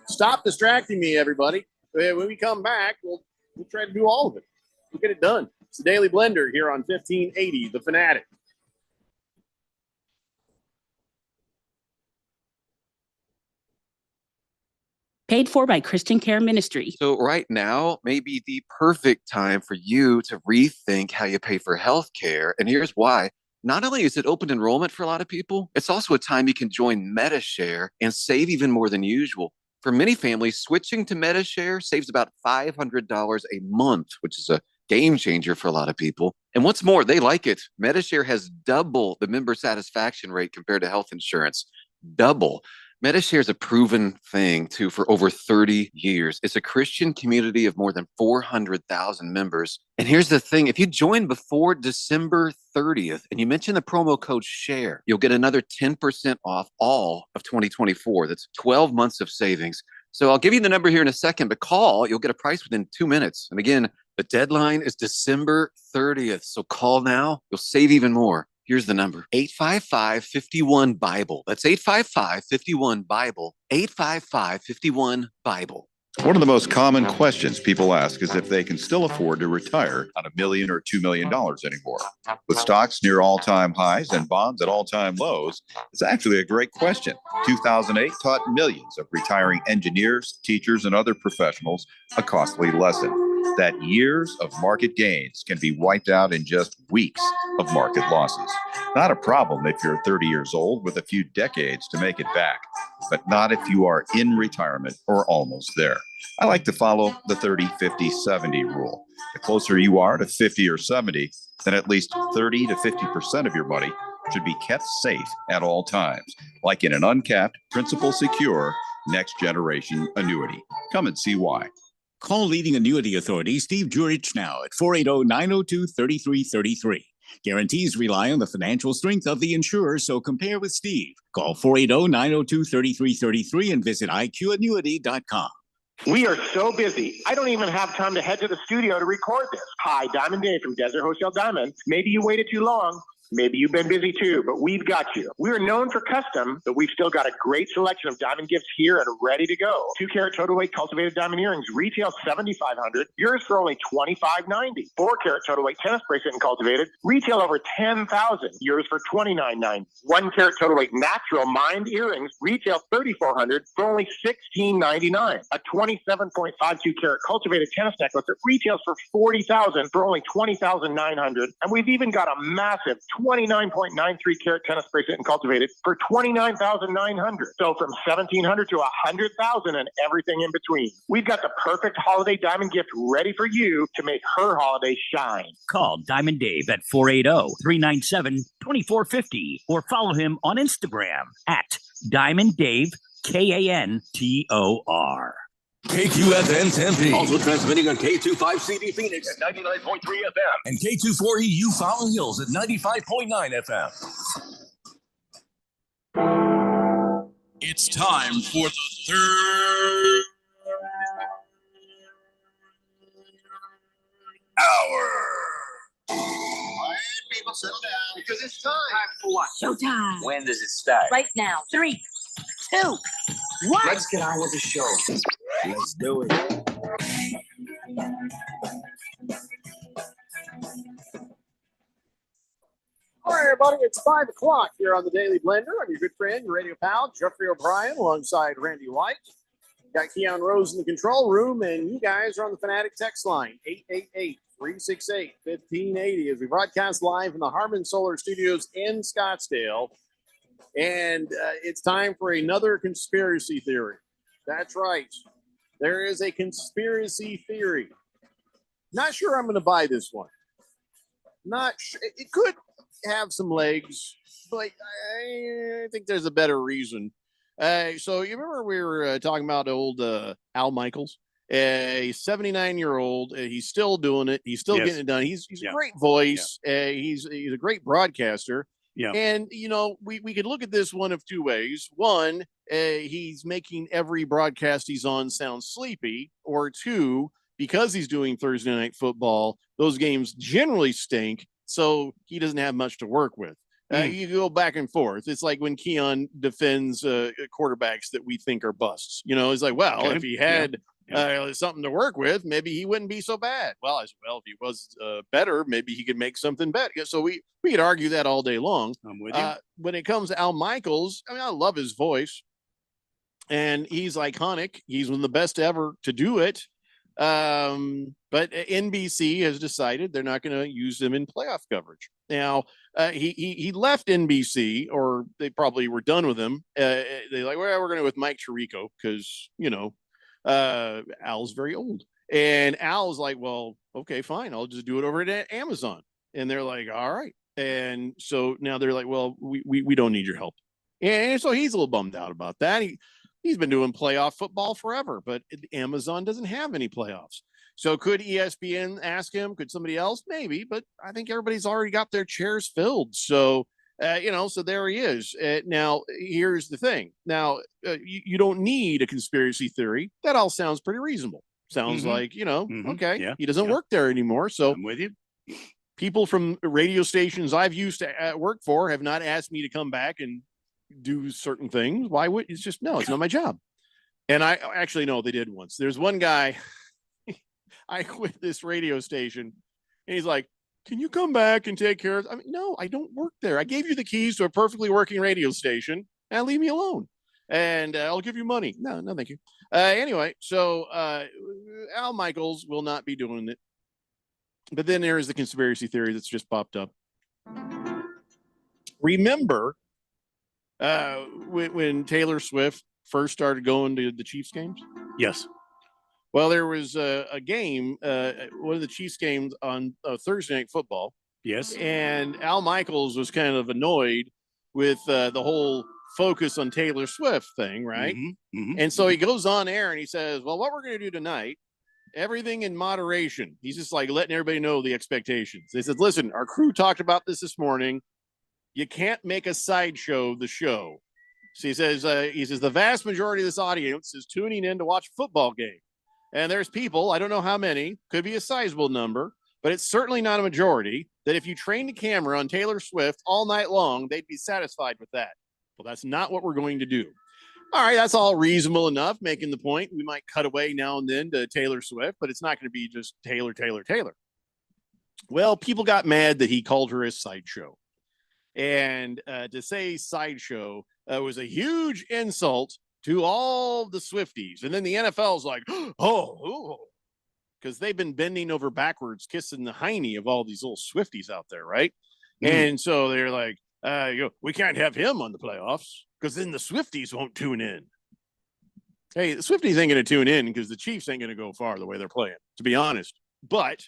stop distracting me, everybody. When we come back, we'll try to do all of it. We'll get it done. It's the Daily Blender here on 1580, The Fanatic. Paid for by Christian Care Ministry. So right now may be the perfect time for you to rethink how you pay for health care. And here's why. Not only is it open enrollment for a lot of people, it's also a time you can join MediShare and save even more than usual. For many families, switching to MediShare saves about $500 a month, which is a game changer for a lot of people. And what's more, they like it. MediShare has double the member satisfaction rate compared to health insurance. Double. MediShare is a proven thing, too, for over 30 years. It's a Christian community of more than 400,000 members. And here's the thing. If you join before December 30th and you mention the promo code SHARE, you'll get another 10% off all of 2024. That's 12 months of savings. So I'll give you the number here in a second, but call. You'll get a price within 2 minutes. And again, the deadline is December 30th. So call now. You'll save even more. Here's the number, 855-51-BIBLE. That's 855-51-BIBLE, 855-51-BIBLE. One of the most common questions people ask is if they can still afford to retire on $1 million or $2 million anymore. With stocks near all-time highs and bonds at all-time lows, it's actually a great question. 2008 taught millions of retiring engineers, teachers, and other professionals a costly lesson that years of market gains can be wiped out in just weeks of market losses. Not a problem if you're 30 years old with a few decades to make it back, but not if you are in retirement or almost there. I like to follow the 30-50-70 rule. The closer you are to 50 or 70, then at least 30 to 50% of your money should be kept safe at all times, like in an uncapped, principal secure, next generation annuity. Come and see why. Call leading annuity authority Steve Jurich now at 480-902-3333. Guarantees rely on the financial strength of the insurer, so compare with Steve. Call 480-902-3333 and visit IQannuity.com. We are so busy. I don't even have time to head to the studio to record this. Hi, Diamond Dave from Desert Hotel Diamond. Maybe you waited too long. Maybe you've been busy too, but we've got you. We're known for custom, but we've still got a great selection of diamond gifts here and ready to go. 2-carat total weight cultivated diamond earrings retail $7,500. Yours for only $2,590. 4-carat total weight tennis bracelet and cultivated retail over $10,000. Yours for $2,990. 1-carat total weight natural mined earrings retail $3,400 for only $1,699. A 27.52-carat cultivated tennis necklace that retails for $40,000 for only $20,900. And we've even got a massive 29.93-carat tennis bracelet and cultivated for $29,900. So from $1,700 to $100,000 and everything in between. We've got the perfect holiday diamond gift ready for you to make her holiday shine. Call Diamond Dave at 480-397-2450 or follow him on Instagram at Diamond Dave, KANTOR. KQFN Tempe. Also transmitting on K25CD Phoenix at 99.3 FM. And K24EU Fountain Hills at 95.9 FM. It's time for the third hour. Quiet, people, settle down. because it's time. For what? Showtime. When does it start? Right now. 3, 2, 1. Let's get on with the show. Let's do it. All right, everybody, it's 5 o'clock here on the Daily Blender. I'm your good friend, your radio pal, Jeffrey O'Brien, alongside Randy White. Got Keon Rose in the control room, and you guys are on the Fanatic text line, 888-368-1580, as we broadcast live from the Harmon Solar Studios in Scottsdale. And it's time for another conspiracy theory. That's right. There is a conspiracy theory. Not sure I'm going to buy this one. Not sure. It could have some legs, but I think there's a better reason. So you remember we were talking about old Al Michaels, a 79-year-old. He's still doing it. He's still getting it done. He's a great voice. He's a great broadcaster. Yeah. And, you know, we could look at this one of two ways. One, he's making every broadcast he's on sound sleepy. Or two, because he's doing Thursday Night Football, those games generally stink. So he doesn't have much to work with. You go back and forth. It's like when Keon defends quarterbacks that we think are busts. You know, it's like, well, if he had something to work with, maybe he wouldn't be so bad. Well, if he was better, maybe he could make something better. So we could argue that all day long. I'm with you. When it comes to Al Michaels, I mean, I love his voice, and he's iconic. He's one of the best ever to do it. But NBC has decided they're not going to use him in playoff coverage. Now, he left NBC, or they probably were done with him. They're like, well, we're going to go with Mike Tirico because, you know, Al's very old. And Al's like, well, okay, fine. I'll just do it over at Amazon. And they're like, all right. And so now they're like, well, we don't need your help. And so he's a little bummed out about that. He's been doing playoff football forever, but Amazon doesn't have any playoffs. So could ESPN ask him? Could somebody else? Maybe, but I think everybody's already got their chairs filled. So, so there he is. Now, here's the thing. Now, you don't need a conspiracy theory. That all sounds pretty reasonable. Sounds like, okay, he doesn't work there anymore. So I'm with you. People from radio stations I've used to work for have not asked me to come back and do certain things. Why would it's just no, it's not my job. And I actually know they did once. There's one guy I quit this radio station and he's like, can you come back and take care of I mean, no, I don't work there. I gave you the keys to a perfectly working radio station and leave me alone. And I'll give you money. No, thank you. Anyway, so Al Michaels will not be doing it. But then there is the conspiracy theory that's just popped up. Remember when Taylor Swift first started going to the Chiefs games? Yes. Well, there was a game, one of the Chiefs games on Thursday Night Football. Yes. And Al Michaels was kind of annoyed with the whole focus on Taylor Swift thing, right? And so he goes on air and he says, well, what we're going to do tonight, everything in moderation. He's just like letting everybody know the expectations. They said, listen, our crew talked about this morning. You can't make a sideshow the show. So he says the vast majority of this audience is tuning in to watch a football game. And there's people, I don't know how many, could be a sizable number, but it's certainly not a majority, that if you train the camera on Taylor Swift all night long, they'd be satisfied with that. Well, that's not what we're going to do. All right, that's all reasonable enough, making the point. We might cut away now and then to Taylor Swift, but it's not going to be just Taylor. Well, people got mad that he called her a sideshow. And to say sideshow was a huge insult to all the Swifties. And then the NFL's like, because they've been bending over backwards, kissing the hiney of all these little Swifties out there, right? And so they're like, we can't have him on the playoffs because then the Swifties won't tune in. Hey, the Swifties ain't going to tune in because the Chiefs ain't going to go far the way they're playing, to be honest. But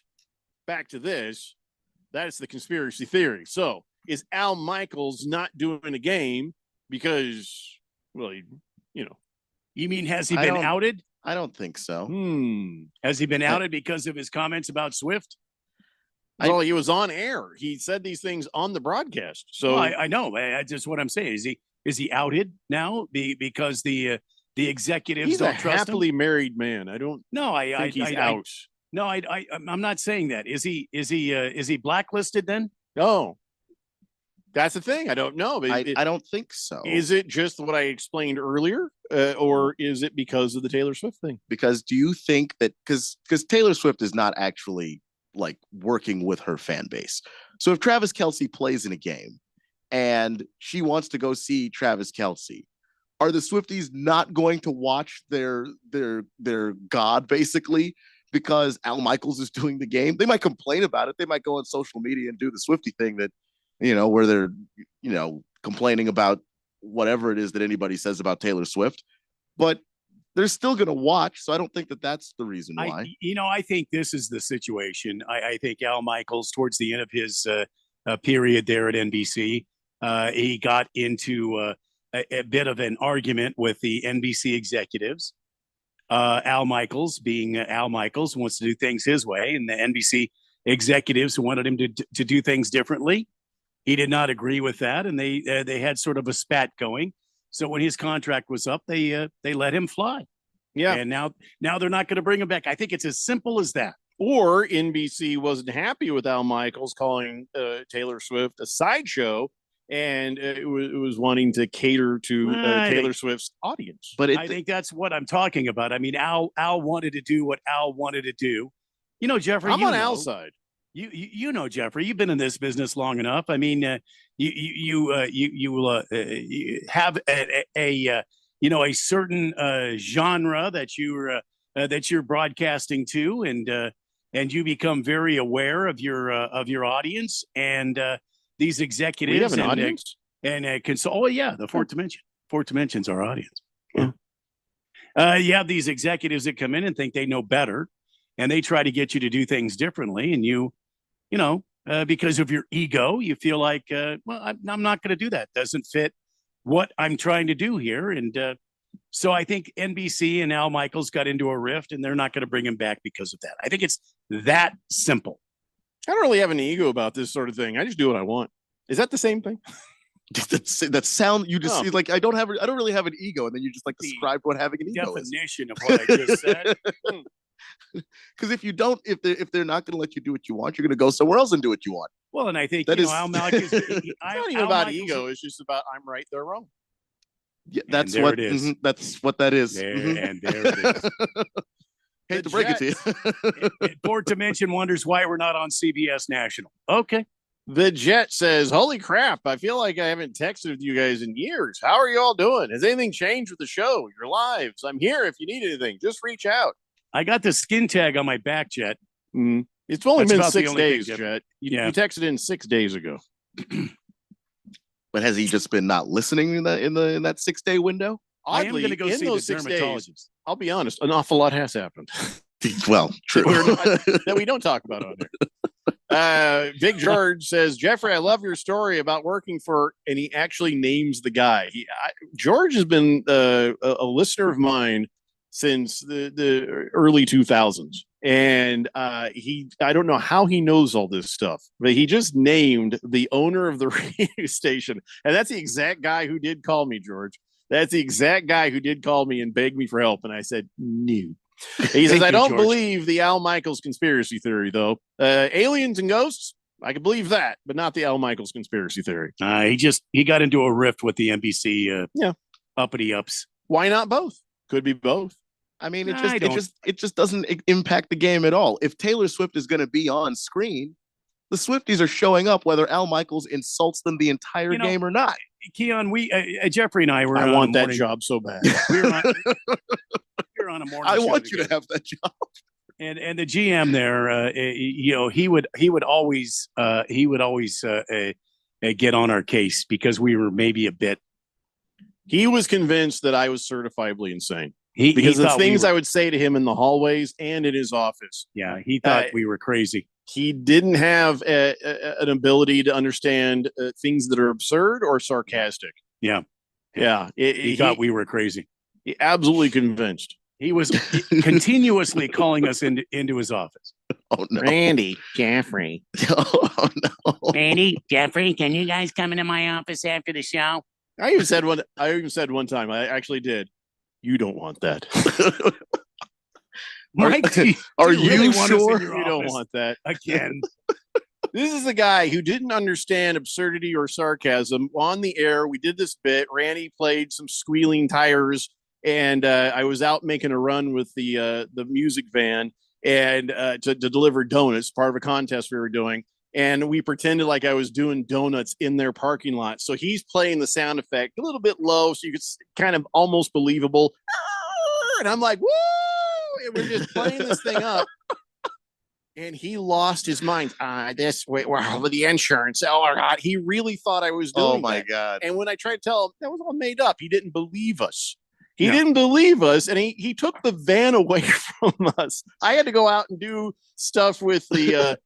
back to this, that's the conspiracy theory. So is Al Michaels not doing a game because, well, you mean, has he been outed? I don't think so. Has he been outed because of his comments about Swift? Well, he was on air. He said these things on the broadcast. So well, I know. That's just what I'm saying. Is he outed now because the executives don't trust him? He's a happily married man. I don't. No, I think he's out. No, I'm not saying that. Is he blacklisted then? No. That's the thing. I don't know. I don't think so. Is it just what I explained earlier, or is it because of the Taylor Swift thing? Because do you think that because Taylor Swift is not actually like working with her fan base. So if Travis Kelce plays in a game and she wants to go see Travis Kelce, are the Swifties not going to watch their god basically because Al Michaels is doing the game? They might complain about it. They might go on social media and do the Swiftie thing that, where they're, complaining about whatever it is that anybody says about Taylor Swift, but they're still going to watch. So I don't think that that's the reason why. I think this is the situation. I think Al Michaels, towards the end of his period there at NBC, he got into a bit of an argument with the NBC executives. Al Michaels, being Al Michaels, wants to do things his way, and the NBC executives wanted him to do things differently. He did not agree with that, and they had sort of a spat going. So when his contract was up, they let him fly. Yeah, and now they're not going to bring him back. I think it's as simple as that. Or NBC wasn't happy with Al Michaels calling Taylor Swift a sideshow, and it was wanting to cater to Taylor Swift's audience. But I think that's what I'm talking about. I mean, Al wanted to do what Al wanted to do. Jeffrey, I'm on Al's side. You know, Jeffrey, you've been in this business long enough. I mean, you have a certain genre that you're broadcasting to, and you become very aware of your audience and these executives. We have an audience and console. Oh yeah, the fourth dimension. Fourth dimension's our audience. Yeah. You have these executives that come in and think they know better, and they try to get you to do things differently, and because of your ego, you feel like, I'm not going to do that. Doesn't fit what I'm trying to do here. And so I think NBC and Al Michaels got into a rift, and they're not going to bring him back because of that. I think it's that simple. I don't really have an ego about this sort of thing. I just do what I want. Is that the same thing? that sound you just like I don't really have an ego, and then you just like described what having an ego is. Definition of what I just said. Because if they're not going to let you do what you want, you're going to go somewhere else and do what you want. Well, and I think that Al Michaels. It's not even about ego. It's just about I'm right, they're wrong. Yeah, that's what it is. That's what that is. And there it is. Hate to break it to you. Fourth Dimension wonders why we're not on CBS National. Okay. The Jet says, "Holy crap! I feel like I haven't texted with you guys in years. How are you all doing? Has anything changed with the show? Your lives? I'm here if you need anything. Just reach out." I got the skin tag on my back, Jet. Mm-hmm. It's only been 6 days, Jet. You texted in 6 days ago. But has he just been not listening in that 6 day window? Oddly, I am going to go see the dermatologist. Days, I'll be honest, an awful lot has happened. Well, true. that we don't talk about on there. Big George says, Jeffrey, I love your story about working for, and he actually names the guy. George has been a listener of mine since the early 2000s. And I don't know how he knows all this stuff, but he just named the owner of the radio station. And that's the exact guy who did call me, George. That's the exact guy who did call me and beg me for help. And I said, no. He says, I don't believe the Al Michaels conspiracy theory, though. Aliens and ghosts, I can believe that, but not the Al Michaels conspiracy theory. He got into a rift with the NBC uppity ups. Why not both? Could be both. I mean, it just doesn't impact the game at all. If Taylor Swift is going to be on screen, the Swifties are showing up whether Al Michaels insults them the entire game or not. Keon, Jeffrey and I were. I want that job so bad. we were on a morning. I show want together. you to have that job. And the GM there, he would always get on our case because we were maybe a bit. He was convinced that I was certifiably insane. Because the things I would say to him in the hallways and in his office. Yeah, he thought we were crazy. He didn't have an ability to understand things that are absurd or sarcastic. Yeah. Yeah. He thought we were crazy. He absolutely convinced. He was continuously calling us into his office. Oh, no. Randy, Jeffrey. Oh, no. Randy, Jeffrey, can you guys come into my office after the show? I even said one time, I actually did. You don't want that. Mike, are you really sure you don't want that again? This is the guy who didn't understand absurdity or sarcasm on the air. We did this bit. Randy played some squealing tires, and I was out making a run with the music van and to deliver donuts, part of a contest we were doing. And we pretended like I was doing donuts in their parking lot. So he's playing the sound effect a little bit low, so you could kind of almost believable. And I'm like, woo! And we're just playing this thing up. And he lost his mind. With the insurance. Oh, my God. He really thought I was doing God. And when I tried to tell him that was all made up, he didn't believe us. He didn't believe us, and he took the van away from us. I had to go out and do stuff with the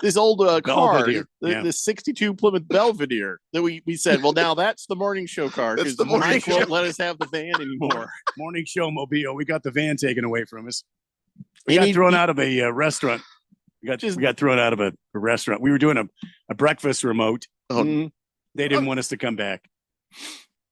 this old car, the 62 Plymouth Belvedere that we said, well, now that's the morning show car because the Mike won't let us have the van anymore. Morning show mobile. We got the van taken away from us. We got thrown out of a restaurant. We got thrown out of a restaurant. We were doing a breakfast remote. They didn't want us to come back.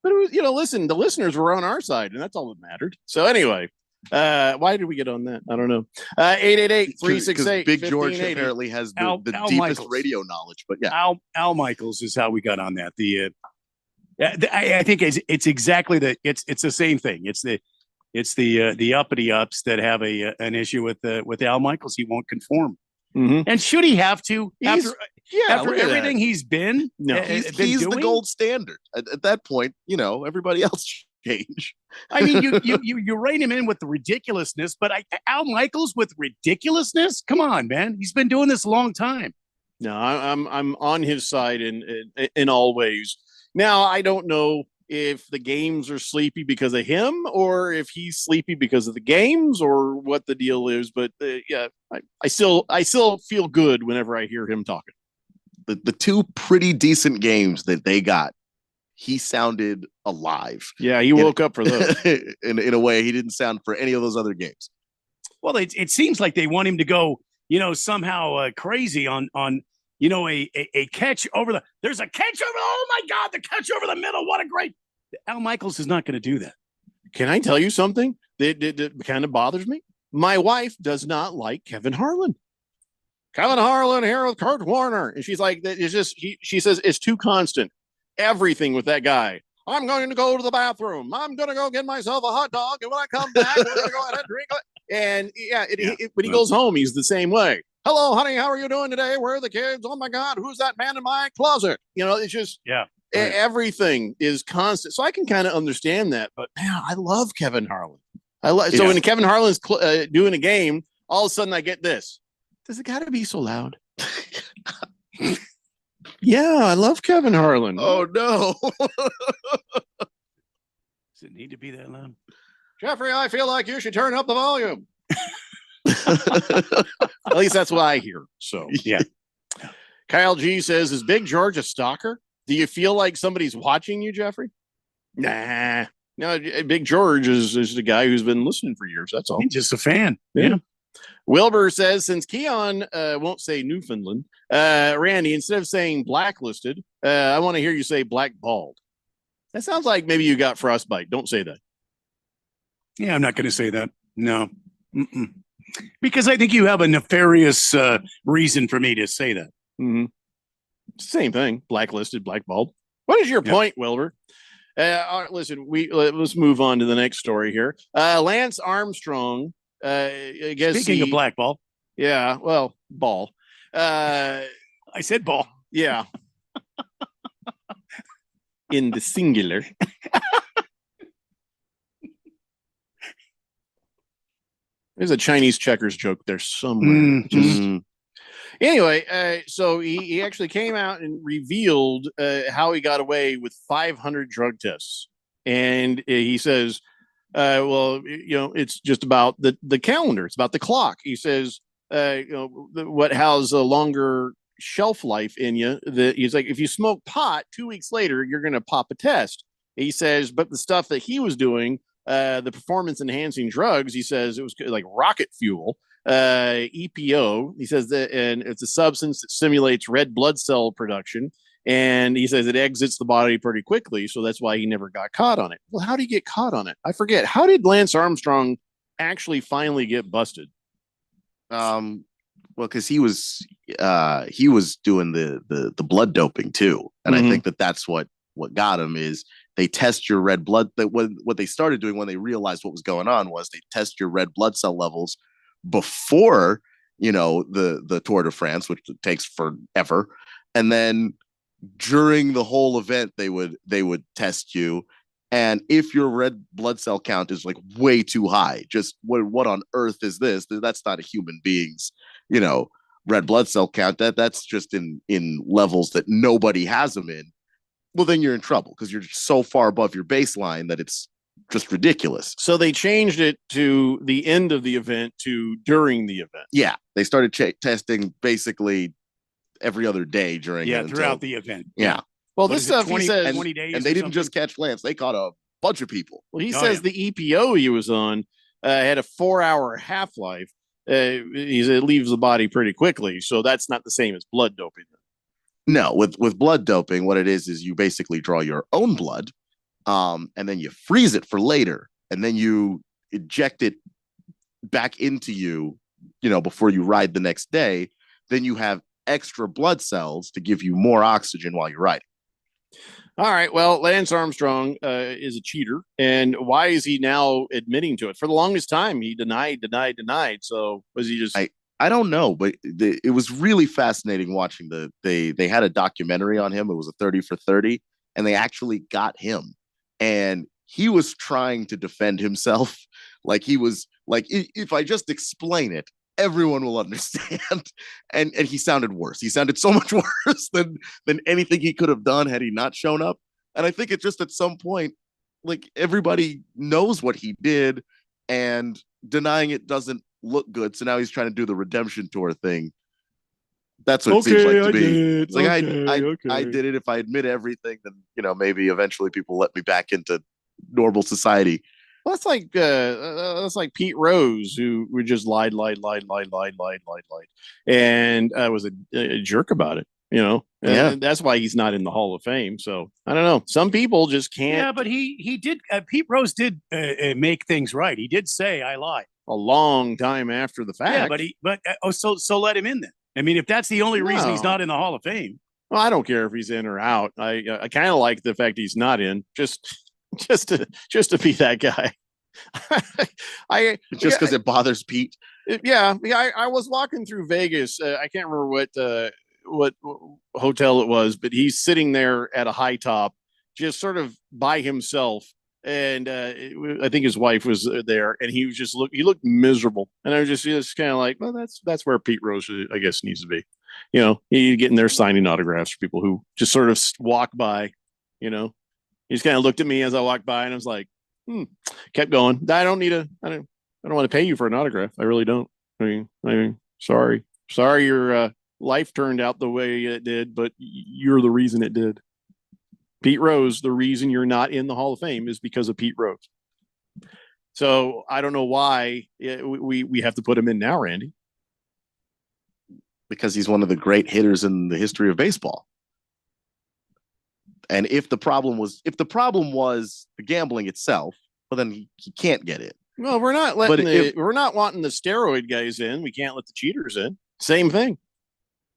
But it was, listen, the listeners were on our side, and that's all that mattered. So anyway, why did we get on that? I don't know. 888-368. Big George apparently has the deepest Michaels. radio knowledge. But yeah, Al Michaels is how we got on that. I think it's exactly it's the same thing. It's the uppity ups that have an issue with Al Michaels. He won't conform. Mm-hmm. And should he have to after everything he's been? No, he's the gold standard. At that point, everybody else change. I mean, you rein him in with the ridiculousness, but Al Michaels with ridiculousness? Come on, man. He's been doing this a long time. No, I'm on his side in all ways. Now, I don't know if the games are sleepy because of him or if he's sleepy because of the games or what the deal is. But I still feel good whenever I hear him talking. The two pretty decent games that they got, he sounded alive. Yeah, he woke up for those. in a way he didn't sound for any of those other games. Well, it seems like they want him to go, somehow crazy on a catch over there's a catch over. Oh my God, the catch over the middle. What a great. Al Michaels is not going to do that. Can I tell you something that kind of bothers me? My wife does not like Kevin Harlan. Kevin Harlan here with Kurt Warner. And she's like, it's just, she says it's too constant. Everything with that guy. I'm going to go to the bathroom. I'm going to go get myself a hot dog. And when I come back, we're going to go ahead and drink it. And when he goes home, he's the same way. Hello, honey. How are you doing today? Where are the kids? Oh my God. Who's that man in my closet? It's just, everything is constant. So I can kind of understand that, but man, I love Kevin Harlan. So when Kevin Harlan's doing a game, all of a sudden I get this. Does it got to be so loud? Yeah, I love Kevin Harlan. Oh no. Does it need to be that loud? Jeffrey, I feel like you should turn up the volume. At least that's what I hear. So yeah. Kyle G says, is Big George a stalker? Do you feel like somebody's watching you, Jeffrey? Nah. No, Big George is the guy who's been listening for years. That's all. He's just a fan. Yeah. Wilbur says, since Keon won't say Newfoundland, Randy, instead of saying blacklisted, I want to hear you say blackballed. That sounds like maybe you got frostbite. Don't say that. Yeah, I'm not going to say that. No. Mm-mm. Because I think you have a nefarious reason for me to say that. Mm-hmm. Same thing. Blacklisted, blackballed. What is your point, Wilbur? All right, listen, let's move on to the next story here. Lance Armstrong. I guess Speaking of blackball. Yeah, well, ball. I said ball. Yeah. In the singular. There's a Chinese checkers joke there somewhere. Anyway, so he actually came out and revealed how he got away with 500 drug tests. And he says, it's just about the calendar. It's about the clock. He says, what has a longer shelf life in you. He's like, if you smoke pot 2 weeks later, you're going to pop a test. He says, but the stuff that he was doing, the performance enhancing drugs, he says it was like rocket fuel. EPO, he says that, and it's a substance that stimulates red blood cell production, and he says it exits the body pretty quickly, so that's why he never got caught on it. Well, how did he get caught on it? I forget. How did Lance Armstrong actually finally get busted? Well, Well, because he was doing the blood doping too, and I think that's what got him is they test your red blood. What they started doing when they realized what was going on was they test your red blood cell levels before the Tour de France, which takes forever, and then during the whole event they would test you. And if your red blood cell count is like way too high, just what on earth is this? That's not a human being's, red blood cell count. That's just in levels that nobody has them in. Well, then you're in trouble because you're so far above your baseline that it's just ridiculous. So they changed it to the end of the event to during the event. Yeah, they started testing basically every other day during throughout the event. Yeah. Well, this stuff 20, he says, 20 days and they didn't just catch Lance; they caught a bunch of people. Well, he says the EPO he was on had a 4-hour half-life. It leaves the body pretty quickly, so that's not the same as blood doping. No, with blood doping, what it is you basically draw your own blood, and then you freeze it for later, and then you inject it back into you, before you ride the next day. Then you have extra blood cells to give you more oxygen while you're riding. All right. Well, Lance Armstrong is a cheater. And why is he now admitting to it? For the longest time, he denied. So was he just... I don't know, but it was really fascinating watching they had a documentary on him. It was a 30 for 30, and they actually got him. And he was trying to defend himself. Like he was like, if I just explain it, everyone will understand. And he sounded worse. He sounded so much worse than anything he could have done had he not shown up. And I think it's just at some point, like everybody knows what he did, and denying it doesn't look good. So now he's trying to do the redemption tour thing. That's what it seems like to me. It's like I did it. If I admit everything, then maybe eventually people let me back into normal society. Well, that's like Pete Rose, who just lied, and was a jerk about it. And that's why he's not in the Hall of Fame. So I don't know. Some people just can't. Yeah, but he did. Pete Rose did make things right. He did say I lied a long time after the fact. Yeah, so let him in then. I mean, if that's the only reason he's not in the Hall of Fame. Well, I don't care if he's in or out. I kind of like the fact he's not in. Just to be that guy. Just because it bothers Pete. I was walking through Vegas. I can't remember what hotel it was, but he's sitting there at a high top, just sort of by himself. And I think his wife was there, and he was he looked miserable. And I was just kind of like, well, that's where Pete Rose, I guess, needs to be. He getting there signing autographs for people who just sort of walk by. He just kind of looked at me as I walked by, and I was like, kept going. I don't want to pay you for an autograph. I really don't. I mean, sorry, your life turned out the way it did, but you're the reason it did. Pete Rose, the reason you're not in the Hall of Fame is because of Pete Rose. So I don't know why we have to put him in now, Randy. Because he's one of the great hitters in the history of baseball. And if the problem was the gambling itself, well, then he can't get it. Well, we're not we're not wanting the steroid guys in. We can't let the cheaters in. Same thing.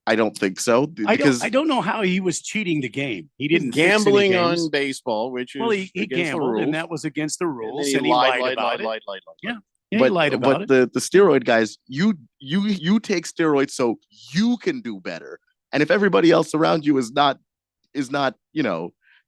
I don't think so. Because I don't know how he was cheating the game. He didn't gambling on baseball, which is he gambled, and that was against the rules. And he lied about it. Yeah, he lied about it. But the steroid guys, you take steroids so you can do better. And if everybody else around you is not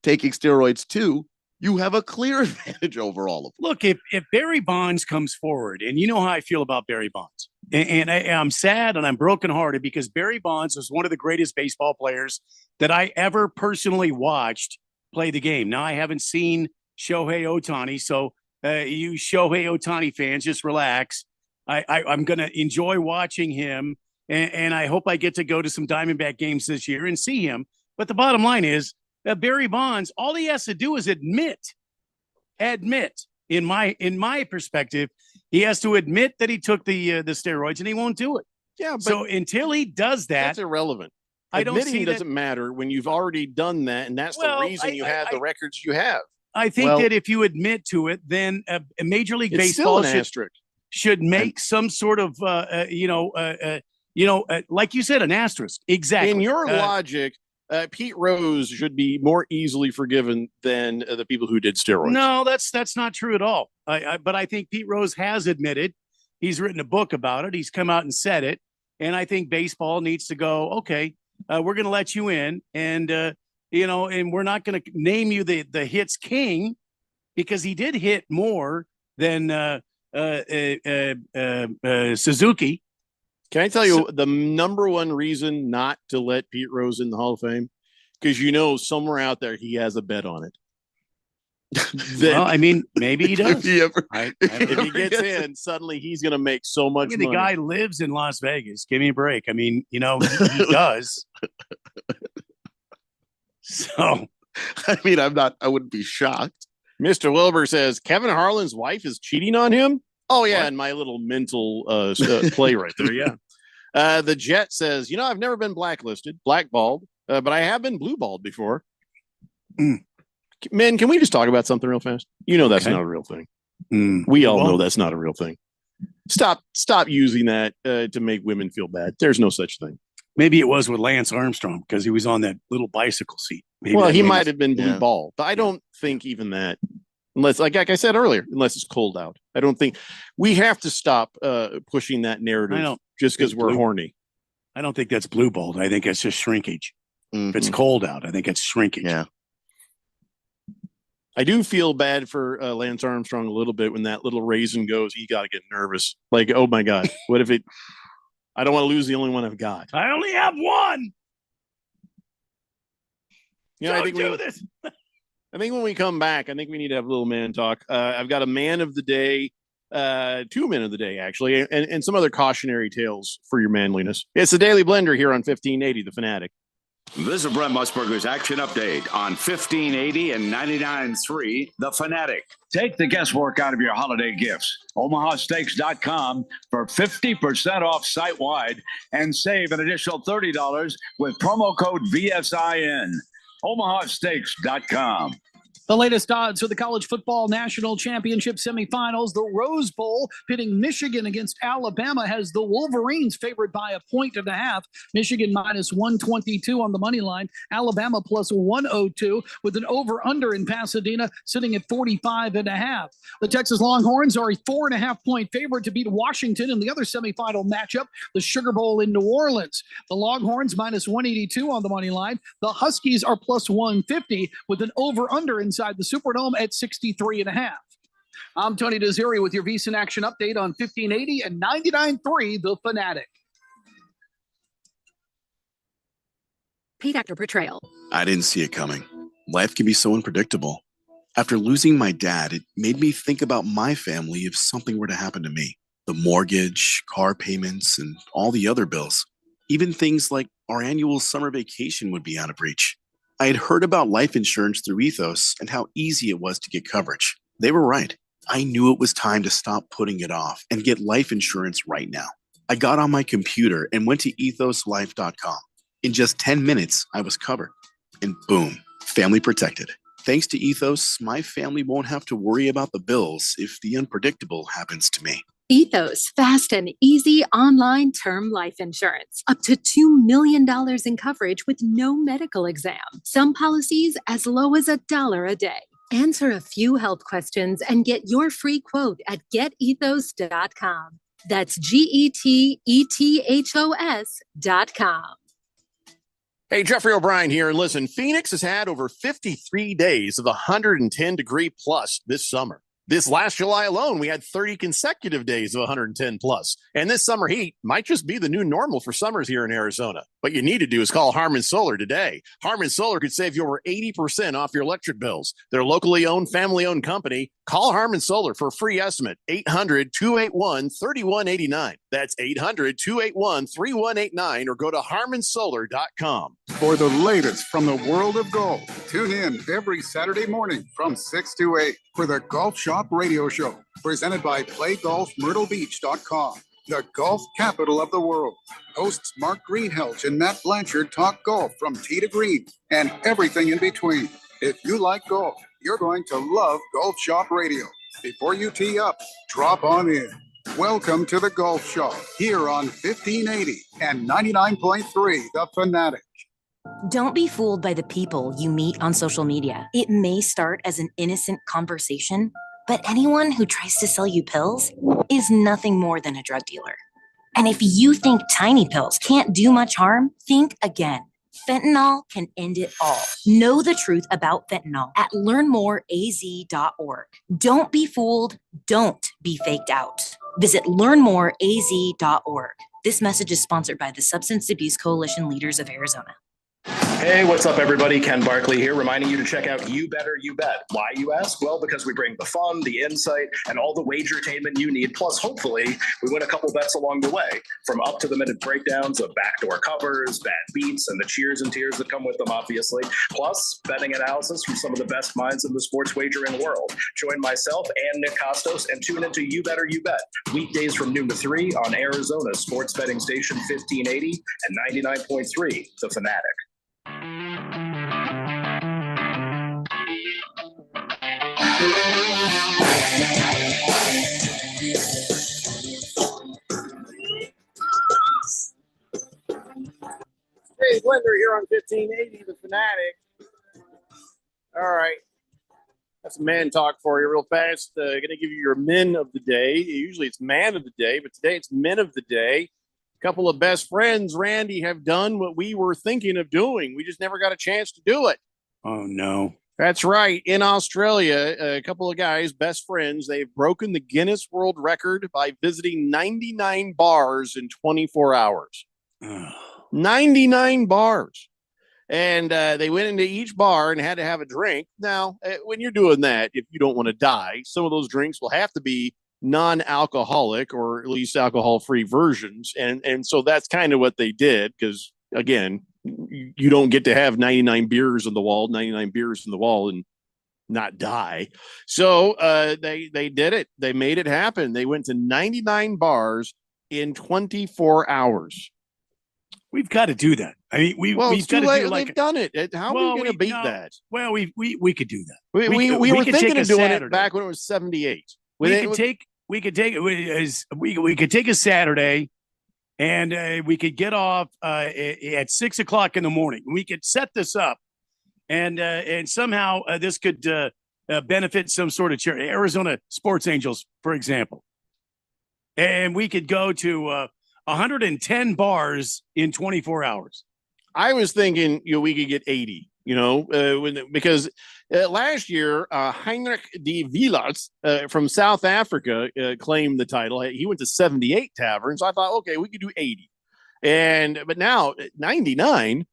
taking steroids too, you have a clear advantage over all of them. Look, if Barry Bonds comes forward, and you know how I feel about Barry Bonds, and I'm sad and I'm brokenhearted because Barry Bonds was one of the greatest baseball players that I ever personally watched play the game. Now, I haven't seen Shohei Ohtani, so you Shohei Ohtani fans, just relax. I'm going to enjoy watching him, and I hope I get to go to some Diamondback games this year and see him. But the bottom line is, Barry Bonds, all he has to do is admit, in my perspective, he has to admit that he took the steroids, and he won't do it. Yeah. But so until he does that, that's irrelevant. I don't see Admitting doesn't matter when you've already done that, and that's the reason you have the records you have. I think that if you admit to it, then Major League Baseball should make some sort of like you said, an asterisk. Exactly. In your logic, Pete Rose should be more easily forgiven than the people who did steroids. No, that's not true at all. But I think Pete Rose has admitted, he's written a book about it. He's come out and said it. And I think baseball needs to go, okay, we're going to let you in. And, and we're not going to name you the hits king, because he did hit more than Suzuki. Can I tell you the number one reason not to let Pete Rose in the Hall of Fame? Because somewhere out there he has a bet on it. Well, I mean, maybe he does. If he gets in, suddenly he's going to make so much money. The guy lives in Las Vegas. Give me a break. I mean, he does. So, I mean, I wouldn't be shocked. Mr. Wilbur says Kevin Harlan's wife is cheating on him. Oh, yeah. What? And my little mental play right there. Yeah. The Jet says, I've never been blackballed, but I have been blueballed before. Men, can we just talk about something real fast? That's not a real thing. We all know that's not a real thing. Stop using that to make women feel bad. There's no such thing. Maybe it was with Lance Armstrong because he was on that little bicycle seat. Maybe he might have been blue ball, but I don't think even that, unless, like I said earlier, unless it's cold out. I don't think we have to stop pushing that narrative just because we're horny. I don't think that's blue balled. I think it's just shrinkage. If it's cold out, I think it's shrinkage. Yeah. I do feel bad for Lance Armstrong a little bit when that little raisin goes. He got to get nervous. Like, oh my God, what if it? I don't want to lose the only one I've got. I only have one. I think I think when we come back, I think we need to have a little man talk. I've got a man of the day, 2 men of the day actually, and some other cautionary tales for your manliness. It's the Daily Blender here on 1580 The Fanatic. This is Brent Musburger's action update on 1580 and 99.3 The Fanatic. Take the guesswork out of your holiday gifts. OmahaSteaks.com for 50% off site-wide and save an additional $30 with promo code VSIN. OmahaSteaks.com. The latest odds for the College Football National Championship semifinals, the Rose Bowl pitting Michigan against Alabama, has the Wolverines favored by 1.5. Michigan minus 122 on the money line. Alabama plus 102 with an over-under in Pasadena sitting at 45.5. The Texas Longhorns are a 4.5-point favorite to beat Washington in the other semifinal matchup, the Sugar Bowl in New Orleans. The Longhorns minus 182 on the money line. The Huskies are plus 150 with an over-under inside the Superdome at 63.5. I'm Tony Desiri with your VSiN Action Update on 1580 and 99.3 The Fanatic. Paid actor portrayal. I didn't see it coming. Life can be so unpredictable. After losing my dad, it made me think about my family if something were to happen to me. The mortgage, car payments, and all the other bills. Even things like our annual summer vacation would be out of reach. I had heard about life insurance through Ethos and how easy it was to get coverage. They were right. I knew it was time to stop putting it off and get life insurance right now. I got on my computer and went to ethoslife.com. In just 10 minutes, I was covered. And boom, family protected. Thanks to Ethos, my family won't have to worry about the bills if the unpredictable happens to me. Ethos, fast and easy online term life insurance. Up to $2 million in coverage with no medical exam. Some policies as low as $1 a day. Answer a few health questions and get your free quote at getethos.com. That's GETETHOS.com. Hey, Jeffrey O'Brien here. And listen, Phoenix has had over 53 days of 110 degree plus this summer. This last July alone, we had 30 consecutive days of 110 plus. And this summer heat might just be the new normal for summers here in Arizona. What you need to do is call Harmon Solar today. Harmon Solar could save you over 80% off your electric bills. They're a locally owned, family-owned company. Call Harmon Solar for a free estimate. 800-281-3189. That's 800-281-3189 or go to harmonsolar.com. For the latest from the world of golf, tune in every Saturday morning from 6 to 8 for the Golf Shop Radio Show, presented by PlayGolfMyrtleBeach.com, the golf capital of the world. Hosts Mark Greenhelch and Matt Blanchard talk golf from tee to green and everything in between. If you like golf, you're going to love Golf Shop Radio. Before you tee up, drop on in. Welcome to the Golf Show here on 1580 and 99.3 The Fanatic. Don't be fooled by the people you meet on social media. It may start as an innocent conversation, but anyone who tries to sell you pills is nothing more than a drug dealer. And if you think tiny pills can't do much harm, think again. Fentanyl can end it all. Know the truth about fentanyl at learnmoreaz.org. Don't be fooled. Don't be faked out. Visit learnmoreaz.org. This message is sponsored by the Substance Abuse Coalition Leaders of Arizona. Hey, what's up, everybody? Ken Barkley here, reminding you to check out You Better You Bet. Why, you ask? Well, because we bring the fun, the insight, and all the wagertainment you need. Plus, hopefully, we win a couple bets along the way. From up-to-the-minute breakdowns of backdoor covers, bad beats, and the cheers and tears that come with them, obviously. Plus, betting analysis from some of the best minds in the sports wagering world. Join myself and Nick Costos and tune into You Better You Bet. Weekdays from noon to 3 on Arizona's sports betting station 1580 and 99.3 The Fanatic. Hey, Blender here on 1580, The Fanatic. All right. That's some man talk for you real fast. Going to give you your men of the day. Usually it's man of the day, but today it's men of the day. A couple of best friends, Randy, have done what we were thinking of doing. We just never got a chance to do it. Oh, no. That's right. In Australia, a couple of guys, best friends, they've broken the Guinness World Record by visiting 99 bars in 24 hours. 99 bars. And they went into each bar and had to have a drink. Now, when you're doing that, if you don't want to die, some of those drinks will have to be non-alcoholic or at least alcohol-free versions. And so that's kind of what they did because, again, you don't get to have 99 beers in the wall and not die. So they did it. They made it happen. They went to 99 bars in 24 hours. We've got to do that. I mean, we've got to do like they've done it. How are we going to beat that? Well, we could do that. We were thinking of doing it back when it was 78. We could take a Saturday, and we could get off at 6 o'clock in the morning. We could set this up, and somehow this could benefit some sort of charity. Arizona Sports Angels, for example, and we could go to 110 bars in 24 hours. I was thinking, we could get 80. Because last year, Heinrich de Villas from South Africa claimed the title. He went to 78 taverns. I thought, okay, we could do 80. But now 99,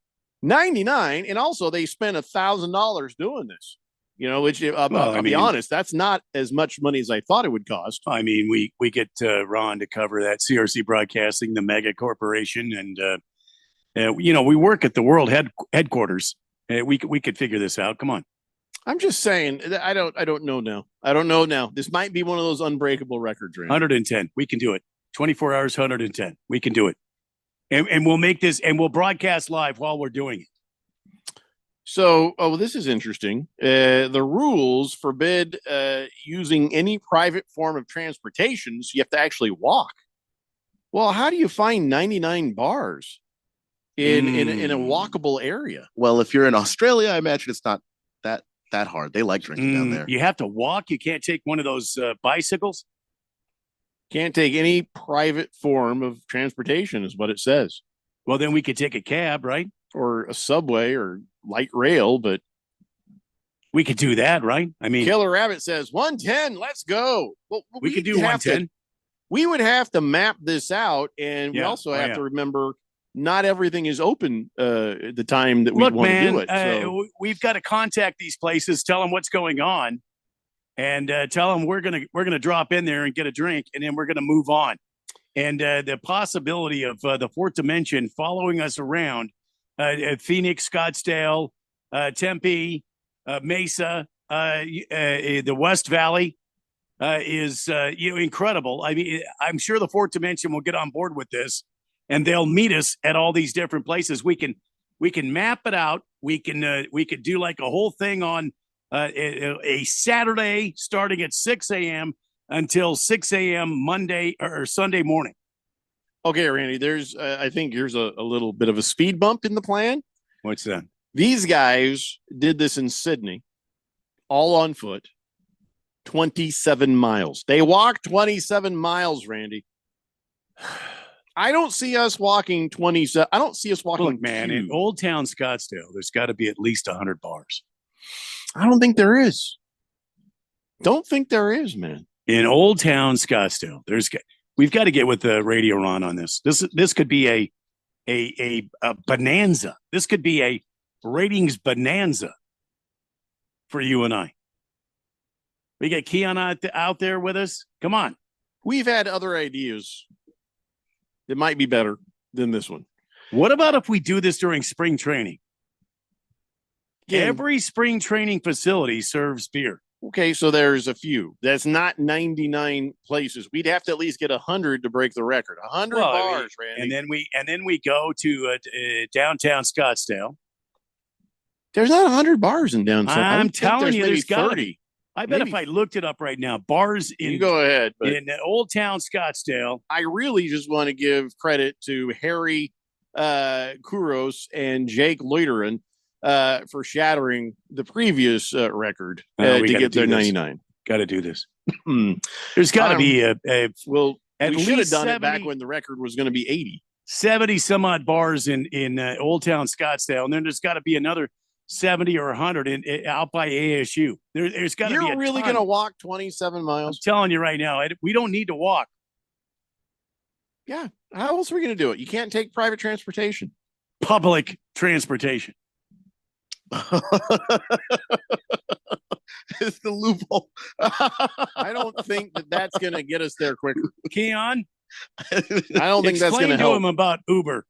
and also they spent $1,000 doing this. Which I'll be honest, that's not as much money as I thought it would cost. I mean, we get Ron to cover that, CRC Broadcasting, the mega corporation, and we work at the world headquarters. We could figure this out. Come on. I'm just saying. I don't know now. I don't know now. This might be one of those unbreakable records. Randy. 110. We can do it. 24 hours, 110. We can do it. And we'll make this, and we'll broadcast live while we're doing it. So, this is interesting. The rules forbid using any private form of transportation, so you have to actually walk. Well, how do you find 99 bars in a walkable area? Well, if you're in Australia, I imagine it's not that hard. They like drinking down there. You have to walk. You can't take one of those bicycles. Can't take any private form of transportation is what it says. Well, then we could take a cab, right? Or a subway or light rail, but we could do that, right? I mean, Killer Rabbit says 110. Let's go. Well, we could do 110. We would have to map this out, and we also have to remember not everything is open the time that we want to do it. So. We've got to contact these places, tell them what's going on, and tell them we're gonna drop in there and get a drink, and then we're gonna move on. And the possibility of the fourth dimension following us around. Phoenix, Scottsdale, Tempe, Mesa, the West Valley is incredible. I mean, I'm sure the fourth dimension will get on board with this, and they'll meet us at all these different places. We can map it out. We could do like a whole thing on a Saturday starting at 6 a.m. until 6 a.m. Monday or Sunday morning. Okay, Randy, there's I think here's a little bit of a speed bump in the plan. What's that? These guys did this in Sydney, all on foot, 27 miles. They walked 27 miles, Randy. I don't see us walking 27. I don't see us walking. Look, man, in Old Town Scottsdale, there's got to be at least 100 bars. I don't think there is. Don't think there is, man. In Old Town Scottsdale, we've got to get with the Radio Ron on this. This could be a bonanza. This could be a ratings bonanza for you and I. We got Keon out there with us. Come on. We've had other ideas that might be better than this one. What about if we do this during spring training? Yeah. Every spring training facility serves beer. Okay, so there's a few. That's not 99 places. We'd have to at least get 100 to break the record. 100 bars, Randy. And then we go to downtown Scottsdale. There's not 100 bars in downtown. I'm telling you, there's got 30. I bet if I looked it up right now, bars in you go ahead, but in Old Town Scottsdale. I really just want to give credit to Harry Kouros and Jake Loiterin for shattering the previous record to get their 99. Got to do this. There's got to be a well. At we should have done 70, it back when the record was going to be 80. 70 some odd bars in Old Town Scottsdale, and then there's got to be another 70 or 100 out by ASU. There's got to be. You're really going to walk 27 miles? I'm telling you right now, we don't need to walk. Yeah. How else are we going to do it? You can't take private transportation. Public transportation. It's the loophole. I don't think that's going to get us there quicker. Keon, I don't think that's going to help. Explain to him about Uber,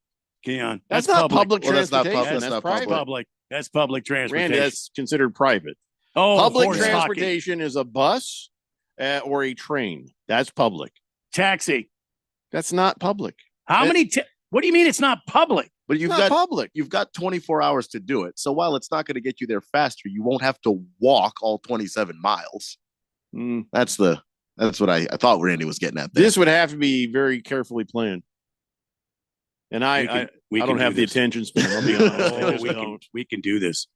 Keon. That's not public transportation. That's public. That's public transportation. Randy, that's considered private. Oh, public transportation is a bus or a train. That's public. Taxi. That's not public. How many? What do you mean it's not public? But you've got public. You've got 24 hours to do it. So while it's not going to get you there faster, you won't have to walk all 27 miles. That's what I thought Randy was getting at there. This would have to be very carefully planned. And I don't have the attention span. I'll be honest. We can do this.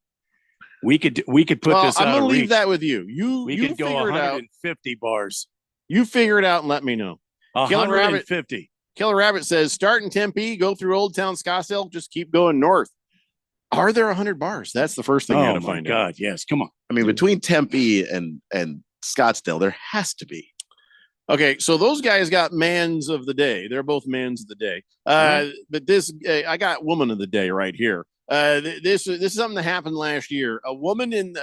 We could put this. I'm going to leave that with you. We could go 150 bars. You figure it out and let me know. 150. Killer Rabbit says, start in Tempe, go through Old Town Scottsdale, just keep going north. Are there 100 bars? That's the first thing you got to find out. Yes, come on. I mean, between Tempe and Scottsdale, there has to be. Okay, so those guys got mans of the day. They're both mans of the day. But this, I got woman of the day right here. This is something that happened last year. A woman in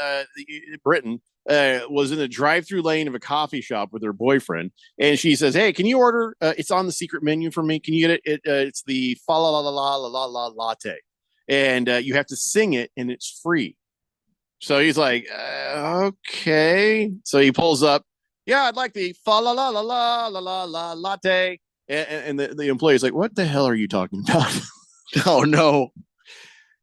Britain was in the drive-through lane of a coffee shop with her boyfriend, and she says, "Hey, can you order? It's on the secret menu for me. Can you get it? It's the fa la la la la la la latte, and you have to sing it, and it's free." So he's like, "Okay." So he pulls up. Yeah, I'd like the fa la la la la la la la latte. And the employee's like, "What the hell are you talking about?" Oh no.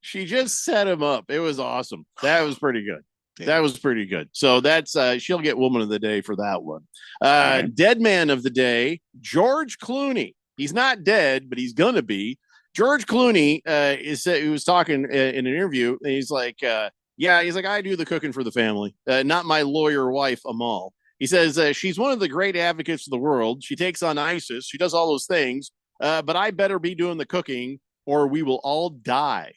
She just set him up. It was awesome. That was pretty good. That was pretty good. So that's she'll get woman of the day for that one. Dead man of the day, George Clooney. He's not dead, but he's gonna be. George Clooney he was talking in an interview, and he's like, he's like, I do the cooking for the family, not my lawyer wife Amal. He says she's one of the great advocates of the world. She takes on ISIS. She does all those things, but I better be doing the cooking, or we will all die.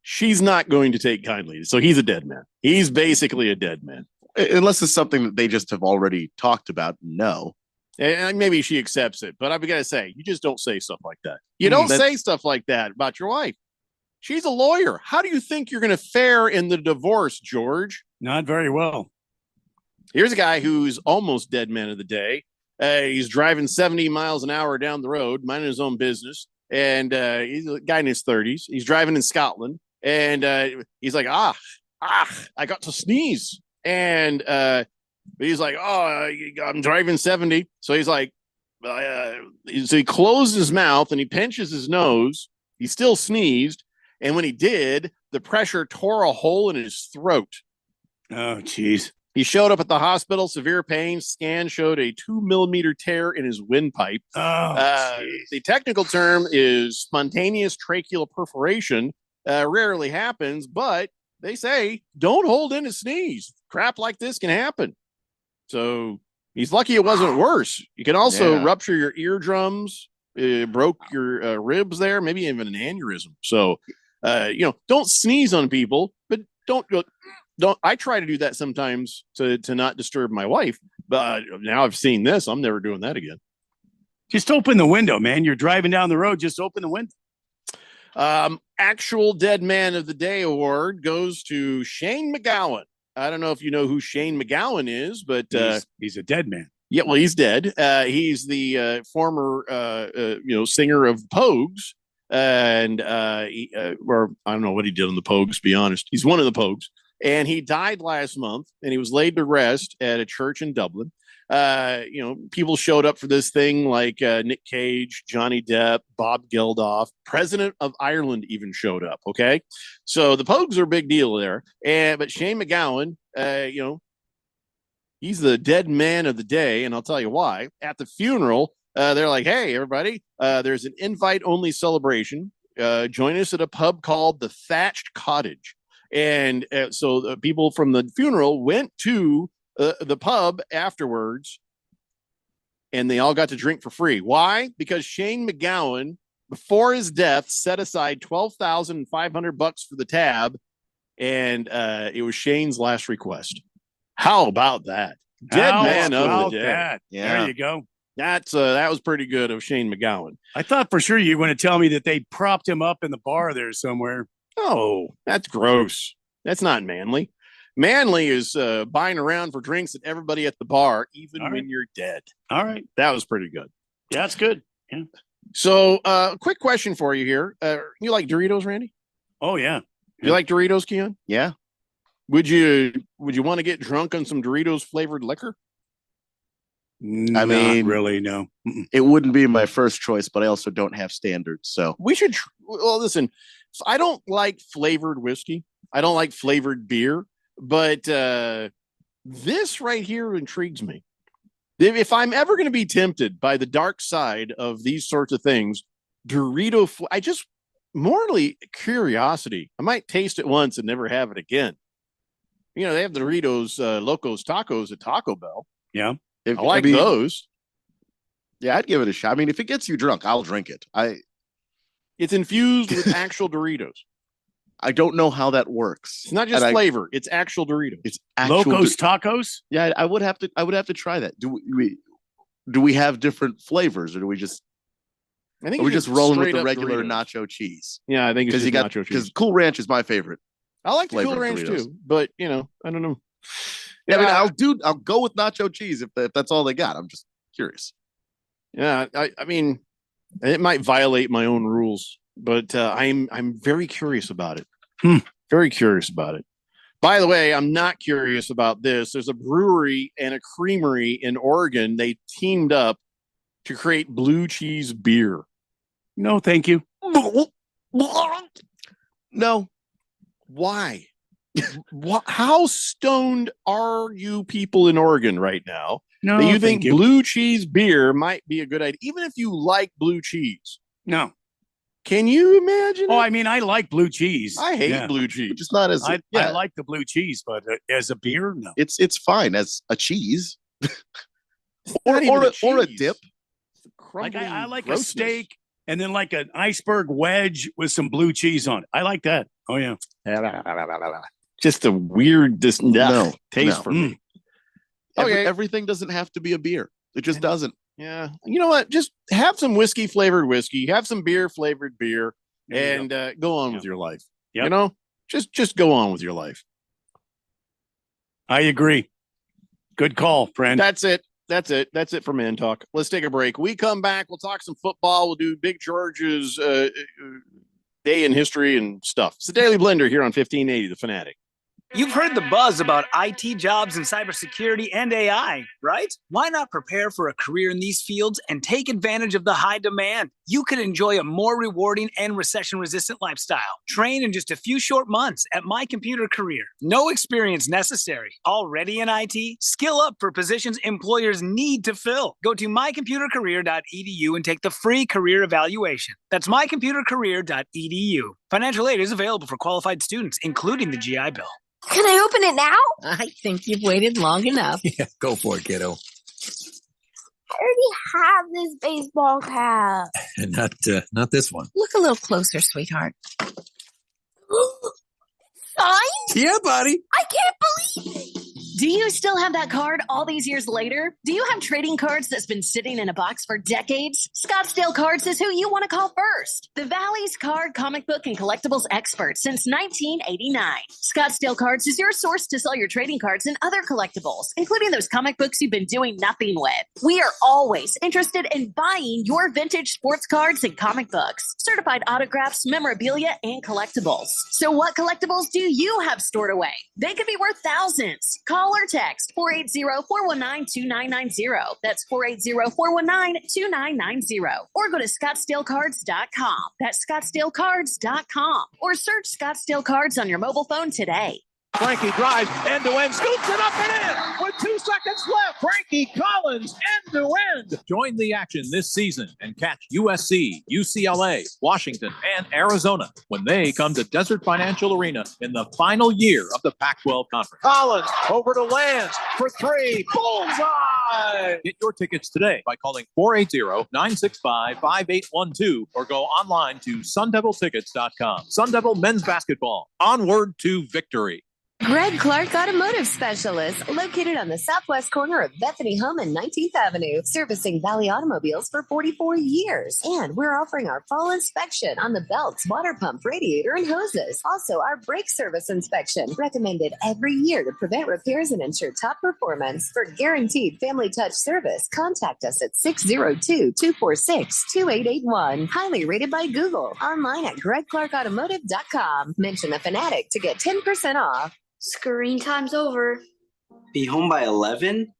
She's not going to take kindly. So he's a dead man. He's basically a dead man. Unless it's something that they just have already talked about. No. And maybe she accepts it. But I've got to say, you just don't say stuff like that. You don't say stuff like that about your wife. She's a lawyer. How do you think you're going to fare in the divorce, George? Not very well. Here's a guy who's almost dead man of the day. He's driving 70 miles an hour down the road, minding his own business. And he's a guy in his 30s. He's driving in Scotland. And he's like, I got to sneeze. And he's like, I'm driving 70. So he's like, so he closed his mouth and he pinches his nose. He still sneezed. And when he did, the pressure tore a hole in his throat. Oh, geez. He showed up at the hospital, severe pain. Scan showed a 2 millimeter tear in his windpipe. The technical term is spontaneous tracheal perforation. Rarely happens, but they say don't hold in a sneeze. Crap like this can happen. So he's lucky it wasn't worse. You can also rupture your eardrums, broke your ribs there, maybe even an aneurysm. So, don't sneeze on people, but don't. I try to do that sometimes to not disturb my wife, but now I've seen this. I'm never doing that again. Just open the window, man. You're driving down the road. Just open the window. Actual Dead Man of the Day award goes to Shane McGowan. I don't know if you know who Shane McGowan is, but he's a dead man. Yeah, well, he's dead. He's the former, singer of Pogues, and or I don't know what he did on the Pogues. To be honest, he's one of the Pogues. And he died last month, and he was laid to rest at a church in Dublin. People showed up for this thing like Nick Cage, Johnny Depp, Bob Geldof, President of Ireland even showed up. Okay, so the Pogues are a big deal there. But Shane McGowan, he's the dead man of the day, and I'll tell you why. At the funeral, they're like, "Hey, everybody, there's an invite-only celebration. Join us at a pub called the Thatched Cottage." And so the people from the funeral went to the pub afterwards, and they all got to drink for free. Why? Because Shane McGowan, before his death, set aside $12,500 for the tab, and it was Shane's last request. How about that? Dead man of the day. That? Yeah. There you go. That was pretty good of Shane McGowan. I thought for sure you were going to tell me that they propped him up in the bar there somewhere. Oh, that's gross. That's not manly. Manly is buying around for drinks at everybody at the bar, even when you're dead. All right. That was pretty good. Yeah, that's good. Yeah. So, quick question for you here. You like Doritos, Randy? Oh, yeah. You like Doritos, Keon? Yeah. Would you want to get drunk on some Doritos flavored liquor? I mean, really, no. It wouldn't be my first choice, but I also don't have standards. So we should. Well, listen, I don't like flavored whiskey. I don't like flavored beer, but this right here intrigues me. If I'm ever going to be tempted by the dark side of these sorts of things, I just morally curiosity. I might taste it once and never have it again. They have the Doritos Locos Tacos at Taco Bell. Yeah. I like those. Yeah, I'd give it a shot. I mean, if it gets you drunk, I'll drink it. It's infused with actual Doritos. I don't know how that works. It's not just flavor; it's actual Doritos. It's actual Locos Tacos. Yeah, I would have to try that. Do we have different flavors, or do we just? I think we just rolling with the Doritos. regular nacho cheese. Yeah, I think it's just nacho cheese. Because Cool Ranch is my favorite. I like the Cool Ranch too, but I don't know. Yeah, I mean, I'll go with nacho cheese if that's all they got. I'm just curious. Yeah, I mean, it might violate my own rules, but I'm very curious about it. Very curious about it. By the way, I'm not curious about this. There's a brewery and a creamery in Oregon. They teamed up to create blue cheese beer. No, thank you. No. Why? How stoned are you people in Oregon right now? No, that you think blue cheese beer might be a good idea, even if you like blue cheese? No. Can you imagine? Oh, I mean, I like blue cheese. I hate blue cheese. Just not as I like the blue cheese, but as a beer, no. It's fine as a cheese, or a dip. Like I like grossness. A steak and then like an iceberg wedge with some blue cheese on it. I like that. Oh yeah. Just a weird taste for me. Okay, everything doesn't have to be a beer. It just doesn't. Yeah. You know what? Just have some whiskey flavored whiskey, have some beer flavored beer, and go on with your life. Yep. Just go on with your life. I agree. Good call, friend. That's it. That's it for Man Talk. Let's take a break. We come back. We'll talk some football. We'll do Big George's day in history and stuff. It's the Daily Blender here on 1580, The Fanatic. You've heard the buzz about IT jobs in cybersecurity and AI, right? Why not prepare for a career in these fields and take advantage of the high demand? You could enjoy a more rewarding and recession-resistant lifestyle. Train in just a few short months at My Computer Career. No experience necessary. Already in IT? Skill up for positions employers need to fill. Go to mycomputercareer.edu and take the free career evaluation. That's mycomputercareer.edu. Financial aid is available for qualified students, including the GI Bill. Can I open it now? I think you've waited long enough. Yeah, go for it, kiddo. I already have this baseball cap. Not this one. Look a little closer, sweetheart. Signed? Yeah, buddy. I can't believe it. Do you still have that card all these years later? Do you have trading cards that's been sitting in a box for decades? Scottsdale Cards is who you want to call first. The Valley's card, comic book, and collectibles expert since 1989. Scottsdale Cards is your source to sell your trading cards and other collectibles, including those comic books you've been doing nothing with. We are always interested in buying your vintage sports cards and comic books, certified autographs, memorabilia, and collectibles. So what collectibles do you have stored away? They could be worth thousands. Call or text 480-419-2990. That's 480-419-2990. Or go to scottsdalecards.com. That's scottsdalecards.com. Or search Scottsdale Cards on your mobile phone today. Frankie drives end-to-end, scoops it up and in with 2 seconds left. Frankie Collins end-to-end. Join the action this season and catch USC, UCLA, Washington, and Arizona when they come to Desert Financial Arena in the final year of the Pac-12 Conference. Collins over to Lance for 3. Bullseye! Get your tickets today by calling 480-965-5812 or go online to sundeviltickets.com. Sun Devil Men's Basketball, onward to victory. Greg Clark Automotive Specialist, located on the southwest corner of Bethany Home and 19th Avenue, servicing Valley automobiles for 44 years. And we're offering our fall inspection on the belts, water pump, radiator, and hoses. Also, our brake service inspection, recommended every year to prevent repairs and ensure top performance. For guaranteed family touch service, contact us at 602-246-2881. Highly rated by Google. Online at gregclarkautomotive.com. Mention the Fanatic to get 10% off. Screen time's over. Be home by 11?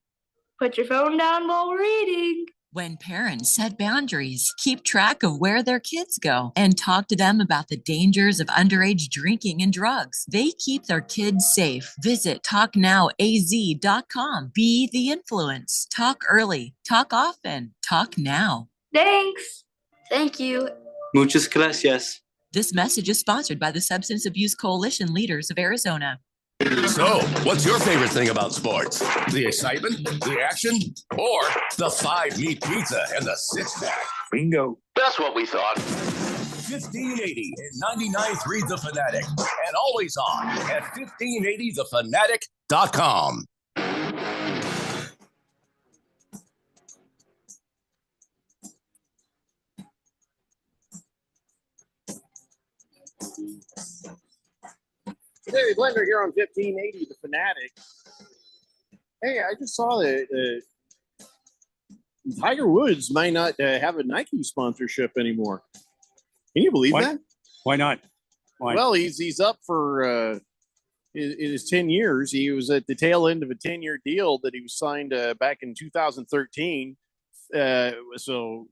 Put your phone down while reading. When parents set boundaries, keep track of where their kids go, and talk to them about the dangers of underage drinking and drugs, they keep their kids safe. Visit TalkNowAZ.com. Be the influence. Talk early. Talk often. Talk now. Thanks. Thank you. Muchas gracias. This message is sponsored by the Substance Abuse Coalition Leaders of Arizona. So, what's your favorite thing about sports? The excitement, the action, or the 5-meat pizza and the 6-pack? Bingo. That's what we thought. 1580 and 99.3 The Fanatic, and always on at 1580thefanatic.com. David Blender here on 1580 The Fanatic. Hey, I just saw that Tiger Woods might not have a Nike sponsorship anymore. Can you believe that? Why not? Why? Well, he's up for his 10 years. He was at the tail end of a 10-year deal that he was signed back in 2013. So,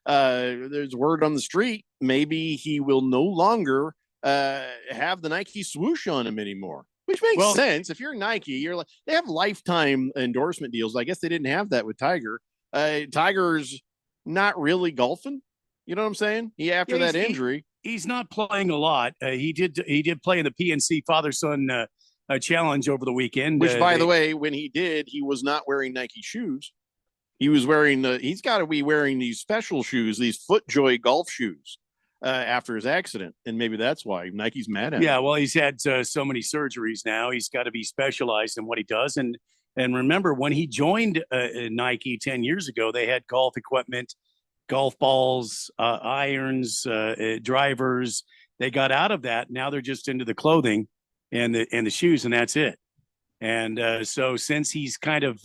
there's word on the street. Maybe he will no longer have the Nike swoosh on him anymore, which makes sense. If you're Nike, you're like, they have lifetime endorsement deals. I guess they didn't have that with Tiger. Tiger's not really golfing. You know what I'm saying? After that injury, he's not playing a lot. He did play in the PNC Father-Son challenge over the weekend. Which, by the way, when he did, he was not wearing Nike shoes. He was wearing he's got to be wearing these special shoes, these FootJoy golf shoes. After his accident, and maybe that's why Nike's mad at him. Yeah, well, he's had so many surgeries now. He's got to be specialized in what he does. And remember, when he joined Nike 10 years ago, they had golf equipment, golf balls, irons, drivers. They got out of that. Now they're just into the clothing and the shoes, and that's it. And so since he's kind of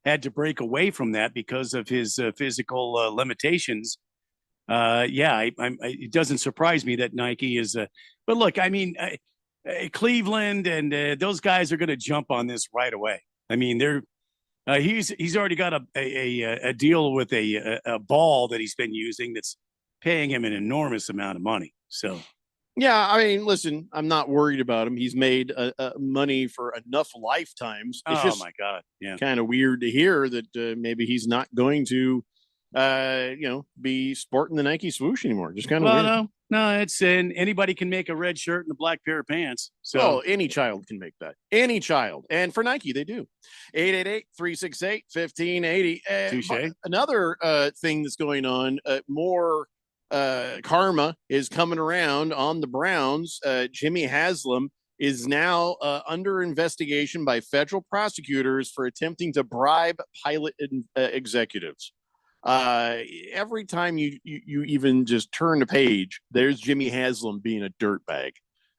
had to break away from that because of his physical limitations, it doesn't surprise me that Nike is. But look, I mean, Cleveland and those guys are going to jump on this right away. I mean, they're he's already got a deal with a ball that he's been using that's paying him an enormous amount of money. So. Yeah, I mean, listen, I'm not worried about him. He's made money for enough lifetimes. It's just my God. Yeah. kind of weird to hear that maybe he's not going to, be sporting the Nike swoosh anymore. Just kind of weird. No, it's anybody can make a red shirt and a black pair of pants. So oh, any child can make that. Any child. And for Nike, they do. 888-368-1580. Touché. Another thing that's going on, more karma is coming around on the Browns. Jimmy Haslam is now under investigation by federal prosecutors for attempting to bribe pilot executives. Every time you even just turn the page, there's Jimmy Haslam being a dirtbag.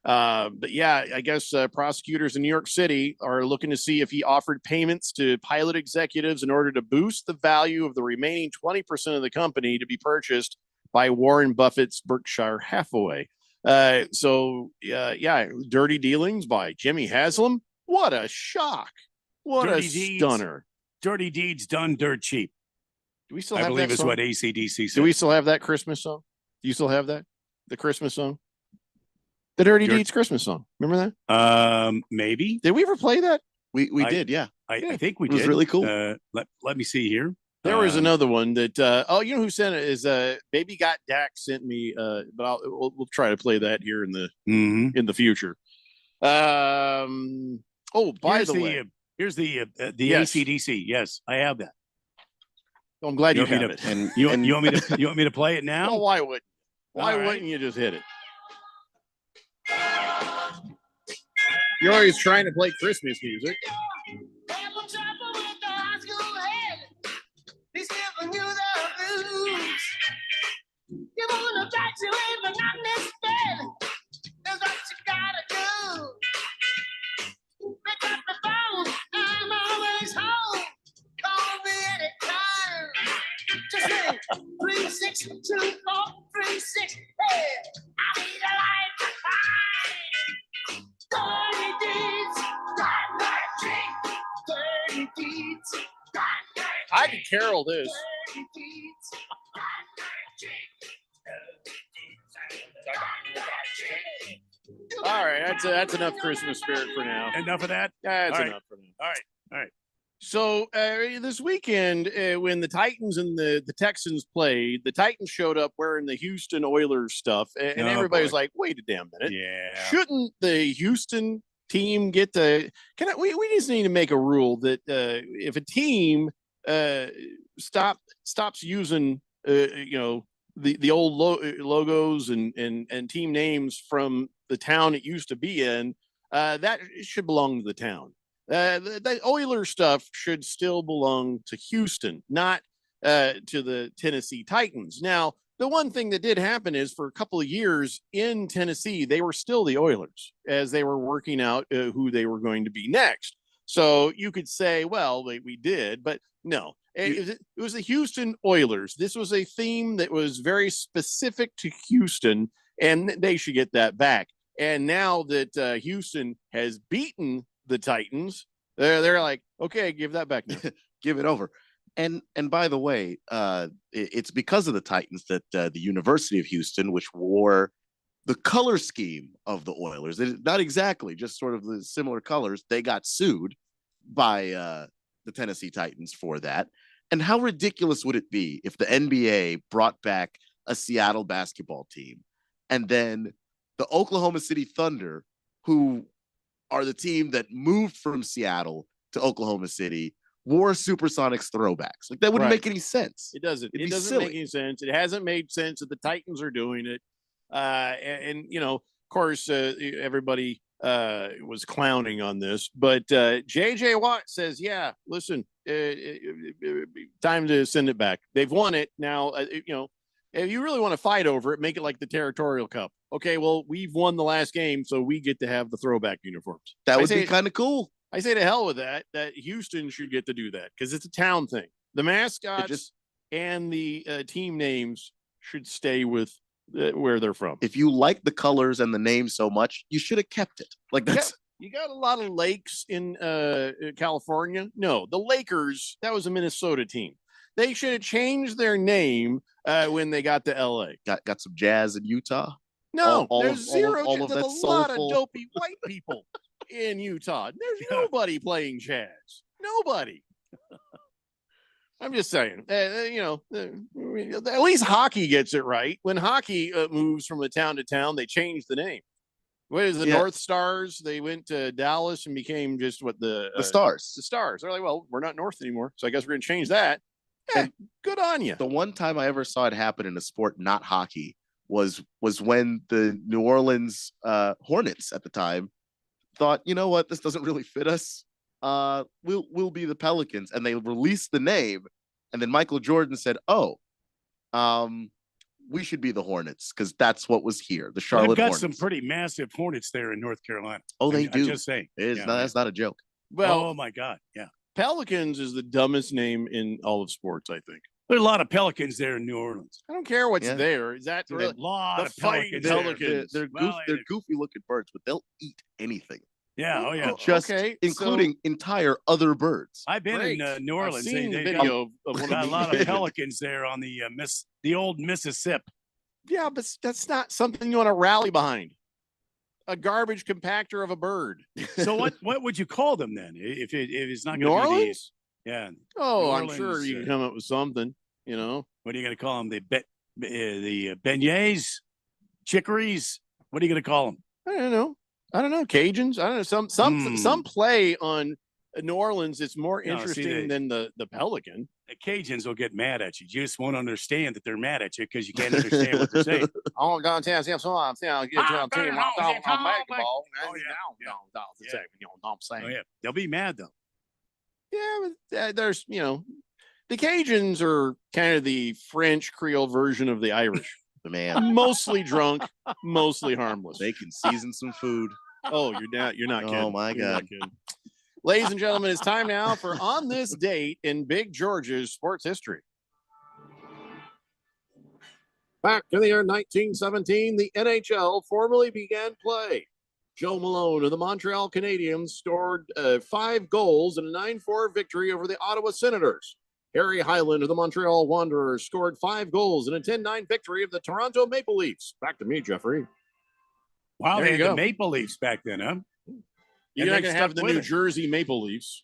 But yeah, I guess prosecutors in New York City are looking to see if he offered payments to pilot executives in order to boost the value of the remaining 20% of the company to be purchased by Warren Buffett's Berkshire Hathaway. So dirty dealings by Jimmy Haslam. What a shock. What dirty a stunner. Dirty deeds done dirt cheap. Do we still I have believe that is song? what AC/DC said. Do we still have that Christmas song? Do you still have that? The Christmas song? The Dirty Deeds Christmas song. Remember that? Maybe. Did we ever play that? We did, yeah. I think we it did. was really cool. Let me see here. There was another one that you know who sent it is Baby Got Dak sent me but we'll try to play that here in the future. By the way, here's the yes. AC/DC. Yes, I have that. I'm glad you have it. And you want me to play it now? Well, why wouldn't you just hit it? You're always trying to play Christmas music. He's giving you the blues. You wanna try to live a monotonous bed. That's what you gotta do. Pick up the phone. I'm always home. Call me anytime. Just say 3624366. Hey, I need a life to find. Dirty deeds, got that drink. Dirty deeds. I could carol this. All right, that's enough Christmas spirit for now. Enough of that? That's All enough for now. All right. So this weekend, when the Titans and the Texans played, the Titans showed up wearing the Houston Oilers stuff, and everybody was like, "Wait a damn minute! Yeah, shouldn't the Houston team get the? We just need to make a rule that if a team stops using the old logos and team names from the town it used to be in, that should belong to the town. The Oilers stuff should still belong to Houston, not to the Tennessee Titans. Now, the one thing that did happen is for a couple of years in Tennessee, they were still the Oilers as they were working out who they were going to be next. So you could say, well, we did, but no, it was the Houston Oilers. This was a theme that was very specific to Houston, and they should get that back. And now that Houston has beaten the Titans, they're like, okay, give that back now. Give it over. And by the way, it's because of the Titans that the University of Houston, which wore the color scheme of the Oilers, not exactly, just sort of the similar colors, they got sued by the Tennessee Titans for that. And how ridiculous would it be if the NBA brought back a Seattle basketball team and then the Oklahoma City Thunder, who are the team that moved from Seattle to Oklahoma City, wore Supersonics throwbacks? Like, that wouldn't make any sense. It doesn't. It'd It be doesn't silly. make any sense. It hasn't made sense that the Titans are doing it. And of course, everybody was clowning on this, but J.J. Watt says, yeah, listen, time to send it back. They've won it. Now, if you really want to fight over it, make it like the Territorial Cup. Okay, well, we've won the last game, so we get to have the throwback uniforms. That would be kind of cool. I say to hell with that Houston should get to do that because it's a town thing. The mascots and the team names should stay with where they're from. If you like the colors and the name so much, you should have kept it. Like that's You got a lot of lakes in California. No, the Lakers, that was a Minnesota team. They should have changed their name when they got to LA. Got some jazz in Utah. No, all there's of- zero. all of There's that a lot of soulful- dopey white people in Utah. There's nobody playing jazz. Nobody. I'm just saying, at least hockey gets it right. When hockey moves from the town to town, they change the name. What is the Yeah. North Stars? They went to Dallas and became just what the Stars. The Stars. They're like, well, we're not North anymore, so I guess we're going to change that. Good on you. The one time I ever saw it happen in a sport not hockey was when the New Orleans Hornets at the time thought, you know what, this doesn't really fit us. We'll be the Pelicans, and they released the name, and then Michael Jordan said, we should be the Hornets because that's what was here. The Charlotte They've got Hornets. some pretty massive Hornets there in North Carolina. Oh, they do. I'm just saying. That's not a joke. Well, oh my God, yeah. Pelicans is the dumbest name in all of sports, I think. There's a lot of Pelicans there in New Orleans. I don't care what's Yeah. there. Is that There's a lot the of fighting Pelicans there. Pelicans? They're goofy looking birds, but they'll eat anything. Yeah, oh yeah. Just including entire other birds. I've been Great. in New I've Orleans. seen the They video of one got of a lot the- of Pelicans there on the the old Mississippi. Yeah, but that's not something you want to rally behind. A garbage compactor of a bird. So what would you call them then? If it's not New gonna be the- Orleans? Yeah. Oh, New I'm Orleans, sure you can come up with something. You know, what are you going to call them? The beignets, chicories. What are you going to call them? I don't know. Cajuns. I don't know. Some play on New Orleans. It's more No, see, interesting than the Pelican. The Cajuns will get mad at you. You just won't understand that they're mad at you because you can't understand what they're saying. I'm going to tell you something. I'm saying, I'm team on basketball. Oh, yeah. I'm Oh, yeah. They'll be mad though. Yeah, but there's, the Cajuns are kind of the French Creole version of the Irish. Man, mostly drunk, mostly harmless. They can season some food. Oh, you're not kidding. Oh my You're not God. kidding. Ladies and gentlemen, it's time now for On This Date in Big George's sports history. Back in the year 1917, the NHL formally began play. Joe Malone of the Montreal Canadiens scored 5 goals in a 9-4 victory over the Ottawa Senators. Harry Hyland of the Montreal Wanderers scored 5 goals in a 10-9 victory of the Toronto Maple Leafs. Back to me, Jeffrey. Wow, There they you had go. the Maple Leafs back then, huh? You're And not they going to have stuck the with New it. Jersey Maple Leafs.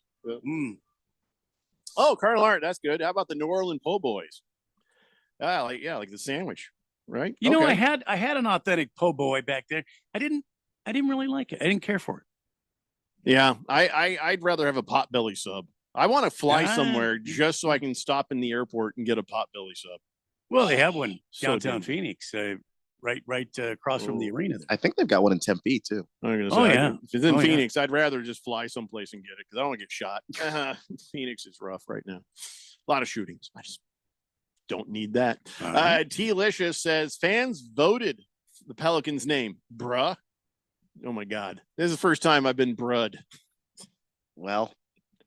Oh, Carl Hart, that's good. How about the New Orleans Po' Boys? Like the sandwich, right? You know, Okay. I had an authentic po' boy back there. I didn't really like it. I didn't care for it. Yeah, I'd rather have a potbelly sub. I want to fly Ah. somewhere just so I can stop in the airport and get a potbelly sub. Well, they have one So downtown good. Phoenix, right across from the arena there. I think they've got one in Tempe too. I'm gonna Oh, say, yeah. if it's in Oh, yeah. Phoenix, I'd rather just fly someplace and get it because I don't want to get shot. Phoenix is rough right now. A lot of shootings. I just don't need that. T-Licious says fans voted the Pelicans' name, bruh. Oh my God, this is the first time I've been brud. Well,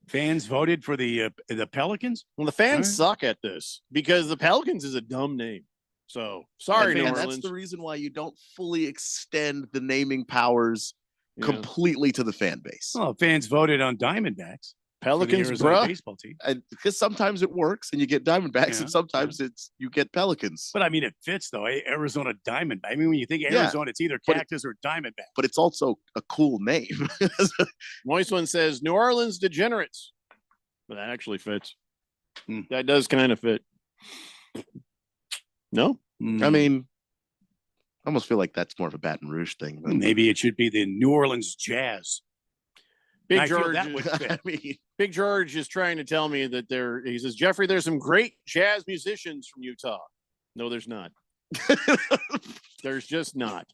fans voted for the Pelicans. Well, the fans All suck at this because the Pelicans is a dumb name. So sorry, New and Orleans. that's the reason why you don't fully extend the naming powers Yeah. completely to the fan base. Well, fans voted on Diamondbacks. Pelicans, for the Arizona bruh. baseball team. And because sometimes it works and you get Diamondbacks, Yeah, and sometimes you get Pelicans. But I mean, it fits though. Arizona Diamondback. I mean, when you think Yeah. Arizona, it's either But Cactus or Diamondback. But it's also a cool name. Moist one says New Orleans Degenerates. But that actually fits. Hmm. That does kind of fit. No? I mean, I almost feel like that's more of a Baton Rouge thing. But Maybe it should be the New Orleans Jazz. Big I feel George, that would fit. I mean, Big George is trying to tell me that he says, Jeffrey, there's some great jazz musicians from Utah. No, there's not. There's just not.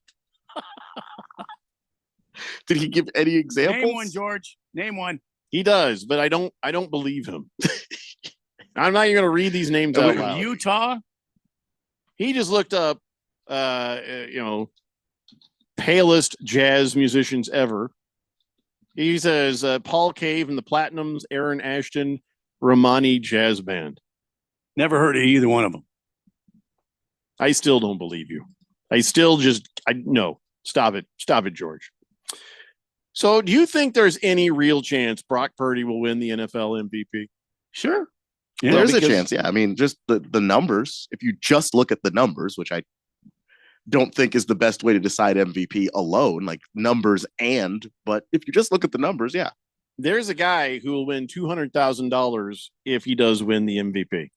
did he give any examples? Name one, George. Name one. He does, but I don't believe him. I'm not even going to read these names out loud. Utah. He just looked up, palest jazz musicians ever. He says Paul Cave and the Platinums, Aaron Ashton, Romani Jazz Band. Never heard of either one of them. I still don't believe you. No, stop it, George. So, do you think there's any real chance Brock Purdy will win the NFL MVP? Sure. Yeah, There's a chance. Yeah. I mean, just the numbers. If you just look at the numbers, which I don't think is the best way to decide MVP alone, like numbers but if you just look at the numbers, yeah. There's a guy who will win $200,000 if he does win the MVP.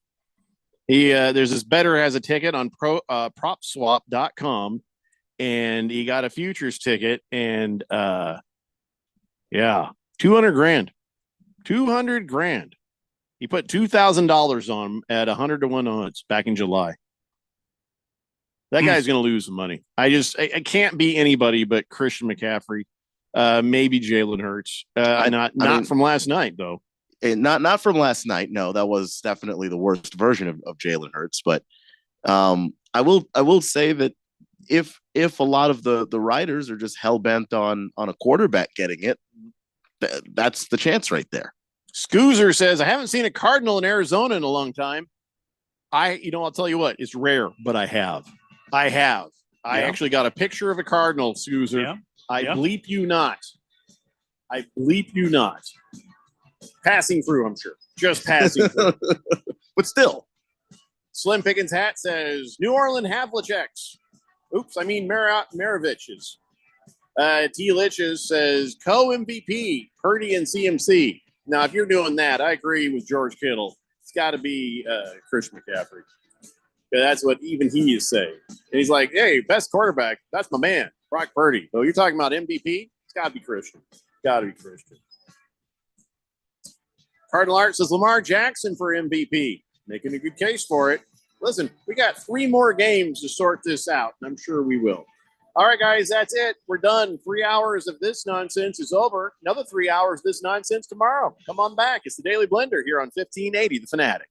There's this bettor has a ticket on PropSwap.com, and he got a futures ticket, and $200,000. $200,000. He put $2,000 on at 100-1 odds back in July. That guy's going to lose some money. I can't be anybody but Christian McCaffrey. Maybe Jalen Hurts. Not from last night though. Not from last night. No, that was definitely the worst version of Jalen Hurts. But I will say that if a lot of the writers are just hell bent on a quarterback getting it, that's the chance right there. Scoozer says, I haven't seen a Cardinal in Arizona in a long time. I'll tell you what, it's rare, but I have. I actually got a picture of a Cardinal, Scoozer. Yeah. I bleep you not. Passing through, I'm sure. Just passing through. But still. Slim Pickens hat says, New Orleans Havliceks. Oops, I mean Maravich's. T. Liches says, co-MVP, Purdy and CMC. Now, if you're doing that, I agree with George Kittle. It's got to be Christian McCaffrey. Yeah, that's what even he is saying. And he's like, hey, best quarterback, that's my man, Brock Purdy. So you're talking about MVP? It's got to be Christian. Cardinal Art says Lamar Jackson for MVP. Making a good case for it. Listen, we got 3 more games to sort this out, and I'm sure we will. All right, guys, that's it. We're done. 3 hours of this nonsense is over. Another 3 hours of this nonsense tomorrow. Come on back. It's the Daily Blender here on 1580 The Fanatic.